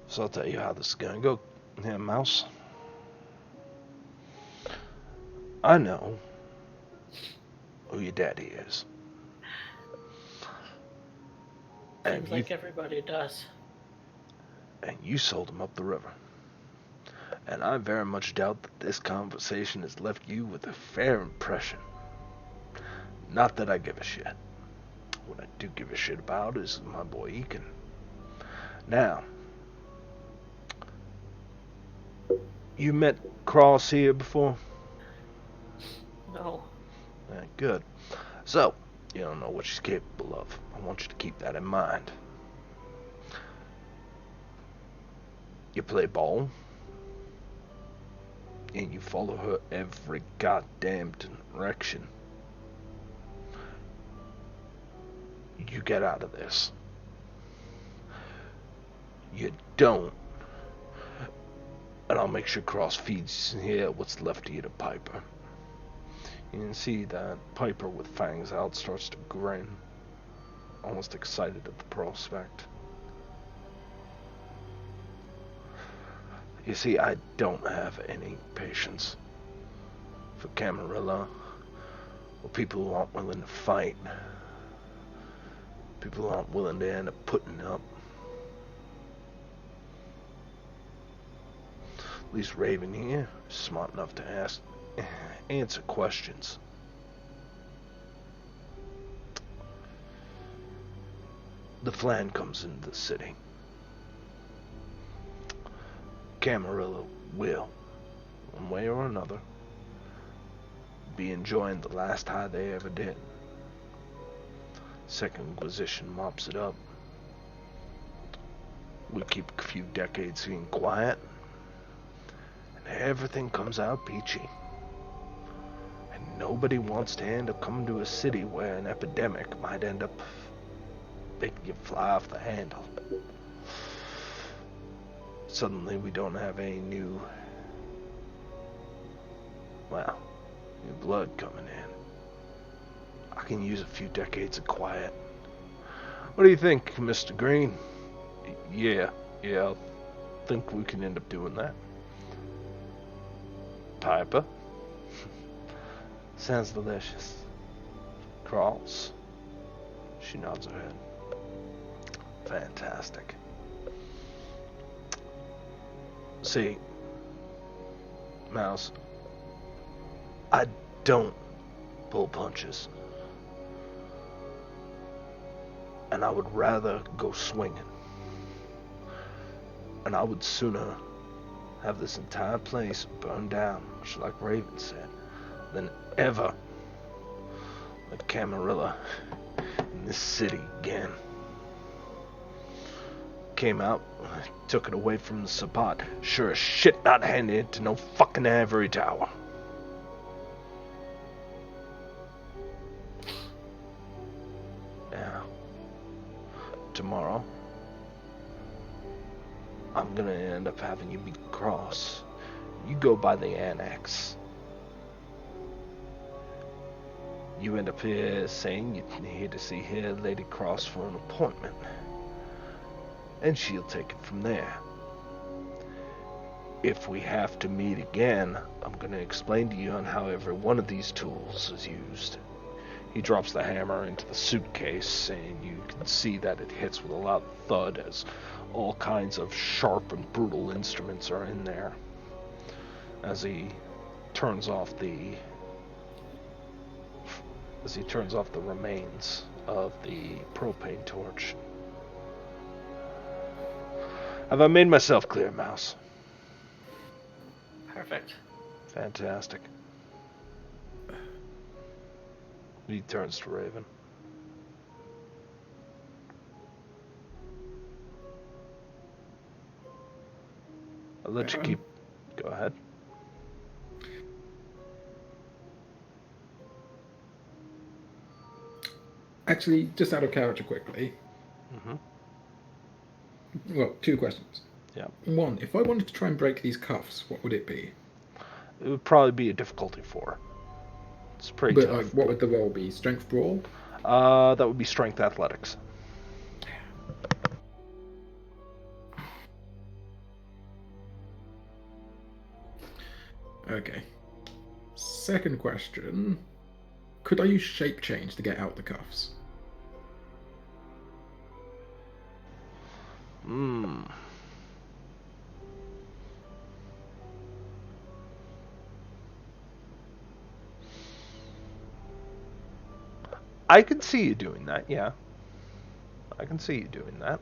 So I'll tell you how this is going to go. Yeah, Mouse. I know who your daddy is. Seems like everybody does. And you sold him up the river. And I very much doubt that this conversation has left you with a fair impression. Not that I give a shit. What I do give a shit about is my boy Ekin. Now, you met Cross here before? No. Good. So, you don't know what she's capable of. I want you to keep that in mind. You play ball, and you follow her every goddamn direction. You get out of this. You don't. And I'll make sure Cross feeds here what's left of you to Piper. You can see that Piper with fangs out starts to grin, almost excited at the prospect. You see, I don't have any patience for Camarilla, or people who aren't willing to fight, people who aren't willing to end up putting up. At least Raven here is smart enough to answer questions. The Flan comes into the city. Camarilla will, one way or another, be enjoying the last high they ever did. Second Inquisition mops it up. We keep a few decades being quiet, and everything comes out peachy. And nobody wants to end up coming to a city where an epidemic might end up making you fly off the handle. Suddenly we don't have any new blood coming in. I can use a few decades of quiet. What do you think, Mr. Green? Yeah, I think we can end up doing that. Piper? Sounds delicious. Cross? She nods her head. Fantastic. See, Mouse, I don't pull punches. And I would rather go swinging. And I would sooner have this entire place burned down, much like Raven said, than ever let Camarilla in this city again. Came out, took it away from the Sabbat. Sure as shit not handing it to no fucking ivory tower. Yeah. Tomorrow, I'm gonna end up having you meet Cross. You go by the Annex. you end up saying you need to see here Lady Cross for an appointment. And she'll take it from there. If we have to meet again, I'm going to explain to you on how every one of these tools is used. He drops the hammer into the suitcase, and you can see that it hits with a loud thud as all kinds of sharp and brutal instruments are in there. As he turns off the remains of the propane torch. Have I made myself clear, Mouse? Perfect. Fantastic. He turns to Raven. I'll let you keep... Go ahead. Actually, just out of character quickly. Well, 2 questions. Yeah. 1, if I wanted to try and break these cuffs, what would it be? It would probably be a difficulty 4. It's pretty But tough. like, what would the roll be? Strength brawl? That would be strength athletics. Okay. Second question. Could I use shape change to get out the cuffs? I can see you doing that, yeah. I can see you doing that.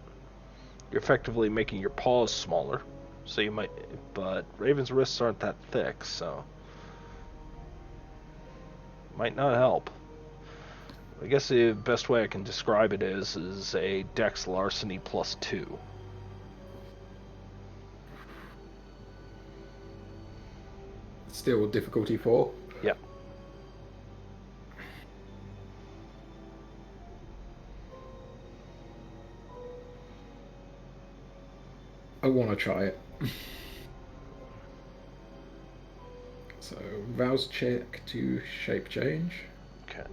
You're effectively making your paws smaller, so you might... But Raven's wrists aren't that thick, so... Might not help. I guess the best way I can describe it is a Dex Larceny +2. Still difficulty 4? Yep. I want to try it. So, rouse check to shape change. Okay.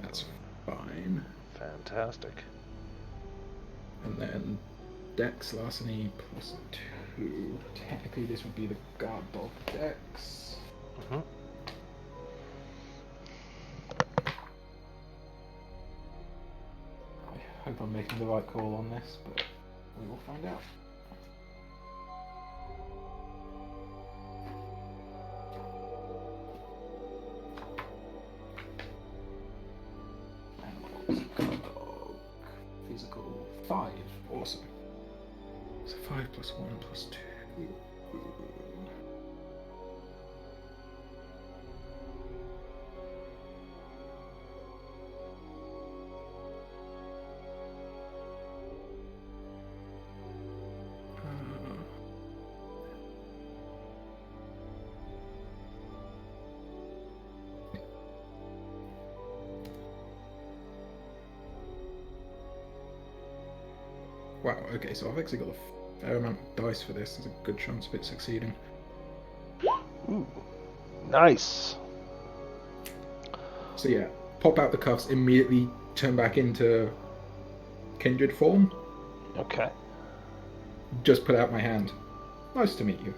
That's fine. Fantastic. And then Dex Larceny +2. Technically, this would be the guard dog Dex. I hope I'm making the right call on this, but we will find out. Guard dog. Physical 5. Awesome. So 5 + 1 + 2. Wow, okay, so I've actually got a fair amount of dice for this. There's a good chance of it succeeding. Ooh. Nice. So yeah, pop out the cuffs, immediately turn back into kindred form. Okay. Just put out my hand. Nice to meet you.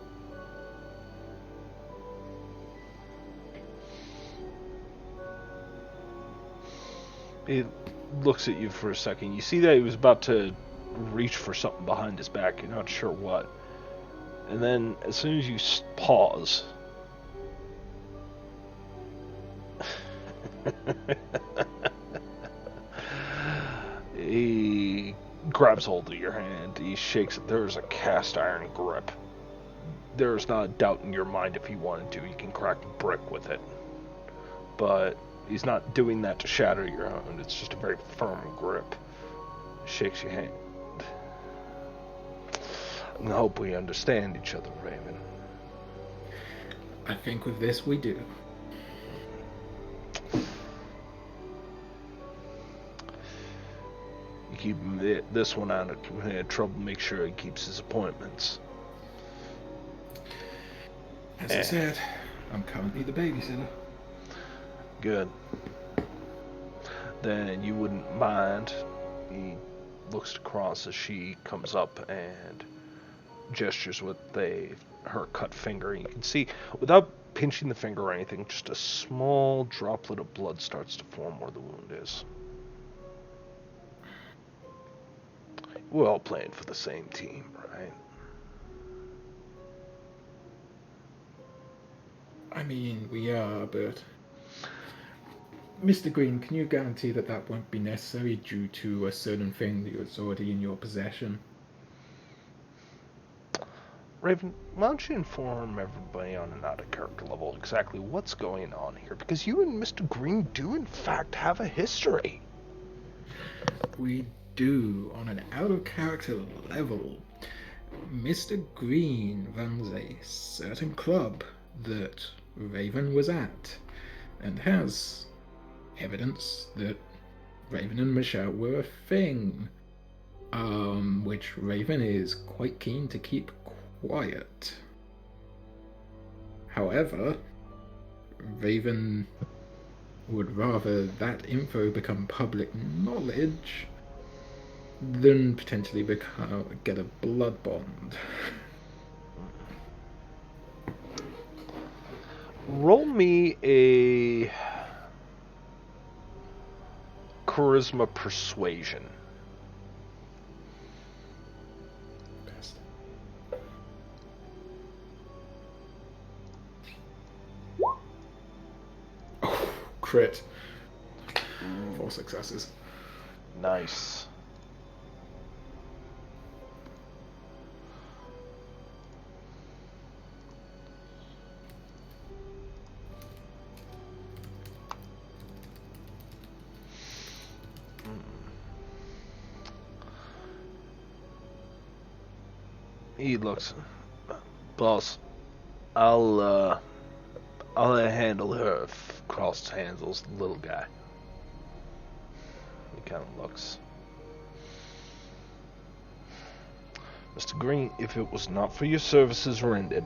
He looks at you for a second. You see that he was about to reach for something behind his back. You're not sure what. And then, as soon as you pause, he grabs hold of your hand. He shakes it. There's a cast iron grip. There's not a doubt in your mind if he wanted to. He can crack a brick with it. But he's not doing that to shatter your own. It's just a very firm grip. Shakes your hand. I hope we understand each other, Raven. I think with this we do. You keep this one out of trouble. Make sure he keeps his appointments. As I said, I'm currently the babysitter. Good. Then you wouldn't mind. He looks across as she comes up and gestures with her cut finger. You can see, without pinching the finger or anything, just a small droplet of blood starts to form where the wound is. We're all playing for the same team, right? I mean, we are, but... Mr. Green, can you guarantee that that won't be necessary due to a certain thing that's already in your possession? Raven, why don't you inform everybody on an out-of-character level exactly what's going on here? Because you and Mr. Green do, in fact, have a history. We do, on an out-of-character level. Mr. Green runs a certain club that Raven was at, and has evidence that Raven and Michelle were a thing, which Raven is quite keen to keep quiet. However, Raven would rather that info become public knowledge than potentially get a blood bond. Roll me a charisma persuasion. Oh, crit. 4 successes. Nice. He looks, boss. I'll handle her if Cross handles the little guy. He kind of looks. Mr. Green, if it was not for your services rendered,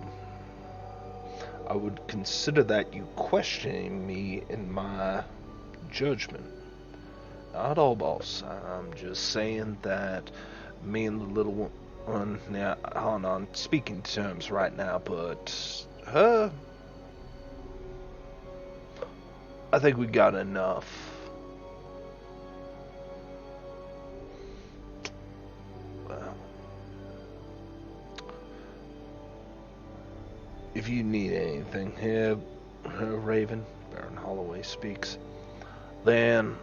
I would consider that you questioning me in my judgment. Not all, boss. I'm just saying that me and the little one, now, aren't on speaking terms right now, but her, I think we got enough. Well, if you need anything here, Raven, Baron Holloway speaks, then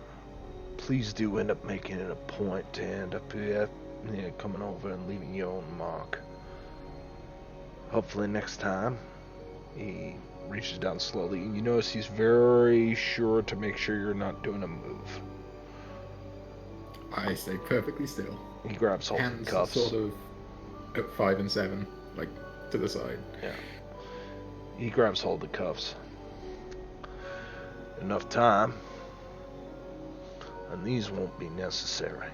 please do end up making it a point to end up here, coming over and leaving your own mark. Hopefully next time, he reaches down slowly, and you notice he's very sure to make sure you're not doing a move. I stay perfectly still. He grabs hold of the Hands cuffs. sort of at 5 and 7, like to the side. Yeah. He grabs hold of the cuffs. Enough time, and these won't be necessary.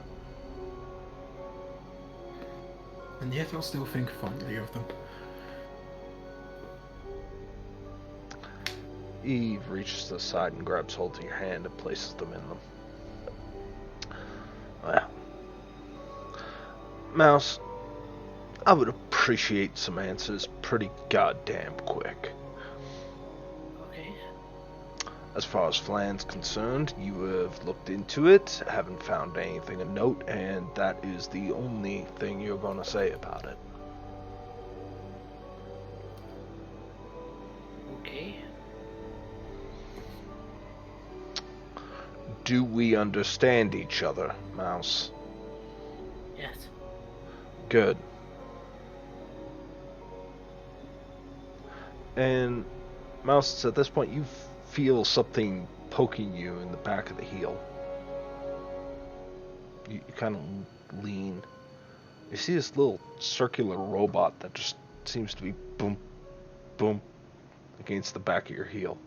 And yet I'll still think fondly of them. Eve reaches to the side and grabs hold of your hand and places them in them. Well, Mouse, I would appreciate some answers pretty goddamn quick. Okay. As far as Flan's concerned, you have looked into it, haven't found anything of note, and that is the only thing you're going to say about it. Okay. Do we understand each other, Mouse? Yes. Good. And Mouse, at this point, you feel something poking you in the back of the heel. You kind of lean. You see this little circular robot that just seems to be boom, boom, against the back of your heel.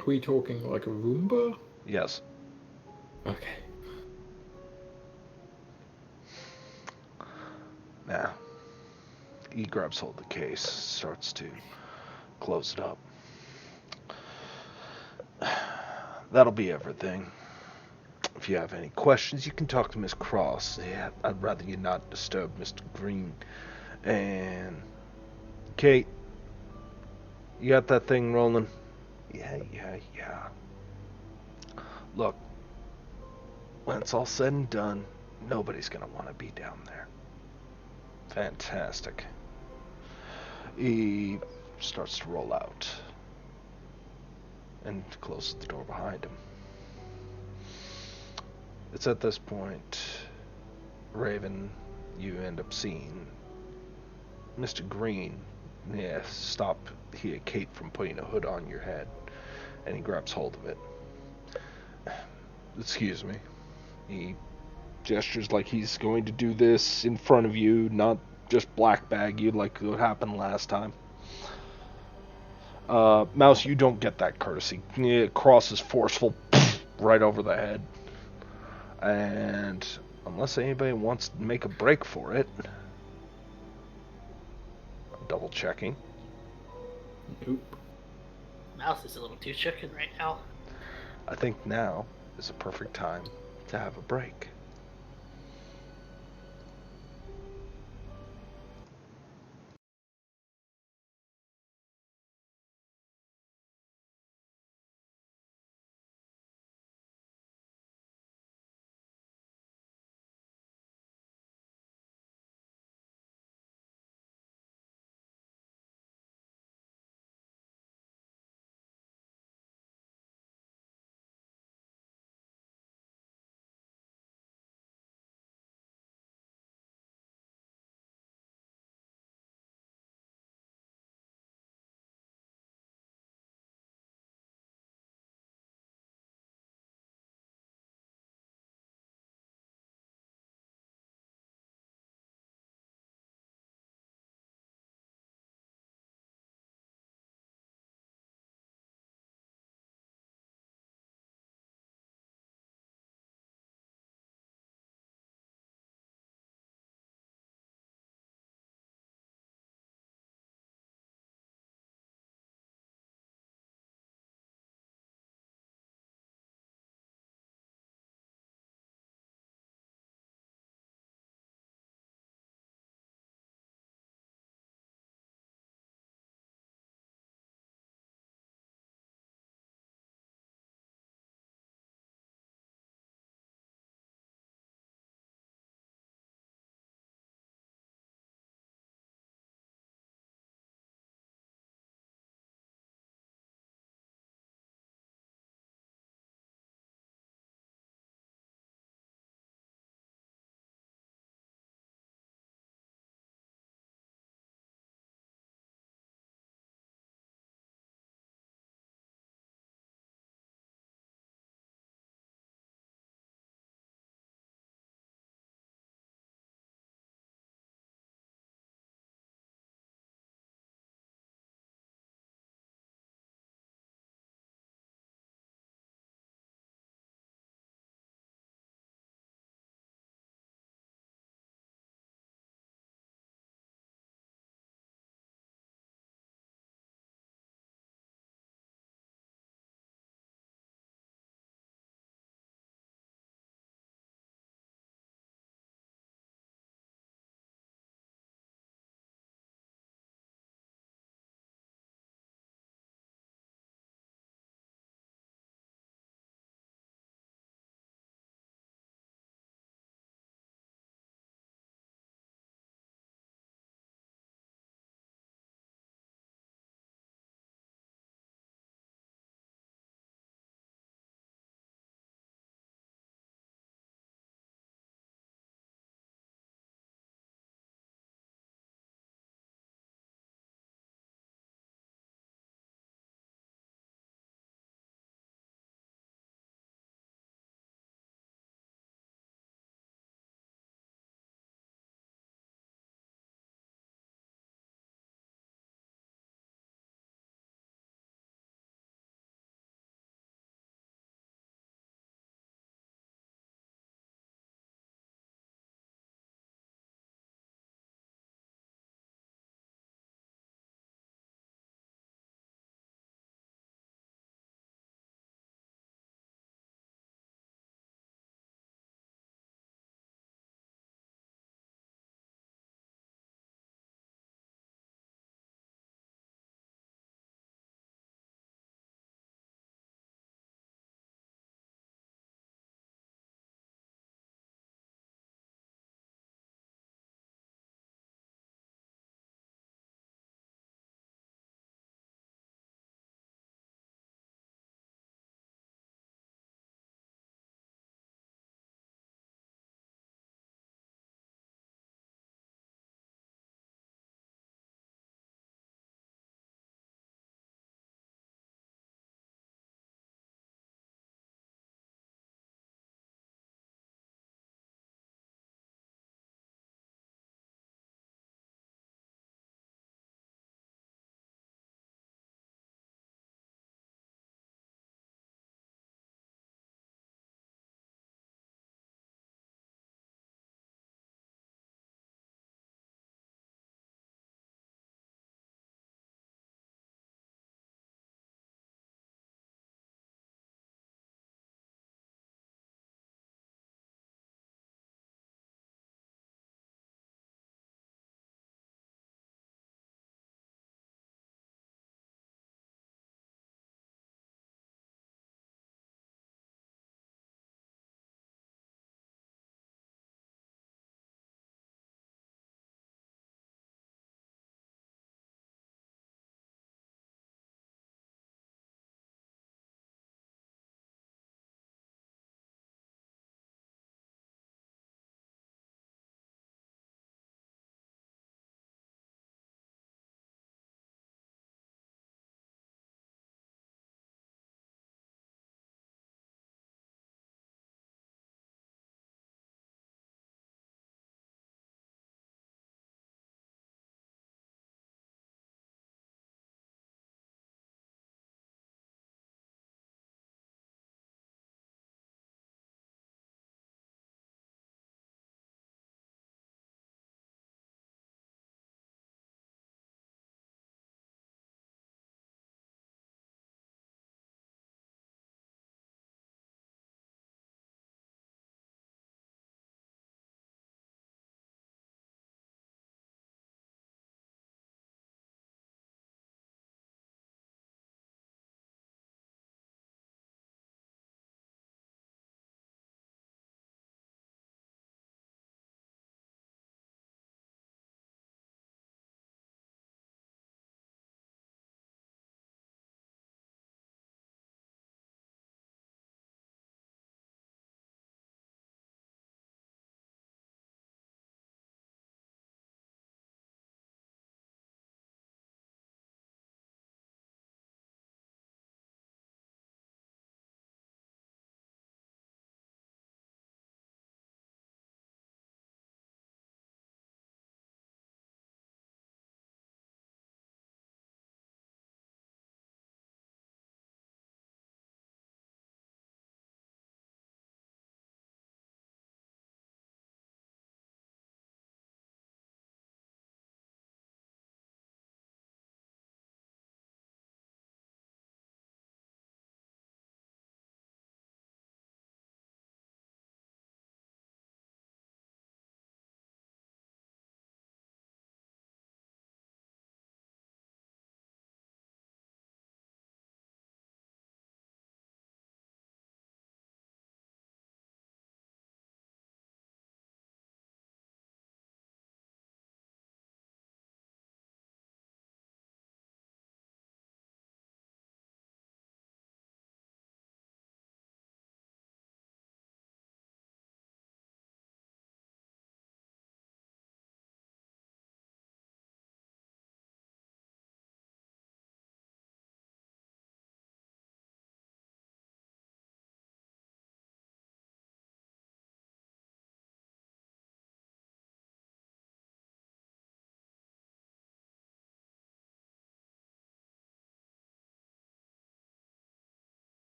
Are we talking like a Roomba? Yes. Okay. Now, He grabs hold of the case, starts to close it up. That'll be everything. If you have any questions, you can talk to Miss Cross. Yeah, I'd rather you not disturb Mr. Green. And Kate, you got that thing rolling? Yeah. Look, when it's all said and done, nobody's gonna want to be down there. Fantastic. He starts to roll out and closes the door behind him. It's at this point, Raven, you end up seeing Mr. Green, stop Kate from putting a hood on your head, and he grabs hold of it. Excuse me. He gestures like he's going to do this in front of you, not just black bag you like what happened last time. Mouse, you don't get that courtesy. Cross is forceful, right over the head. And unless anybody wants to make a break for it, I'm double checking. Nope. Mouse is a little too chicken right now. I think now is a perfect time to have a break.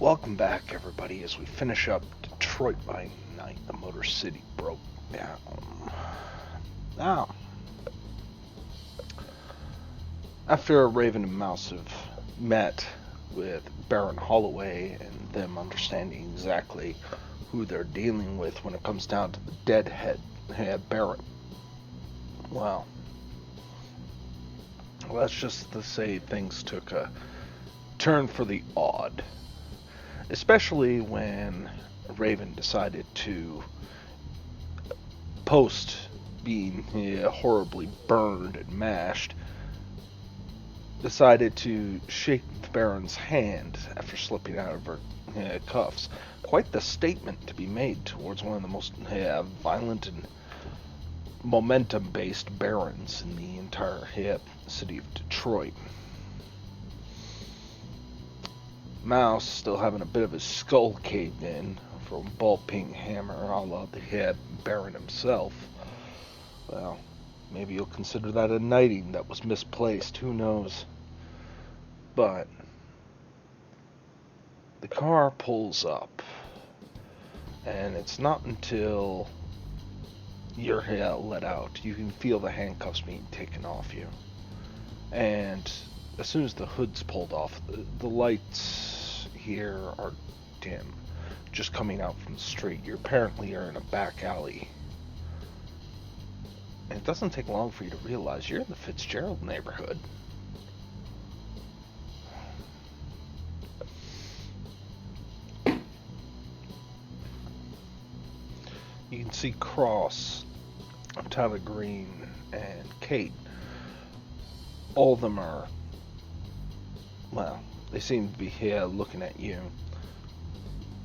Welcome back, everybody, as we finish up Detroit by Night. The Motor City broke down. Now, after Raven and Mouse have met with Baron Holloway and them understanding exactly who they're dealing with when it comes down to the deadhead Baron, well, let's just to say things took a turn for the odd. Especially when Raven decided to post being horribly burned and mashed, decided to shake the Baron's hand after slipping out of her cuffs. Quite the statement to be made towards one of the most violent and momentum-based Barons in the entire city of Detroit. Mouse still having a bit of his skull caved in from a ball-peen hammer a la the Baron himself. Well, maybe you'll consider that a knighting that was misplaced, who knows. But the car pulls up, and it's not until you're let out you can feel the handcuffs being taken off you. And as soon as the hood's pulled off, the lights here are dim, just coming out from the street. You apparently are in a back alley. And it doesn't take long for you to realize you're in the Fitzgerald neighborhood. You can see Cross, Tyler Green, and Kate. All of them are, well, they seem to be here looking at you.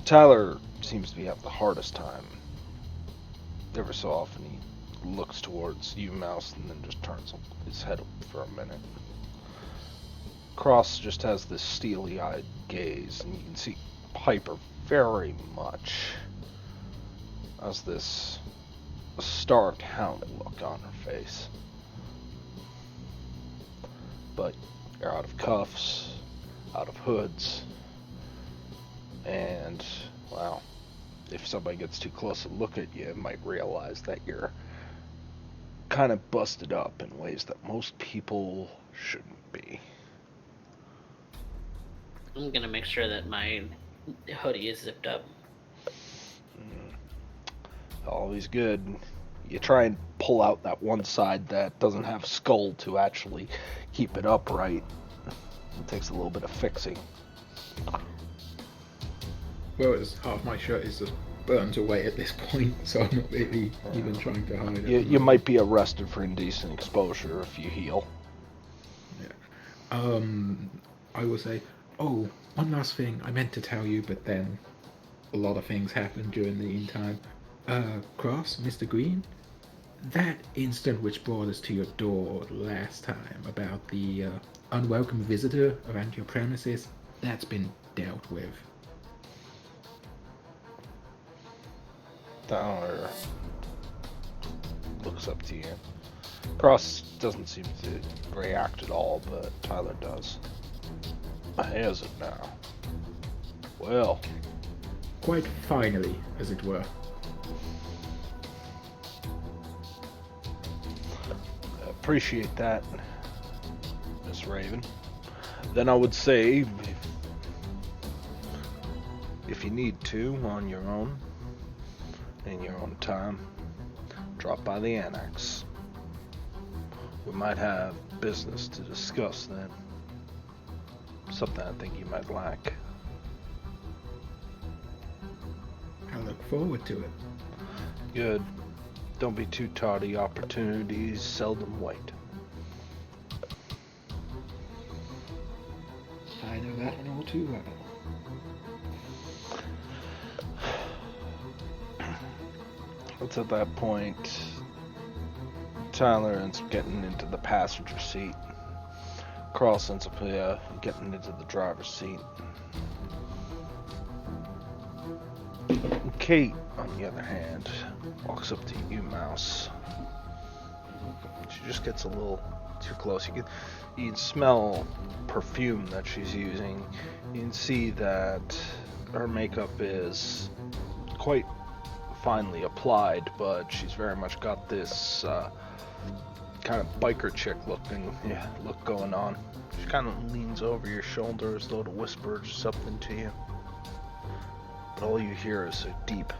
Tyler seems to be having the hardest time. Every so often he looks towards you, Mouse, and then just turns his head up for a minute. Cross just has this steely-eyed gaze, and you can see Piper very much has this starved hound look on her face. But you're out of cuffs, out of hoods, and, well, if somebody gets too close to look at you, might realize that you're kind of busted up in ways that most people shouldn't be. I'm gonna make sure that my hoodie is zipped up. Always good. You try and pull out that one side that doesn't have skull to actually keep it upright. It takes a little bit of fixing. Well, it's half my shirt is just burnt away at this point, so I'm not really even trying to hide it. You might be arrested for indecent exposure if you heal. Yeah. I will say, oh, one last thing I meant to tell you, but then a lot of things happened during the meantime. Cross, Mr. Green, that incident which brought us to your door last time about the unwelcome visitor around your premises, that's been dealt with. Tyler looks up to you. Cross doesn't seem to react at all, but Tyler does. Has it now? Well, Quite finally, as it were. appreciate that, Miss Raven. Then I would say, if you need to, on your own, in your own time, drop by the annex. We might have business to discuss then. Something I think you might like. I look forward to it. Good. Don't be too tardy. Opportunities seldom wait. I know that one all too well. It's at that point, Tyler ends up getting into the passenger seat. Cross ends up getting into the driver's seat. Kate, on the other hand, walks up to you, Mouse. She just gets a little too close. You can smell perfume that she's using. You can see that her makeup is quite finely applied, but she's very much got this kind of biker chick look going on. She kind of leans over your shoulder as though to whisper something to you. But all you hear is a deep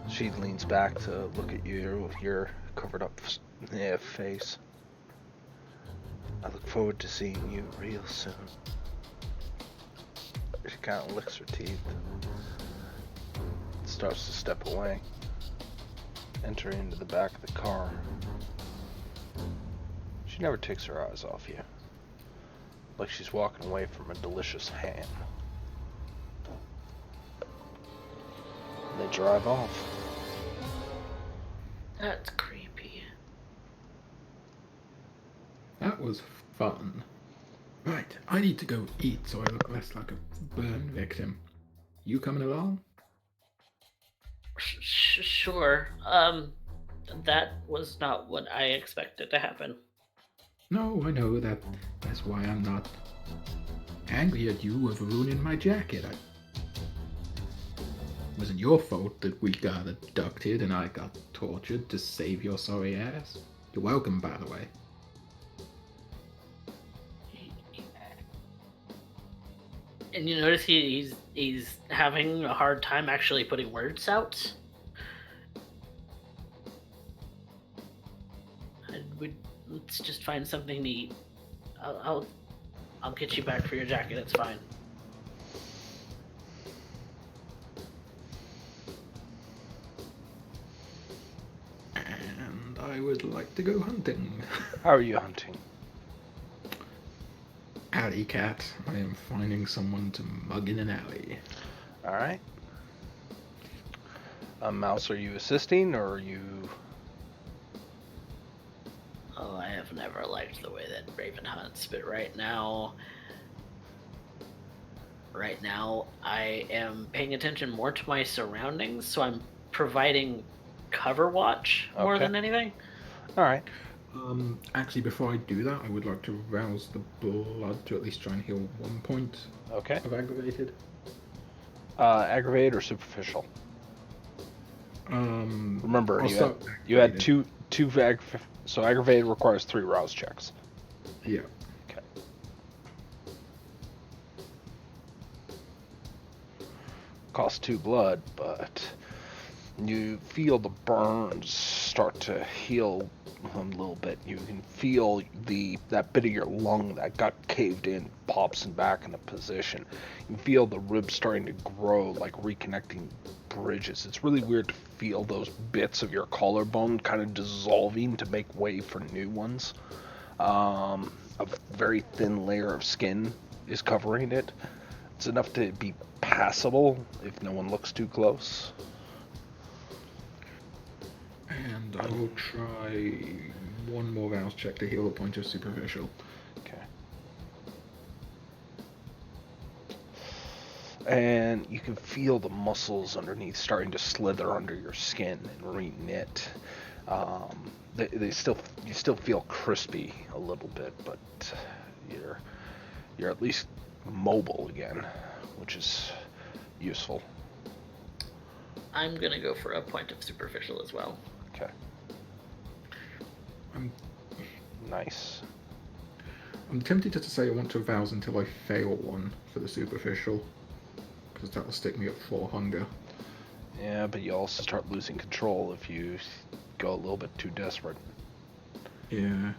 She leans back to look at you with your covered up face. I look forward to seeing you real soon. She kind of licks her teeth. Starts to step away. Enter into the back of the car. She never takes her eyes off you. Like she's walking away from a delicious ham. They drive off. That's creepy. That was fun. Right, I need to go eat so I look less like a burn victim. You coming along? Sure. That was not what I expected to happen. No, I know that. That's why I'm not angry at you over ruining my jacket. It wasn't your fault that we got abducted and I got tortured to save your sorry ass. You're welcome, by the way. And you notice he's having a hard time actually putting words out. Let's just find something to eat. I'll get you back for your jacket. It's fine. And I would like to go hunting. How are you hunting? Alley cat. I am finding someone to mug in an alley. Alright. Mouse, are you assisting or are you... Oh, I have never liked the way that Raven hunts, but right now I am paying attention more to my surroundings, so I'm providing cover watch more Okay. than anything. Alright. Actually, before I do that, I would like to rouse the blood to at least try and heal 1 point Okay. of aggravated. Aggravated or superficial? Remember, I'll start you had aggravated. two so aggravated requires 3 rouse checks. Yeah. Okay. Costs 2 blood, but you feel the burns start to heal a little bit. You can feel that bit of your lung that got caved in pops back into position. You can feel the ribs starting to grow, like reconnecting bridges. It's really weird to feel those bits of your collarbone kind of dissolving to make way for new ones. A very thin layer of skin is covering it. It's enough to be passable if no one looks too close. And I will try one more rouse check to heal a point of superficial. Okay. And you can feel the muscles underneath starting to slither under your skin and re-knit. You still feel crispy a little bit, but you're at least mobile again, which is useful. I'm gonna go for a point of superficial as well. Okay. Nice. I'm tempted to say I want to rouse until I fail one for the superficial, because that will stick me at 4 hunger. Yeah, but you also start losing control if you go a little bit too desperate. Yeah.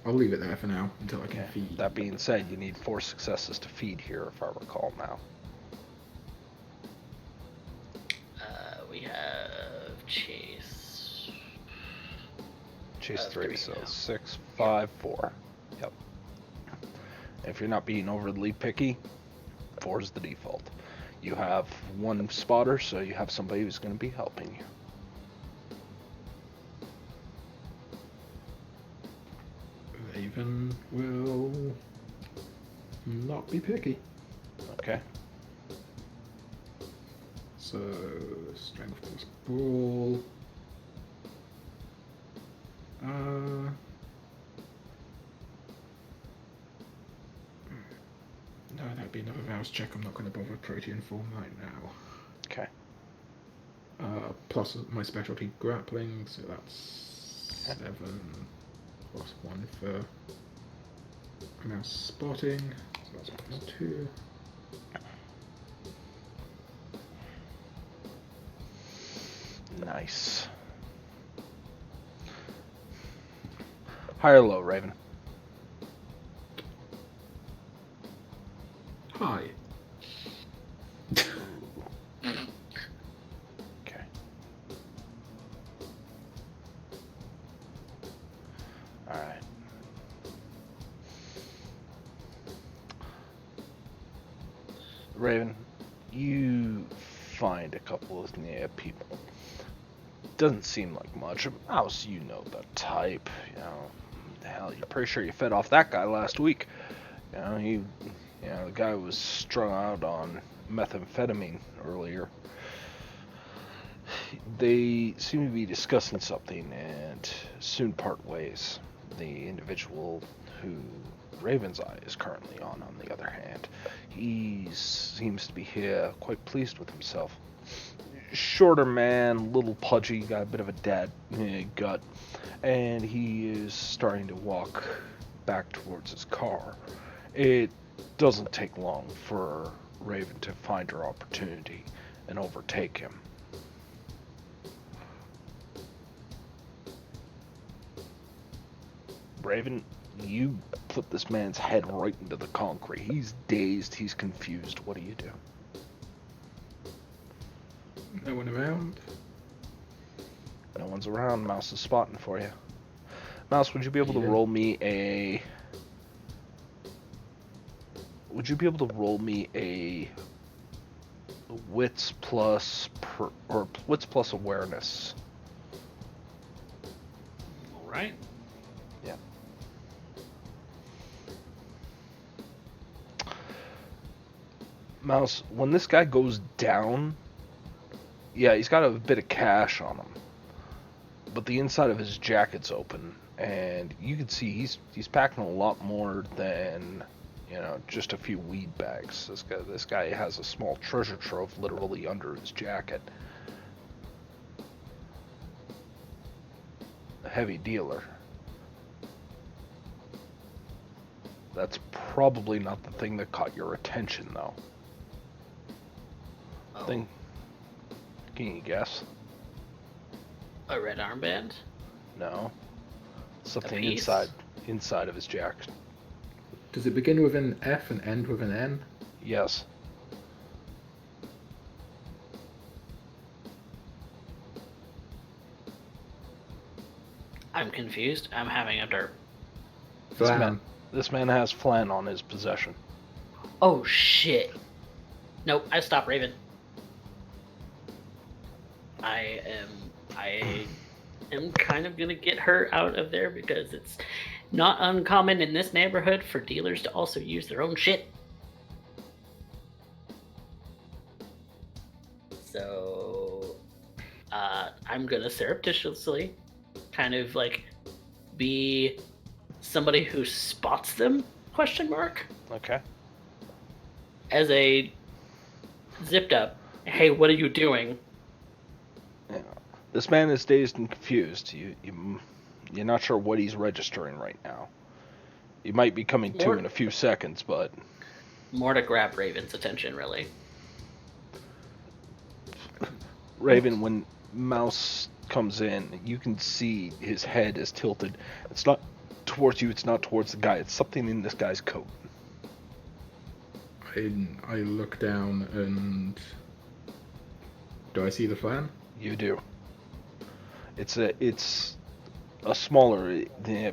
I'll leave it there for now until I can Okay. feed. That being said, you need 4 successes to feed here, if I recall now. We have Chase. Chase 3, 3 so now. 6, 5, 4. Yep. If you're not being overly picky, 4 is the default. You have 1 spotter, so you have somebody who's going to be helping you. Raven will not be picky. Okay. So, strength plus brawl. No, that'd be another Vows check. I'm not going to bother with Protean form right now. Okay. Plus my specialty grappling, so that's 7 plus 1 for mouse spotting, so that's plus 2. Nice. High or low, Raven? Hi. Okay. Alright. Raven, you find a couple of people. Doesn't seem like much. Mouse, you know the type. You know, hell, you're pretty sure you fed off that guy last week. You know, the guy was strung out on methamphetamine earlier. They seem to be discussing something and soon part ways. The individual who Raven's Eye is currently on the other hand, he seems to be here quite pleased with himself. Shorter man, little pudgy, got a bit of a dad gut, and he is starting to walk back towards his car. It doesn't take long for Raven to find her opportunity and overtake him. Raven, you put this man's head right into the concrete. He's dazed, he's confused. What do you do? No one around? No one's around. Mouse is spotting for you. Mouse, would you be able to roll me a... Would you be able to roll me a wits plus wits plus awareness? All right. Yeah. Mouse, when this guy goes down, yeah, he's got a bit of cash on him, but the inside of his jacket's open, and you can see he's packing a lot more than, you know, just a few weed bags. This guy has a small treasure trove literally under his jacket. A heavy dealer. That's probably not the thing that caught your attention, though. Oh, Can you guess? a red armband? No. Something piece? inside of his jacket. Does it begin with an F and end with an N? Yes. I'm confused. I'm having a derp. Flam. This man has Flan on his possession. Oh shit. Nope, I stopped Raven. I am kind of gonna get her out of there because it's not uncommon in this neighborhood for dealers to also use their own shit. So I'm gonna surreptitiously kind of like be somebody who spots them, question mark, Okay. as a zipped up, hey, what are you doing? Yeah. This man is dazed and confused. You're not sure what he's registering right now. You might be coming to in a few seconds, but... More to grab Raven's attention, really. Raven, when Mouse comes in, you can see his head is tilted. It's not towards you, it's not towards the guy. It's something in this guy's coat. I look down and... Do I see the Flam? You do. It's a smaller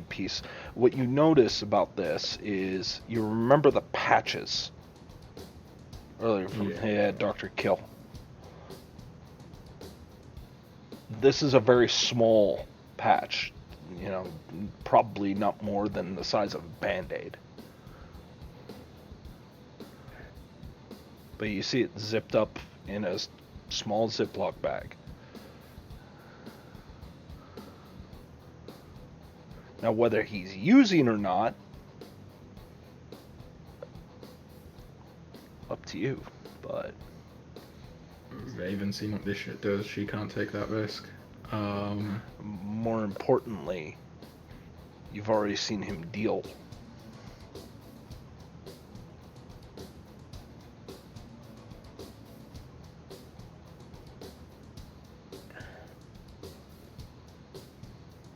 piece. What you notice about this is you remember the patches earlier from Dr. Kill. This is a very small patch, you know, probably not more than the size of a Band-Aid. But you see it zipped up in a small Ziploc bag. Now, whether he's using or not, to you, but Raven seen what this shit does. She can't take that risk. more importantly, you've already seen him deal.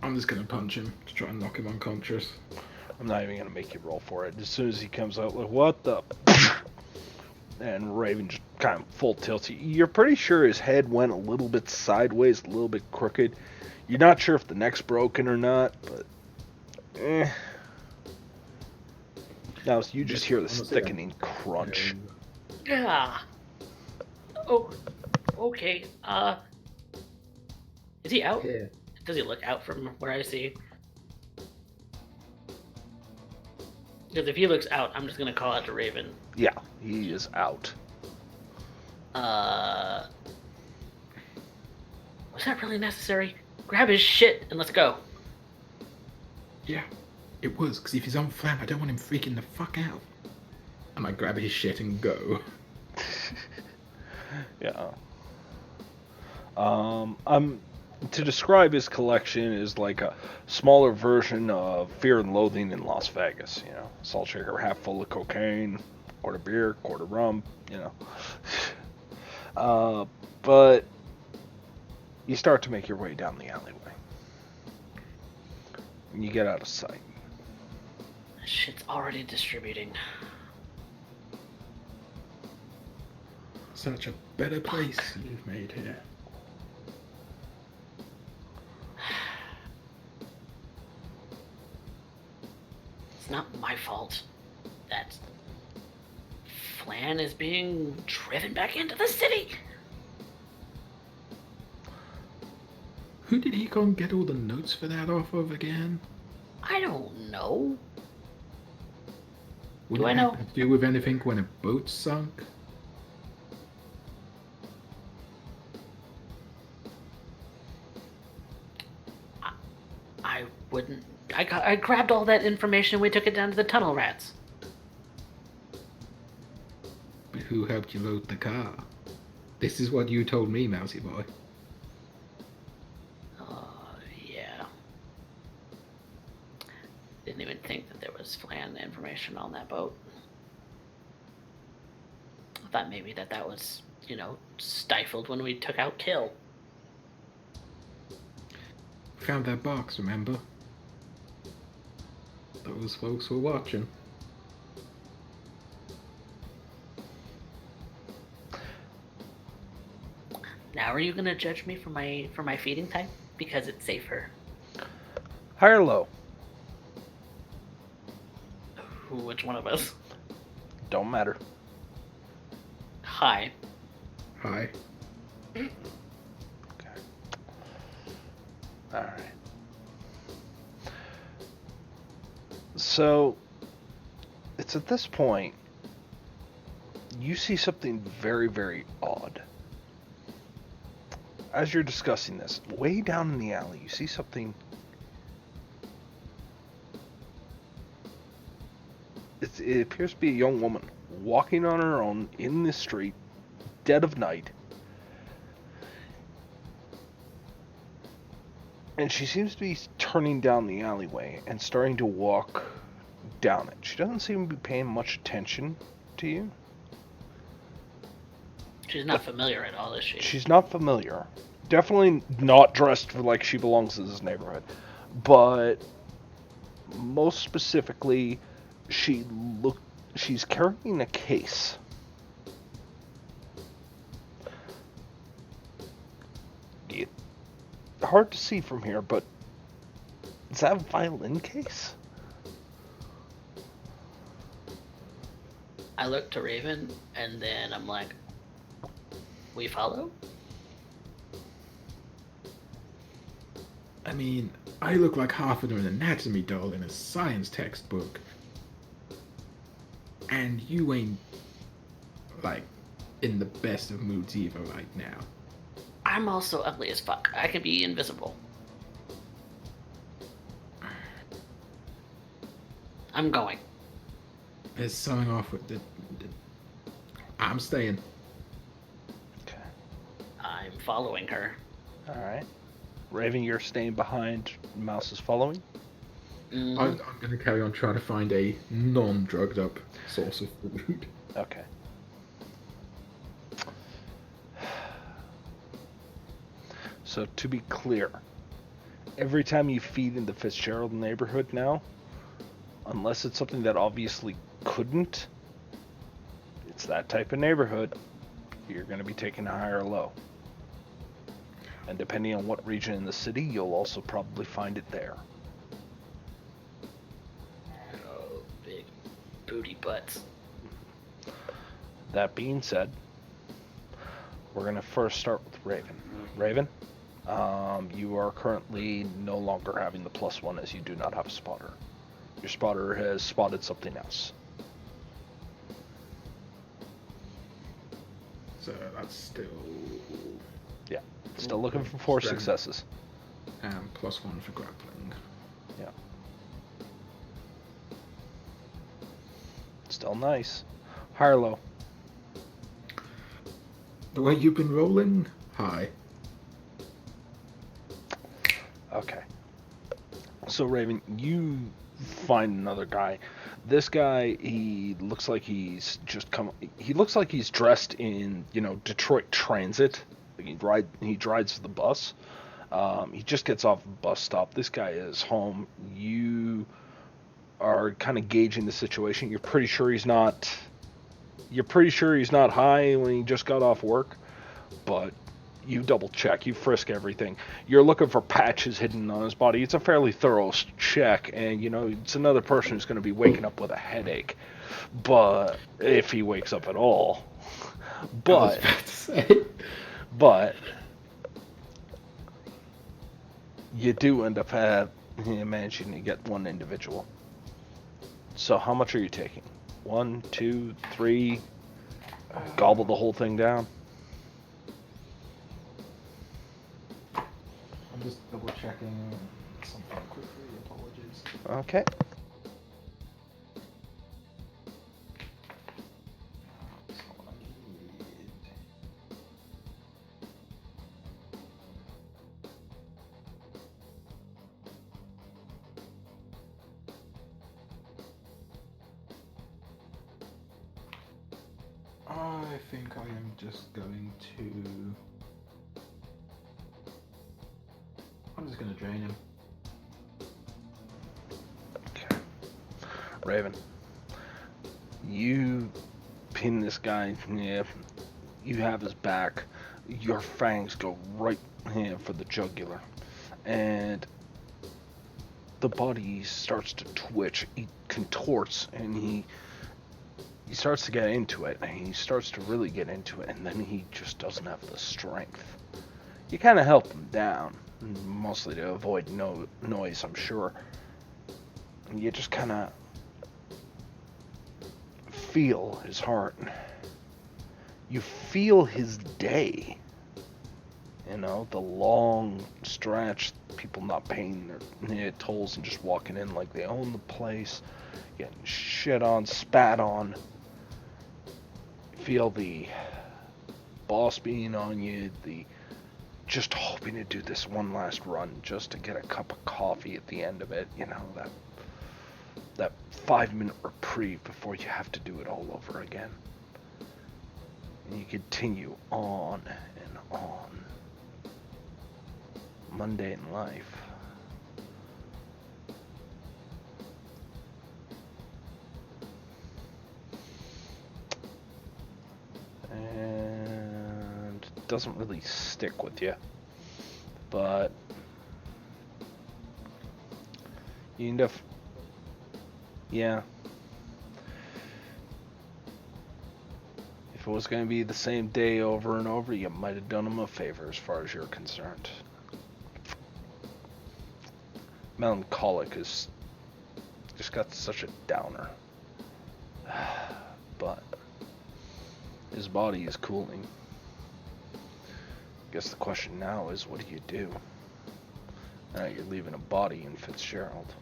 I'm just gonna punch him to try and knock him unconscious. I'm not even gonna make you roll for it. As soon as he comes out, like, what the? And Raven just kind of full tilts. You're pretty sure his head went a little bit sideways, a little bit crooked. You're not sure if the neck's broken or not, but Now you just hear this thickening crunch. Yeah. Oh, okay. Is he out? Yeah. Does he look out from where I see? Because if he looks out, I'm just gonna call out to Raven. Yeah, he is out. Was that really necessary? Grab his shit and let's go. Yeah, it was, because if he's on flam, I don't want him freaking the fuck out. I might grab his shit and go. Yeah. To describe his collection is like a smaller version of Fear and Loathing in Las Vegas. You know, salt shaker half full of cocaine, quart of beer, quart of rum. You know, but you start to make your way down the alleyway, and you get out of sight. Shit's already distributing. Such a better place you've made here. It's not my fault that Flan is being driven back into the city. Who did he go and get all the notes for that off of again? I don't know. Wouldn't I it know? have to do with anything when a boat sunk? I wouldn't. I grabbed all that information and we took it down to the tunnel rats. But who helped you load the car? This is what you told me, Mousy Boy. Yeah. Didn't even think that there was Flan information on that boat. I thought maybe that was, stifled when we took out Kill. Found that box, remember? Those folks were watching. Now are you gonna judge me for my feeding time? Because it's safer. High or low? Which one of us? Don't matter. High. Hi. Okay. All right. So, it's at this point you see something very, very odd. As you're discussing this, way down in the alley, you see something. It appears to be a young woman walking on her own in the street, dead of night. And she seems to be turning down the alleyway and starting to walk down it. She doesn't seem to be paying much attention to you. She's not familiar at all, is she? She's not familiar. Definitely not dressed like she belongs to this neighborhood. But most specifically, she's carrying a case. Hard to see from here, but is that a violin case? I look to Raven, and then I'm like, we follow? I mean, I look like half of an anatomy doll in a science textbook. And you ain't, like, in the best of moods either right now. I'm also ugly as fuck. I can be invisible. I'm going. There's something off with the I'm staying. Okay. I'm following her. All right. Raven, you're staying behind. Mouse is following. Mhm. I'm going to carry on trying to find a non-drugged up source of food. Okay. So to be clear, every time you feed in the Fitzgerald neighborhood now, unless it's something that obviously couldn't, it's that type of neighborhood, you're going to be taking a high or low. And depending on what region in the city, you'll also probably find it there. Oh, big booty butts. That being said, we're going to first start with Raven. Raven, you are currently no longer having the +1 as you do not have a spotter. Your spotter has spotted something else. So that's still... Still looking for 4 Strength. successes. And +1 for grappling. Still nice. High or low? The way you've been rolling, high. Okay. So Raven, you find another guy. This guy, he looks like he's just come. He looks like he's dressed in, Detroit Transit. Like he rides the bus. He just gets off the bus stop. This guy is home. You are kind of gauging the situation. You're pretty sure he's not high when he just got off work, but you double check, you frisk everything. You're looking for patches hidden on his body. It's a fairly thorough check, and it's another person who's going to be waking up with a headache, but if he wakes up at all. I was about to say. But you do end up managing to get one individual. So how much are you taking? 1, 2, 3? Gobble the whole thing down? I'm just double checking something quickly. Apologies. Okay. That's not what I need. I think I am just going to... I'm just going to drain him. Okay. Raven, you pin this guy. Yeah, you have his back. Your fangs go right for the jugular, and the body starts to twitch. He contorts, and he starts to get into it, and he starts to really get into it, and then he just doesn't have the strength. You kind of help him down, mostly to avoid noise, I'm sure. And you just kind of feel his heart. You feel his day. The long stretch, people not paying their tolls and just walking in like they own the place, getting shit on, spat on. Feel the boss being on you, the just hoping to do this one last run just to get a cup of coffee at the end of it, that 5-minute reprieve before you have to do it all over again. And you continue on and on. Mundane life. And it doesn't really stick with you, but you end up, yeah. If it was going to be the same day over and over, you might have done him a favor as far as you're concerned. Melancholic is just got such a downer. But his body is cooling. I guess the question now is, what do? Now you're leaving a body in Fitzgerald.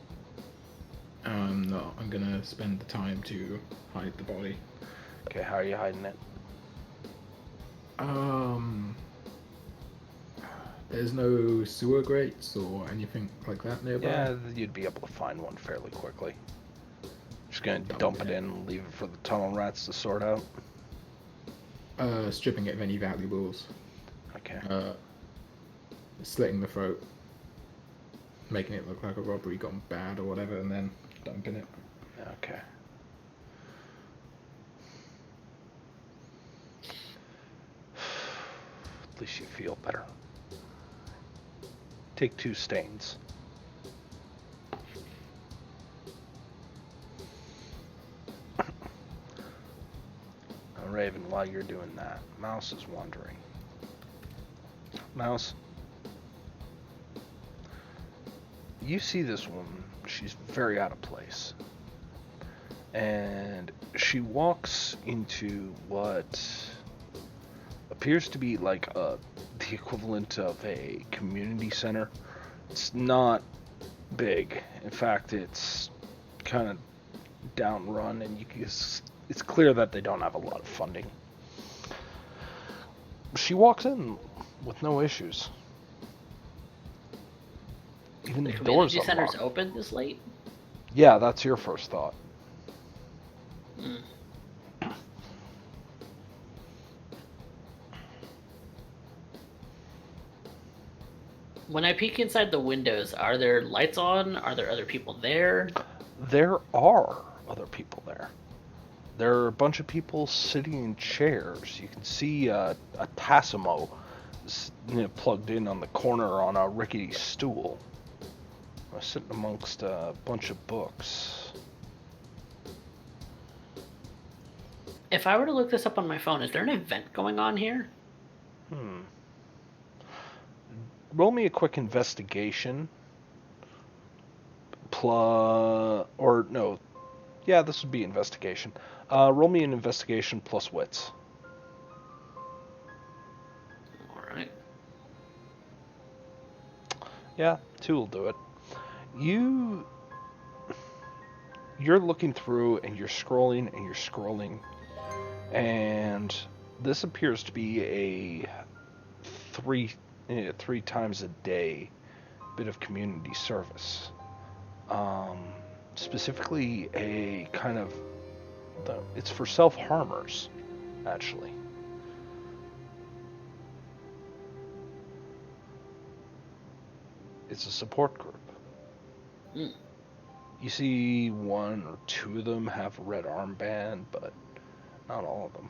No, I'm gonna spend the time to hide the body. Okay, how are you hiding it? Um, there's no sewer grates or anything like that nearby. Yeah, you'd be able to find one fairly quickly. Just gonna dump it in and leave it for the tunnel rats to sort out. Stripping it of any valuables. Okay. Slitting the throat. Making it look like a robbery gone bad or whatever, and then dumping it. Okay. At least you feel better. Take 2 stains. Now, Raven, while you're doing that, Mouse is wandering. Mouse, you see this woman. She's very out of place. And she walks into what appears to be like the equivalent of a community center. It's not big. In fact, it's kind of downrun, and it's clear that they don't have a lot of funding. She walks in with no issues. Even the doors community center's unlocked. open this late? Yeah, that's your first thought. Mm. When I peek inside the windows, are there lights on? Are there other people there? There are other people there. There are a bunch of people sitting in chairs. You can see a Tassimo plugged in on the corner on a rickety stool. Sitting amongst a bunch of books. If I were to look this up on my phone, is there an event going on here? Roll me a quick investigation. Or no. Yeah, this would be investigation. Roll me an investigation plus wits. Alright. Yeah, 2 will do it. You're looking through and you're scrolling and you're scrolling, and this appears to be a three times a day bit of community service. Specifically a kind of it's for self-harmers, actually. It's a support group. Mm. You see 1 or 2 of them have a red armband, but not all of them.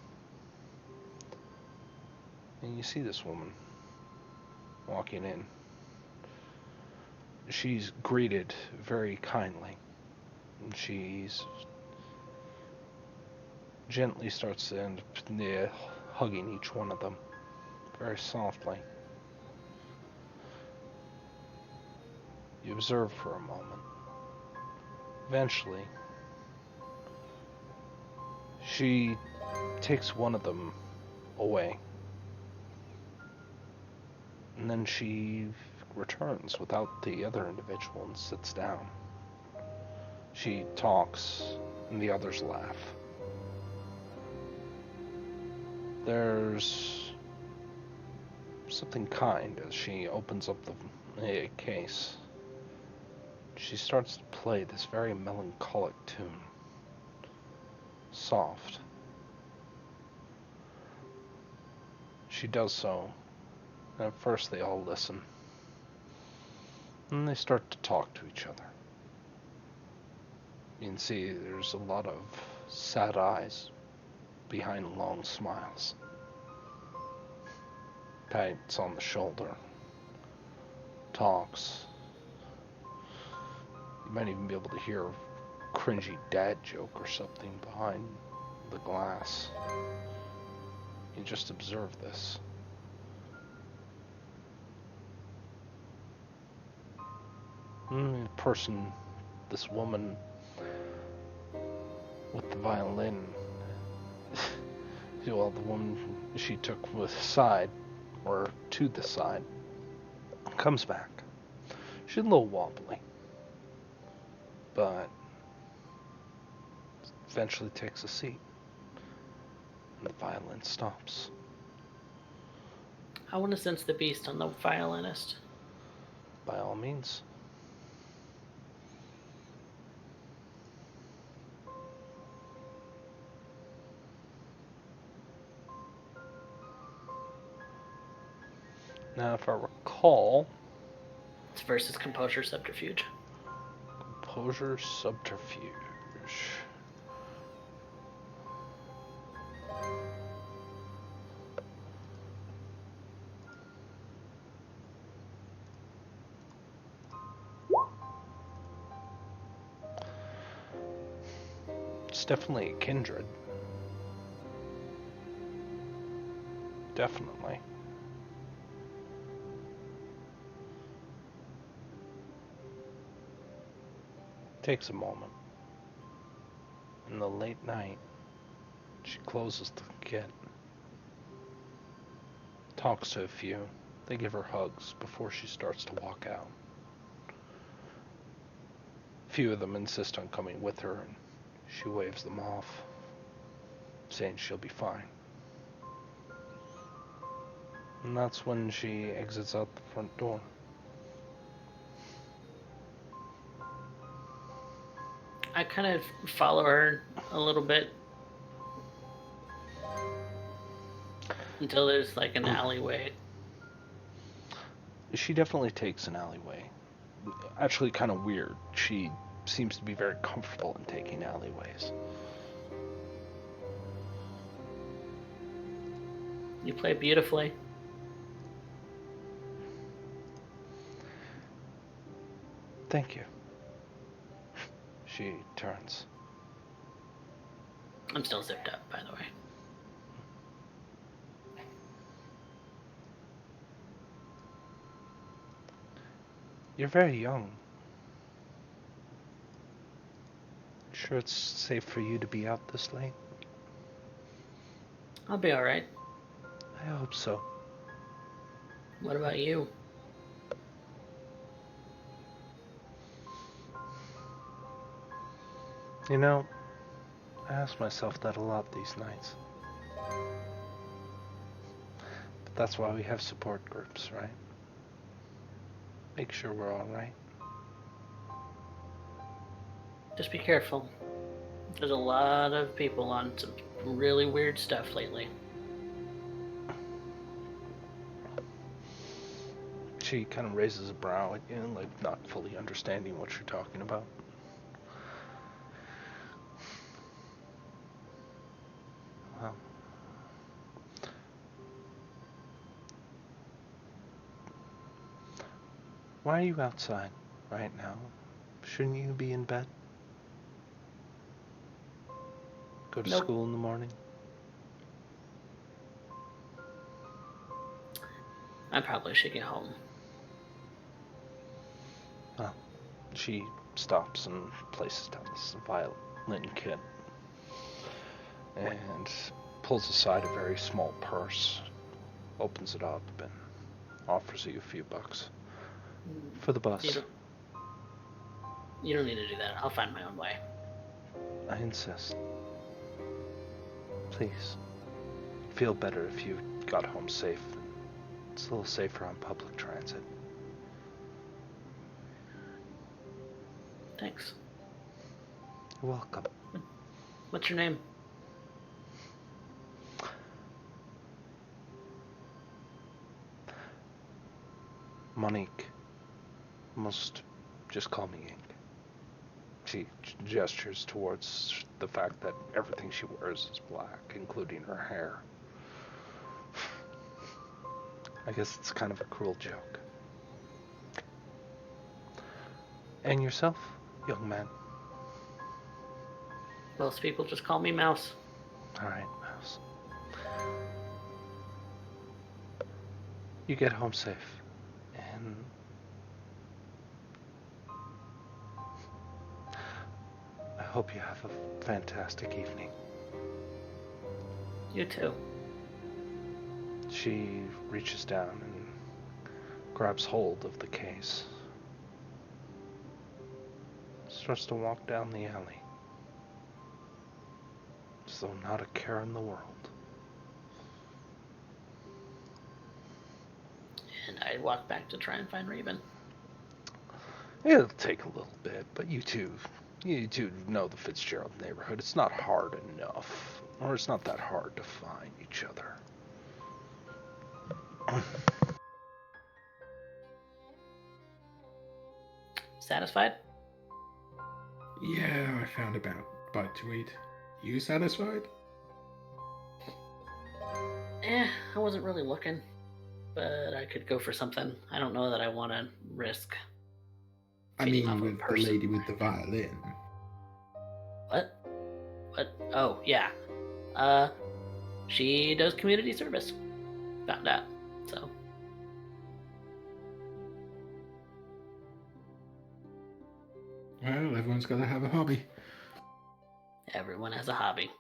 And you see this woman walking in. She's greeted very kindly. And she's gently starts to end up hugging each one of them very softly. You observe for a moment. Eventually, she takes one of them away. And then she returns without the other individual and sits down. She talks, and the others laugh. There's something kind as she opens up the case. She starts to play this very melancholic tune. Soft. She does so, and at first they all listen. And they start to talk to each other. You can see there's a lot of sad eyes behind long smiles. Pats on the shoulder. Talks. You might even be able to hear a cringy dad joke or something behind the glass. You just observe this. This woman with the violin, well, the one she took aside, or to the side, comes back. She's a little wobbly, but eventually takes a seat, and the violin stops. I want to sense the beast on the violinist. By all means. Now, if I recall, It's versus composure subterfuge. composure subterfuge. It's definitely a kindred. Definitely. Takes a moment. In the late night, she closes the kit, talks to a few. They give her hugs before she starts to walk out. Few of them insist on coming with her, and she waves them off, saying she'll be fine. And that's when she exits out the front door. I kind of follow her a little bit until there's like an alleyway. She definitely takes an alleyway. Actually, kind of weird. She seems to be very comfortable in taking alleyways. You play beautifully. Thank you. She turns. I'm still zipped up, by the way. You're very young. Sure it's safe for you to be out this late? I'll be alright. I hope so. What about you? You know, I ask myself that a lot these nights. But that's why we have support groups, right? Make sure we're alright. Just be careful. There's a lot of people on some really weird stuff lately. She kind of raises a brow at you, like not fully understanding what you're talking about. Well, why are you outside right now? Shouldn't you be in bed? Go to Nope. school in the morning? I probably should get home. Well, she stops and places down this violin kit and pulls aside a very small purse, opens it up, and offers you a few bucks for the bus. You don't need to do that. I'll find my own way. I insist. Please. Feel better if you got home safe. It's a little safer on public transit. Thanks. You're welcome. What's your name? Monique. Most just call me Ink. She gestures towards the fact that everything she wears is black, including her hair. I guess it's kind of a cruel joke. And yourself, young man? Most people just call me Mouse. Alright, Mouse. You get home safe. And I hope you have a fantastic evening. You too. She reaches down and grabs hold of the case. Starts to walk down the alley. As though not a care in the world. And I walk back to try and find Raven. It'll take a little bit, but you two know the Fitzgerald neighborhood. It's not hard enough, or it's not that hard to find each other. Satisfied? Yeah, I found about bite to eat. You satisfied? I wasn't really looking, but I could go for something. I don't know that I want to risk. I feeding mean, off a with the person. lady with the violin. What? What? Oh, yeah. She does community service. Found out. So. Well, everyone's got to have a hobby. Everyone has a hobby.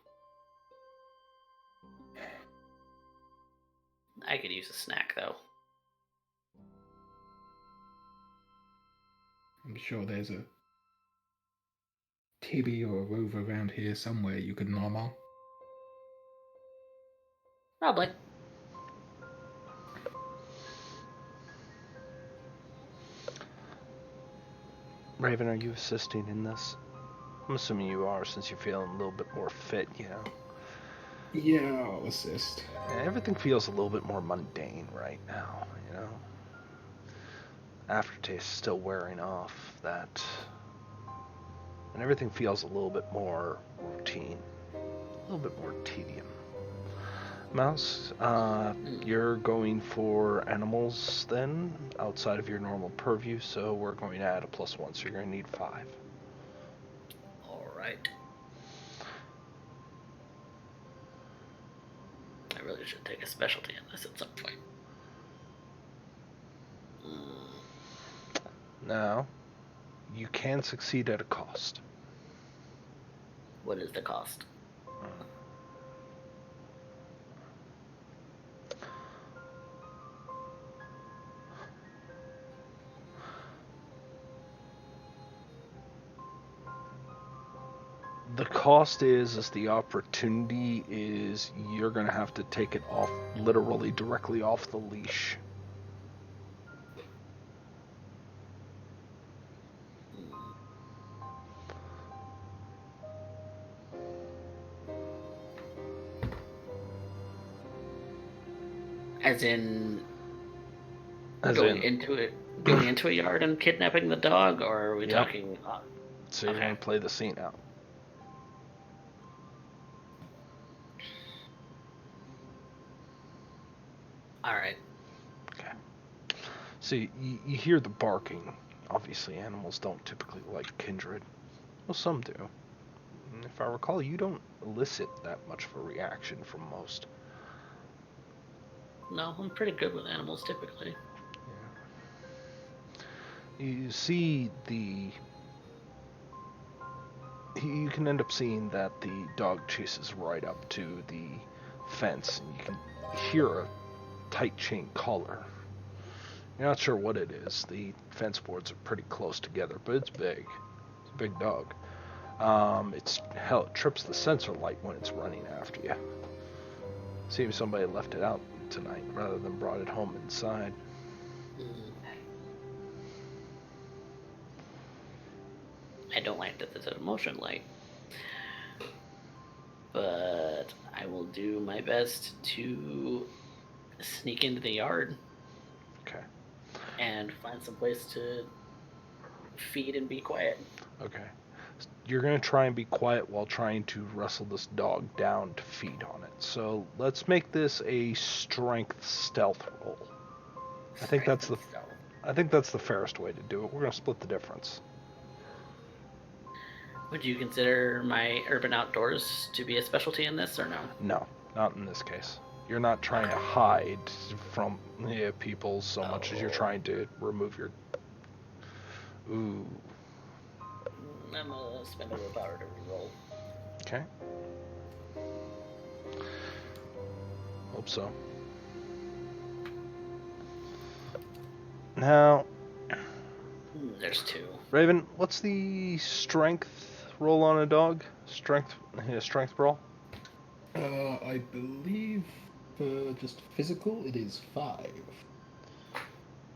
I could use a snack, though. I'm sure there's a Tibby or a Rover around here somewhere you could nom on. Probably. Raven, are you assisting in this? I'm assuming you are, since you're feeling a little bit more fit, you know. Yeah, I'll assist. Everything feels a little bit more mundane right now, you know. Aftertaste is still wearing off that, and everything feels a little bit more routine, a little bit more tedium. Mouse, you're going for animals then, outside of your normal purview, so we're going to add a +1, so you're going to need 5. Alright. I really should take a specialty in this at some point. Now, you can succeed at a cost. What is the cost? The cost is the opportunity is you're going to have to take it off, literally directly off the leash. As in going into a yard and kidnapping the dog, or are we talking? So you're going to play the scene out. All right. Okay. So you hear the barking. Obviously, animals don't typically like kindred. Well, some do. And if I recall, you don't elicit that much of a reaction from most. No, I'm pretty good with animals typically. Yeah. You see you can end up seeing that the dog chases right up to the fence, and you can hear a tight chain collar. You're not sure what it is. The fence boards are pretty close together, but it's big. It's a big dog. It trips the sensor light when it's running after you. Seems somebody left it out tonight rather than brought it home inside. I don't like that there's an emotion light, but I will do my best to sneak into the yard. Okay. And find some place to feed and be quiet. Okay. You're going to try and be quiet while trying to wrestle this dog down to feed on it. So let's make this a strength stealth roll. I think that's the fairest way to do it. We're going to split the difference. Would you consider my urban outdoors to be a specialty in this, or no? No, not in this case. You're not trying to hide from people so much as you're trying to remove your... Ooh. I'm gonna spend a willpower to reroll. Okay. Hope so. Now... There's 2. Raven, what's the strength roll on a dog? Strength roll? I believe for just physical, it is 5.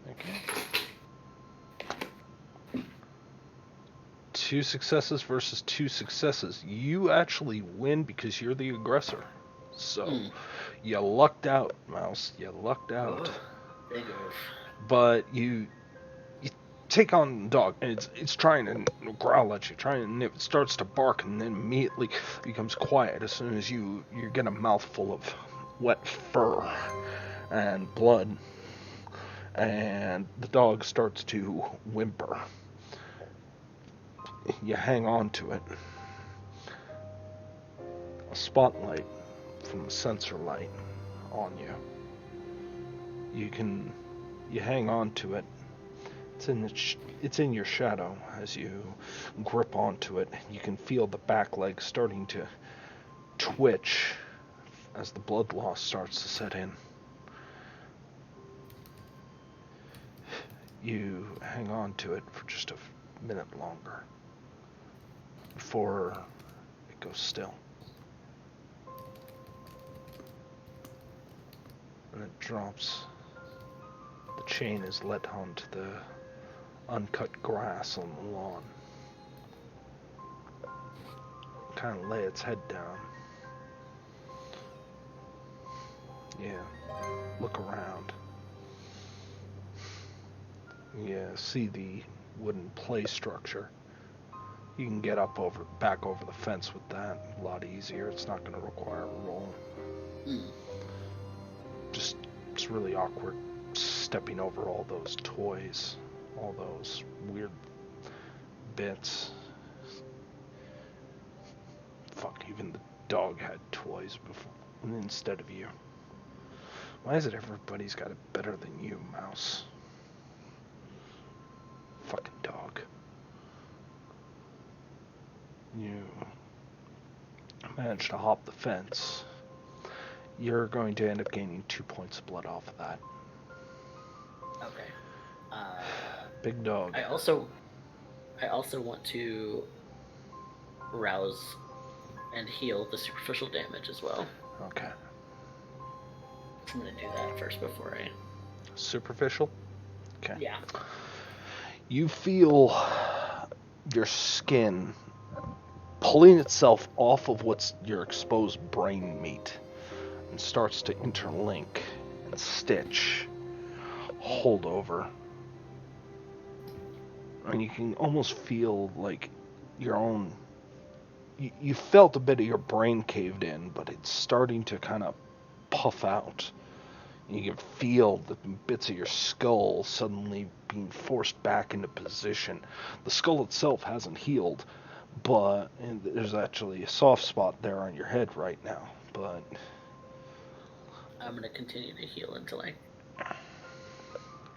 Okay. 2 successes versus 2 successes. You actually win because you're the aggressor. So, you lucked out, Mouse. You lucked out. Big oof. But you take on the dog, and it's trying to growl at you, and it starts to bark, and then immediately becomes quiet as soon as you get a mouthful of wet fur and blood, and the dog starts to whimper. You hang on to it. A spotlight from a sensor light on you. You hang on to it. It's in your shadow as you grip onto it. You can feel the back leg starting to twitch as the blood loss starts to set in. You hang on to it for just a minute longer before it goes still. And it drops. The chain is let onto the uncut grass on the lawn. Kind of lay its head down. Yeah, look around. Yeah, see the wooden play structure. You can get back over the fence with that a lot easier. It's not going to require a roll. Just, it's really awkward stepping over all those toys, all those weird bits. Fuck, even the dog had toys before instead of you. Why is it everybody's got it better than you, Mouse? Fucking dog. You managed to hop the fence. You're going to end up gaining 2 points of blood off of that. Okay. Big dog. I also want to rouse and heal the superficial damage as well. Okay. I'm gonna do that first before I... Superficial? Okay. Yeah. You feel your skin pulling itself off of what's your exposed brain meat and starts to interlink and stitch, hold over. And you can almost feel like your own... You felt a bit of your brain caved in, but it's starting to kind of puff out. You can feel the bits of your skull suddenly being forced back into position. The skull itself hasn't healed, but there's actually a soft spot there on your head right now. But I'm going to continue to heal until I...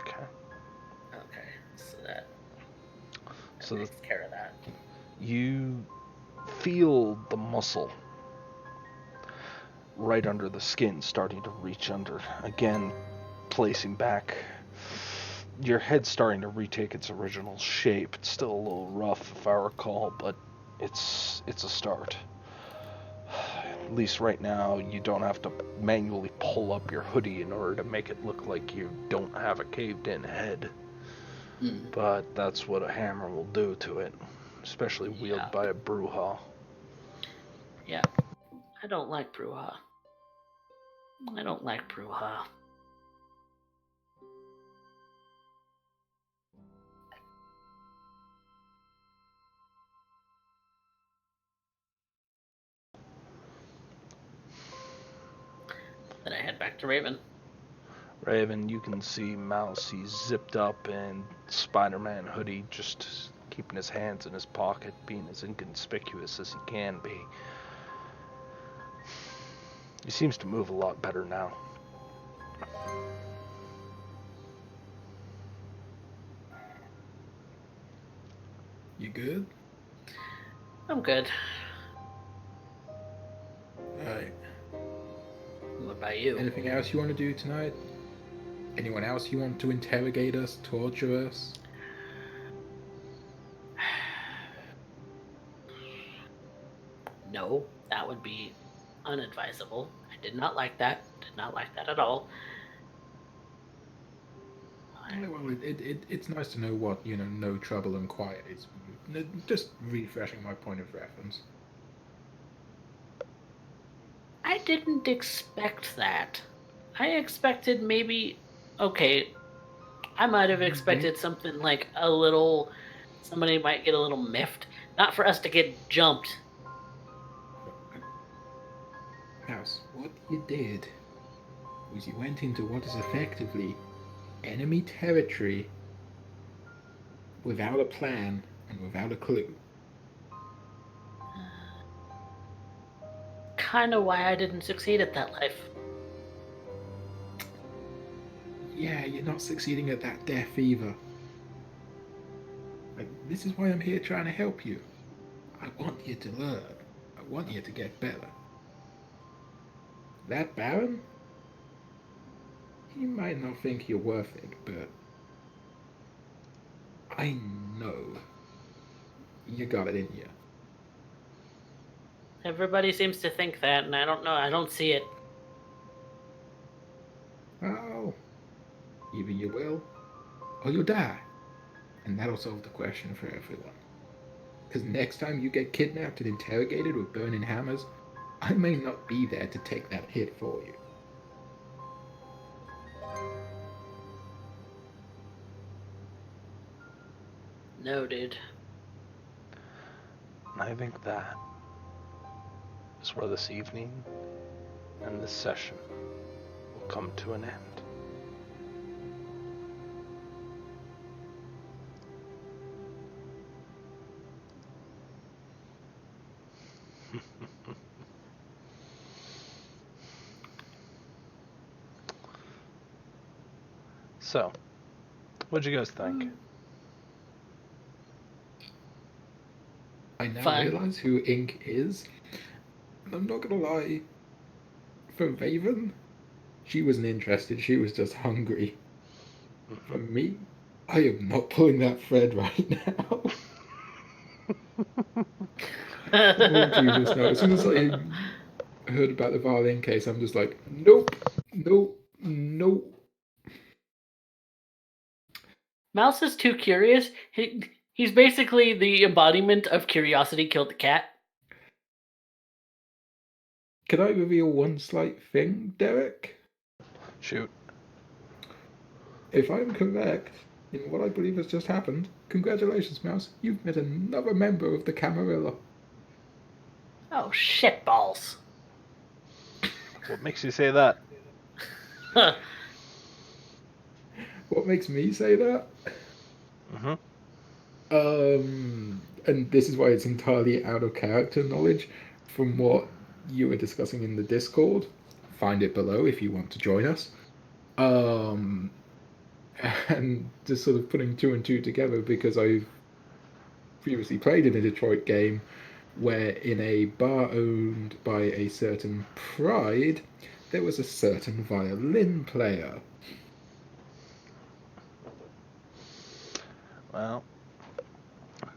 Okay. Okay, so that So takes care of that. You feel the muscle right under the skin starting to reach under. Again, placing back. Your head's starting to retake its original shape. It's still a little rough, if I recall, but it's a start. At least right now, you don't have to manually pull up your hoodie in order to make it look like you don't have a caved-in head. But that's what a hammer will do to it, especially wielded by a Brujah. Yeah. I don't like Brujah. I don't like Brujah. Then I head back to Raven. Raven, you can see Mouse. He's zipped up in Spider-Man hoodie, just keeping his hands in his pocket, being as inconspicuous as he can be. He seems to move a lot better now. You good? I'm good. Alright. What about you? Anything else you want to do tonight? Anyone else you want to interrogate us, torture us? No, that would be unadvisable. I did not like that. Did not like that at all. Well, it's nice to know what, no trouble and quiet is. Just refreshing my point of reference. I didn't expect that. I expected maybe. Okay, I might have expected something like a little. Somebody might get a little miffed. Not for us to get jumped. Mouse, what you did was you went into what is effectively enemy territory without a plan and without a clue. Kind of why I didn't succeed at that life. Yeah, you're not succeeding at that death either. Like, this is why I'm here trying to help you. I want you to learn. I want you to get better. That Baron? He might not think you're worth it, but I know you got it in you. Everybody seems to think that, and I don't know. I don't see it. Oh, either you will, or you'll die. And that'll solve the question for everyone. Because next time you get kidnapped and interrogated with burning hammers, I may not be there to take that hit for you. Noted. I think that is where this evening and this session will come to an end. So, what'd you guys think? I now Fun. realize who Ink is. And I'm not gonna lie. For Raven, she wasn't interested, she was just hungry. For me, I am not pulling that thread right now. Oh, Jesus, no. As soon as I heard about the violin case, I'm just like, nope, nope, nope. Mouse is too curious. He's basically the embodiment of curiosity killed the cat. Can I reveal one slight thing, Derek? Shoot. If I'm correct in what I believe has just happened, congratulations, Mouse. You've met another member of the Camarilla. Oh, shitballs. What makes you say that? What makes me say that? And this is why it's entirely out of character knowledge from what you were discussing in the Discord. Find it below if you want to join us. And just sort of putting two and two together because I've previously played in a Detroit game where in a bar owned by a certain Pride, there was a certain violin player. Well,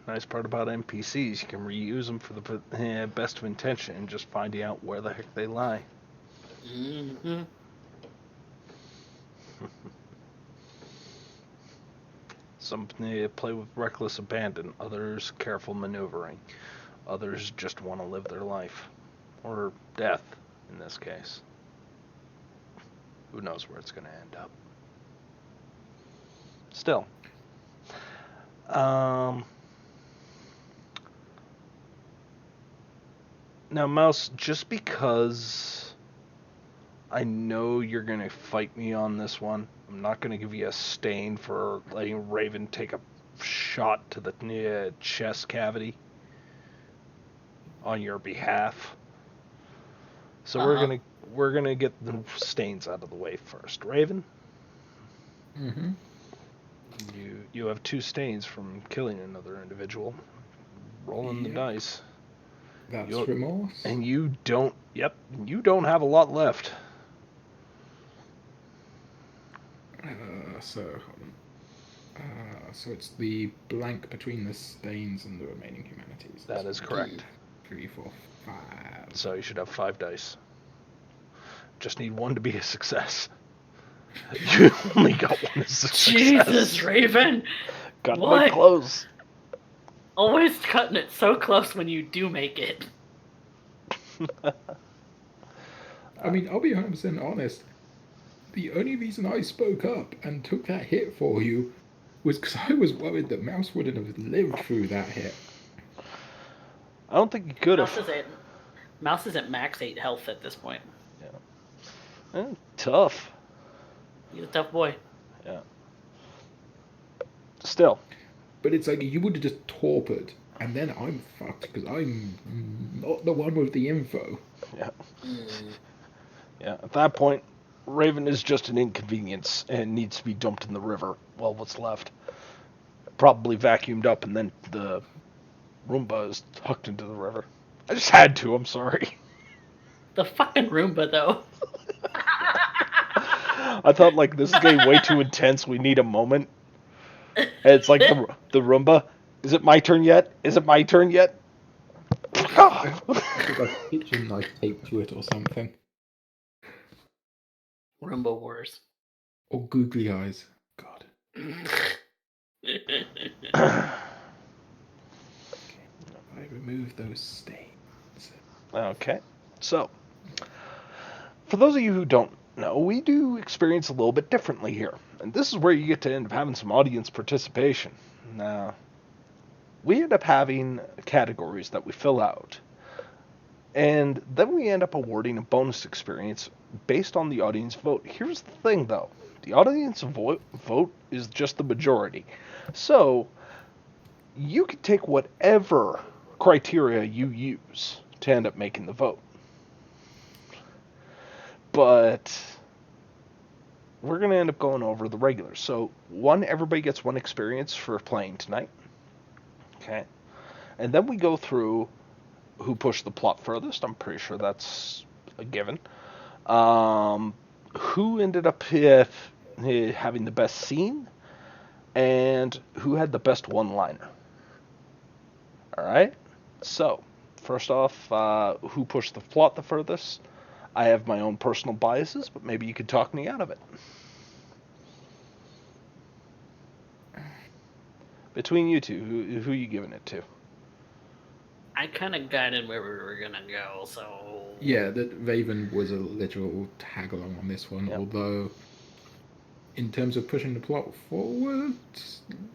nice part about NPCs, you can reuse them for the best of intention and just finding out where the heck they lie. Mm-hmm. Some play with reckless abandon, others careful maneuvering, others just want to live their life. Or death, in this case. Who knows where it's going to end up. Still. Now, Mouse, just because I know you're going to fight me on this one, I'm not going to give you a stain for letting Raven take a shot to the chest cavity on your behalf. So we're gonna get the stains out of the way first. Raven? Mm-hmm. You have 2 stains from killing another individual. Rolling the dice. That's remorse. And you don't have a lot left. So it's the blank between the stains and the remaining humanities. That is correct. 3, 4, 5. So you should have 5 dice. Just need 1 to be a success. You only got one as a success. Jesus, Raven! Gotta what? make close. Always cutting it so close when you do make it. I mean, I'll be 100% honest. The only reason I spoke up and took that hit for you was because I was worried that Mouse wouldn't have lived through that hit. I don't think you could Mouse have. Mouse is at max 8 health at this point. Tough. He's a tough boy. Yeah. Still. But it's like you would have just torpid, and then I'm fucked because I'm not the one with the info. Yeah. Yeah. At that point, Raven is just an inconvenience and needs to be dumped in the river. Well, what's left? Probably vacuumed up, and then the Roomba is hucked into the river. I just had to. I'm sorry. The fucking Roomba, though. I thought like this is getting way too intense. We need a moment. And it's like the Roomba. Is it my turn yet? Is it my turn yet? It's like a kitchen knife taped to it or something. Roomba Wars. Or googly eyes. God. I remove those stains. Okay. So, for those of you who don't know, we do experience a little bit differently here. And this is where you get to end up having some audience participation. Now, we end up having categories that we fill out. And then we end up awarding a bonus experience based on the audience vote. Here's the thing, though. The audience vote is just the majority. So, you can take whatever criteria you use to end up making the vote. But we're going to end up going over the regulars. So, everybody gets one experience for playing tonight. Okay. And then we go through who pushed the plot furthest. I'm pretty sure that's a given. Who ended up having the best scene, and who had the best one-liner. Alright? So, first off, who pushed the plot the furthest? I have my own personal biases, but maybe you could talk me out of it. Between you two, who are you giving it to? I kind of guided where we were gonna go, so Yeah, that Raven was a literal tag along on this one. Yep. Although, in terms of pushing the plot forward,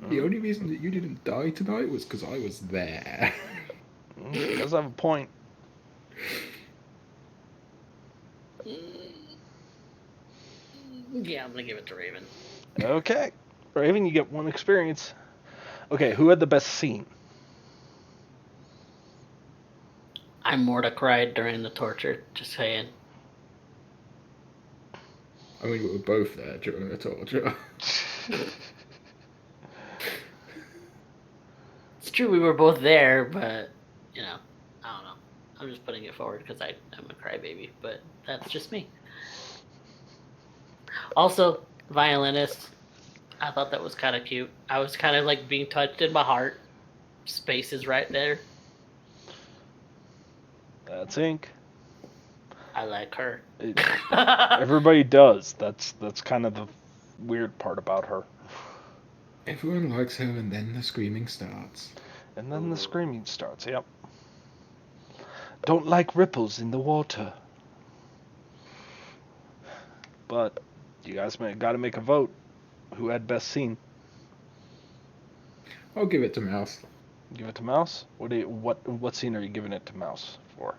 the only reason that you didn't die tonight was because I was there. You guys have a point. yeah, I'm gonna give it to Raven. Okay. Raven, you get one experience. Okay, who had the best scene? I Morta cried during the torture, just saying. I mean, we were both there during the torture. It's true we were both there, but, you know, I don't know. I'm just putting it forward because I'm a crybaby, but that's just me. Also, violinist, I thought that was kind of cute. I was kind of like being touched in my heart. Space is right there. That's Ink. I like her. Everybody does. That's kind of the weird part about her. Everyone likes her, and then the screaming starts. And then the screaming starts, yep. Don't like ripples in the water. But you guys gotta make a vote. Who had best scene? I'll give it to Mouse. Give it to Mouse? What scene are you giving it to Mouse for?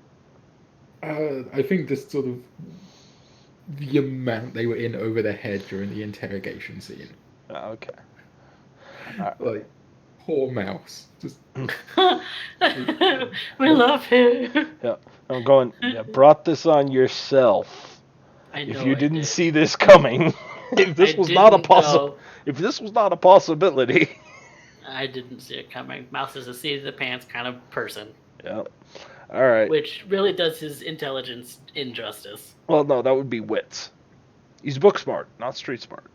I think this sort of the amount they were in over their head during the interrogation scene. Okay. Like, poor Mouse. Just we love him. Yeah. I'm going, you brought this on yourself. I know If you I didn't did. see this coming, if this I was not a didn't, if this was not a possibility. I didn't see it coming. Mouse is a seat of the pants kind of person, Yeah. All right. which really does his intelligence injustice. Well, no, that would be wits. He's book smart, not street smart.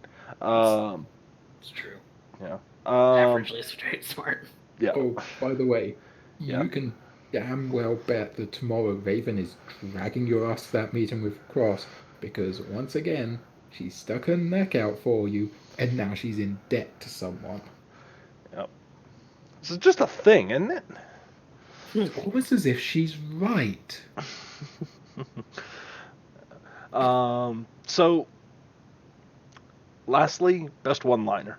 It's true. Yeah. Averagely straight smart. Yeah. Oh, by the way, Yeah. you can damn well bet that tomorrow Raven is dragging your ass to that meeting with Cross, because once again, She stuck her neck out for you, and now she's in debt to someone. This is just a thing, isn't it? It's almost as if she's right. So, lastly, best one-liner.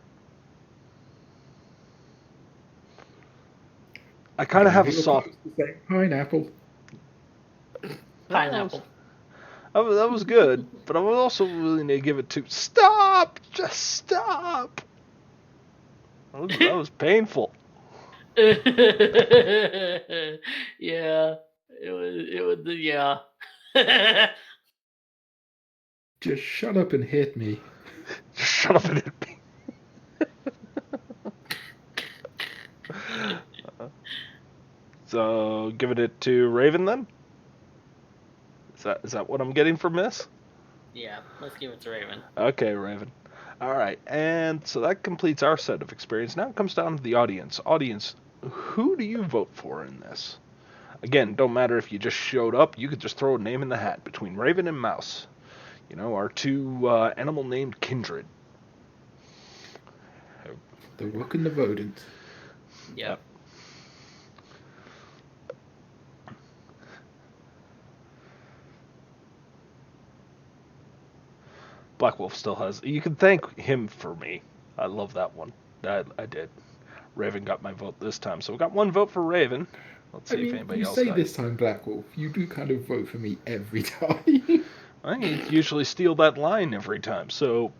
I kind of have a soft... Pineapple. Pineapple. That was good, but I was also willing to give it to... Stop! Just stop! That was painful. Yeah, it was, yeah. Just shut up and hit me. Just shut up and hit me. So, giving it to Raven then? Is that what I'm getting from this? Yeah, let's give it to Raven. Okay, Raven. Alright, and so that completes our set of experience. Now it comes down to the audience. Audience, who do you vote for in this? Again, don't matter if you just showed up, you could just throw a name in the hat between Raven and Mouse. You know, our two animal named kindred. The Rook and the Rodent. Yep. Black Wolf still has... You can thank him for me. I love that one. I did. Raven got my vote this time, so we got one vote for Raven. Let's see if anybody else you say got this time, Black Wolf. You do kind of vote for me every time. I usually steal that line every time, so...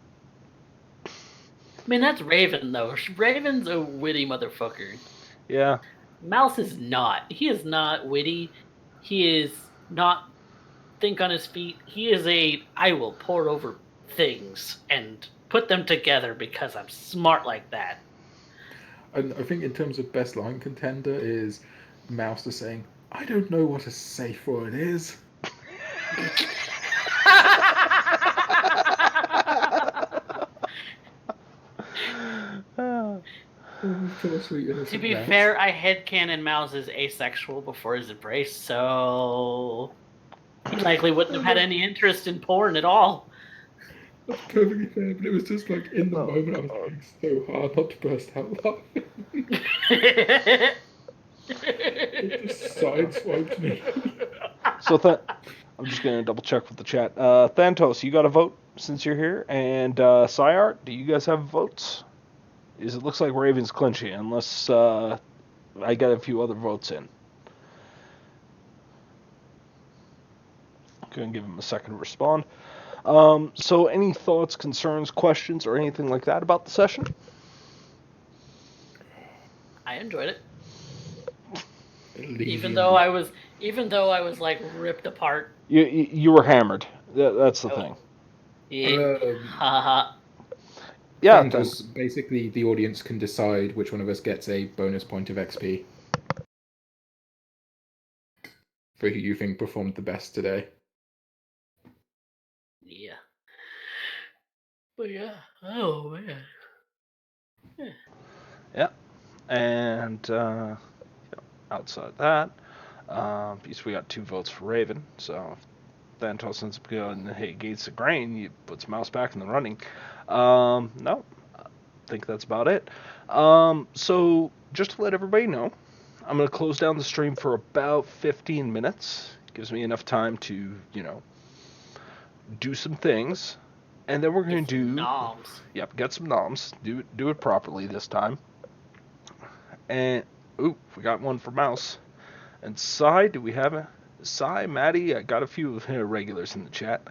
I mean, that's Raven, though. Raven's a witty motherfucker. Yeah. Mouse is not. He is not witty. He is not think on his feet. He is I will pour over things and put them together because I'm smart like that. And I think in terms of best line contender is Mouse is saying, I don't know what a safe word is. To be fair, I headcanon Mouse is asexual before his embrace, so he likely wouldn't have had any interest in porn at all. That's perfectly fair, but it was just like in the moment I was trying so hard not to burst out laughing. It just sideswiped me. So I'm just going to double check with the chat. Thantos, you got a vote since you're here? And Syart, do you guys have votes? It looks like Raven's clinching, unless I got a few other votes in. Gonna give him a second to respond. So any thoughts, concerns, questions, or anything like that about the session? I enjoyed it. Even though I was like ripped apart. You were hammered. That's the thing. Yeah. Yeah. Basically, the audience can decide which one of us gets a bonus point of XP for who you think performed the best today. Yeah. But yeah. Oh man. Yeah. And outside that, because we got 2 votes for Raven, so if Thantos ends up going against the grain, you puts Mouse back in the running. No, I think that's about it. So just to let everybody know, I'm going to close down the stream for about 15 minutes. Gives me enough time to, do some things. And then we're going to do... noms. Yep, get some noms. Do it properly this time. And, we got one for Mouse. And Sai, do we have a... Sai, Maddie, I got a few regulars in the chat.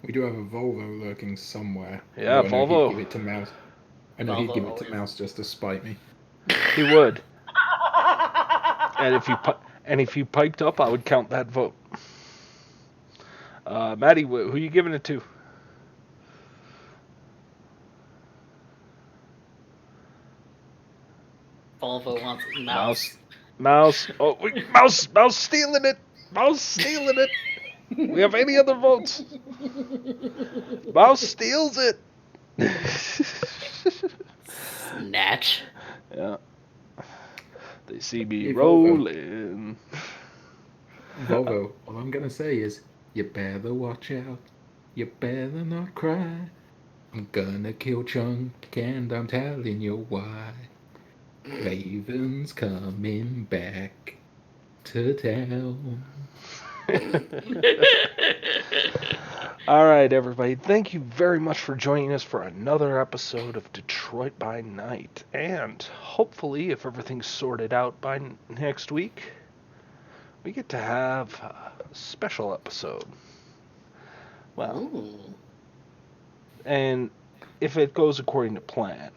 We do have a Volvo lurking somewhere. Yeah, Volvo. He'd give it to Mouse. I know he'd give it to Mouse just to spite me. He would. And if you piped up, I would count that vote. Maddie, who are you giving it to? Volvo wants Mouse. Mouse. Oh, Mouse stealing it. Mouse stealing it. We have any other votes? Mouse steals it. Snatch. Yeah. They see me rolling. Volvo, all I'm going to say is, you better watch out. You better not cry. I'm gonna kill Chunk, and I'm telling you why. Raven's coming back to town. All right, everybody. Thank you very much for joining us for another episode of Detroit by Night. And hopefully, if everything's sorted out by next week, we get to have a special episode. Well, Ooh. and if it goes according to plan,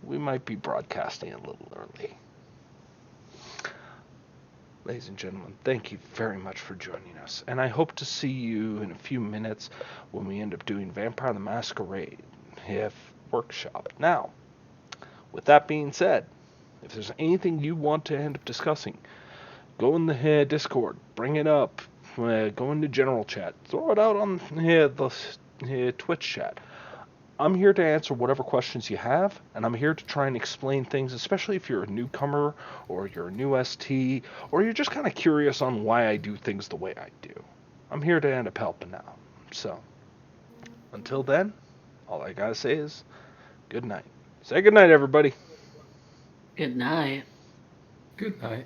we might be broadcasting a little early. Ladies and gentlemen, thank you very much for joining us, and I hope to see you in a few minutes when we end up doing Vampire the Masquerade if workshop. Now, with that being said, if there's anything you want to end up discussing, go in the Discord, bring it up, go into general chat, throw it out on the Twitch chat. I'm here to answer whatever questions you have, and I'm here to try and explain things, especially if you're a newcomer, or you're a new ST, or you're just kind of curious on why I do things the way I do. I'm here to end up helping out. So, until then, all I gotta say is, good night. Say good night, everybody. Good night. Good night.